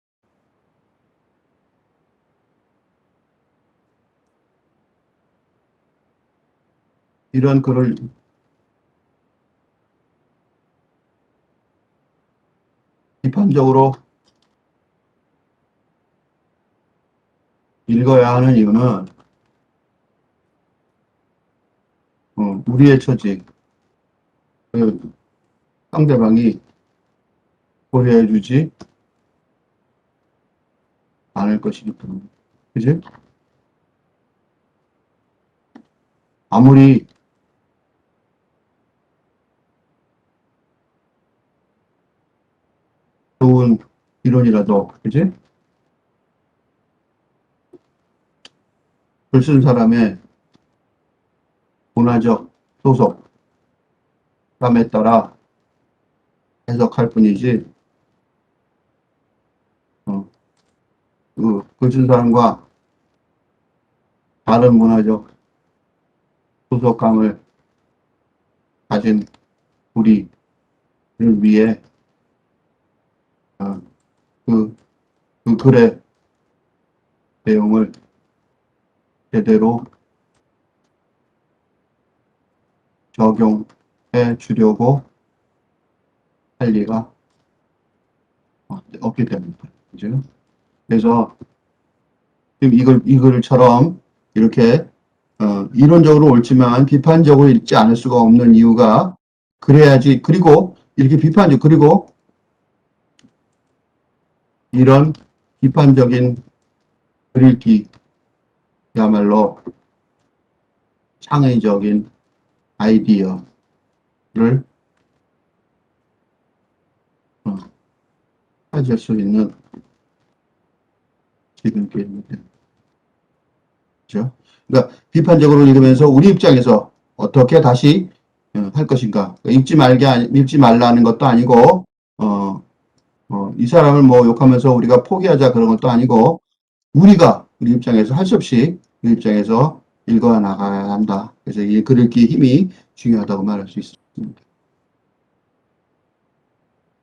이런 글을 비판적으로 읽어야 하는 이유는 우리의 처지, 상대방이 고려해주지 않을 것이기 때문에. 그지? 아무리 좋은 이론이라도, 그지? 글 쓴 사람의 문화적 소속감에 따라 해석할 뿐이지, 글 쓴 사람과 다른 문화적 소속감을 가진 우리를 위해 그 글의 내용을 제대로 적용해 주려고 할 리가 없기 때문입니다. 그죠? 그래서 지금 이 글처럼 이렇게 이론적으로 옳지만 비판적으로 읽지 않을 수가 없는 이유가 그래야지. 그리고 이렇게 그리고 이런 비판적인 글 읽기야말로 창의적인 아이디어를 찾을 수 있는 지금 기회입니다. 그렇죠? 그러니까 비판적으로 읽으면서 우리 입장에서 어떻게 다시 할 것인가. 읽지 말라는 것도 아니고 이 사람을 뭐 욕하면서 우리가 포기하자 그런 것도 아니고 우리 입장에서 할 수 없이 우리 입장에서 읽어 나가야 한다. 그래서 이 글 읽기 힘이 중요하다고 말할 수 있습니다.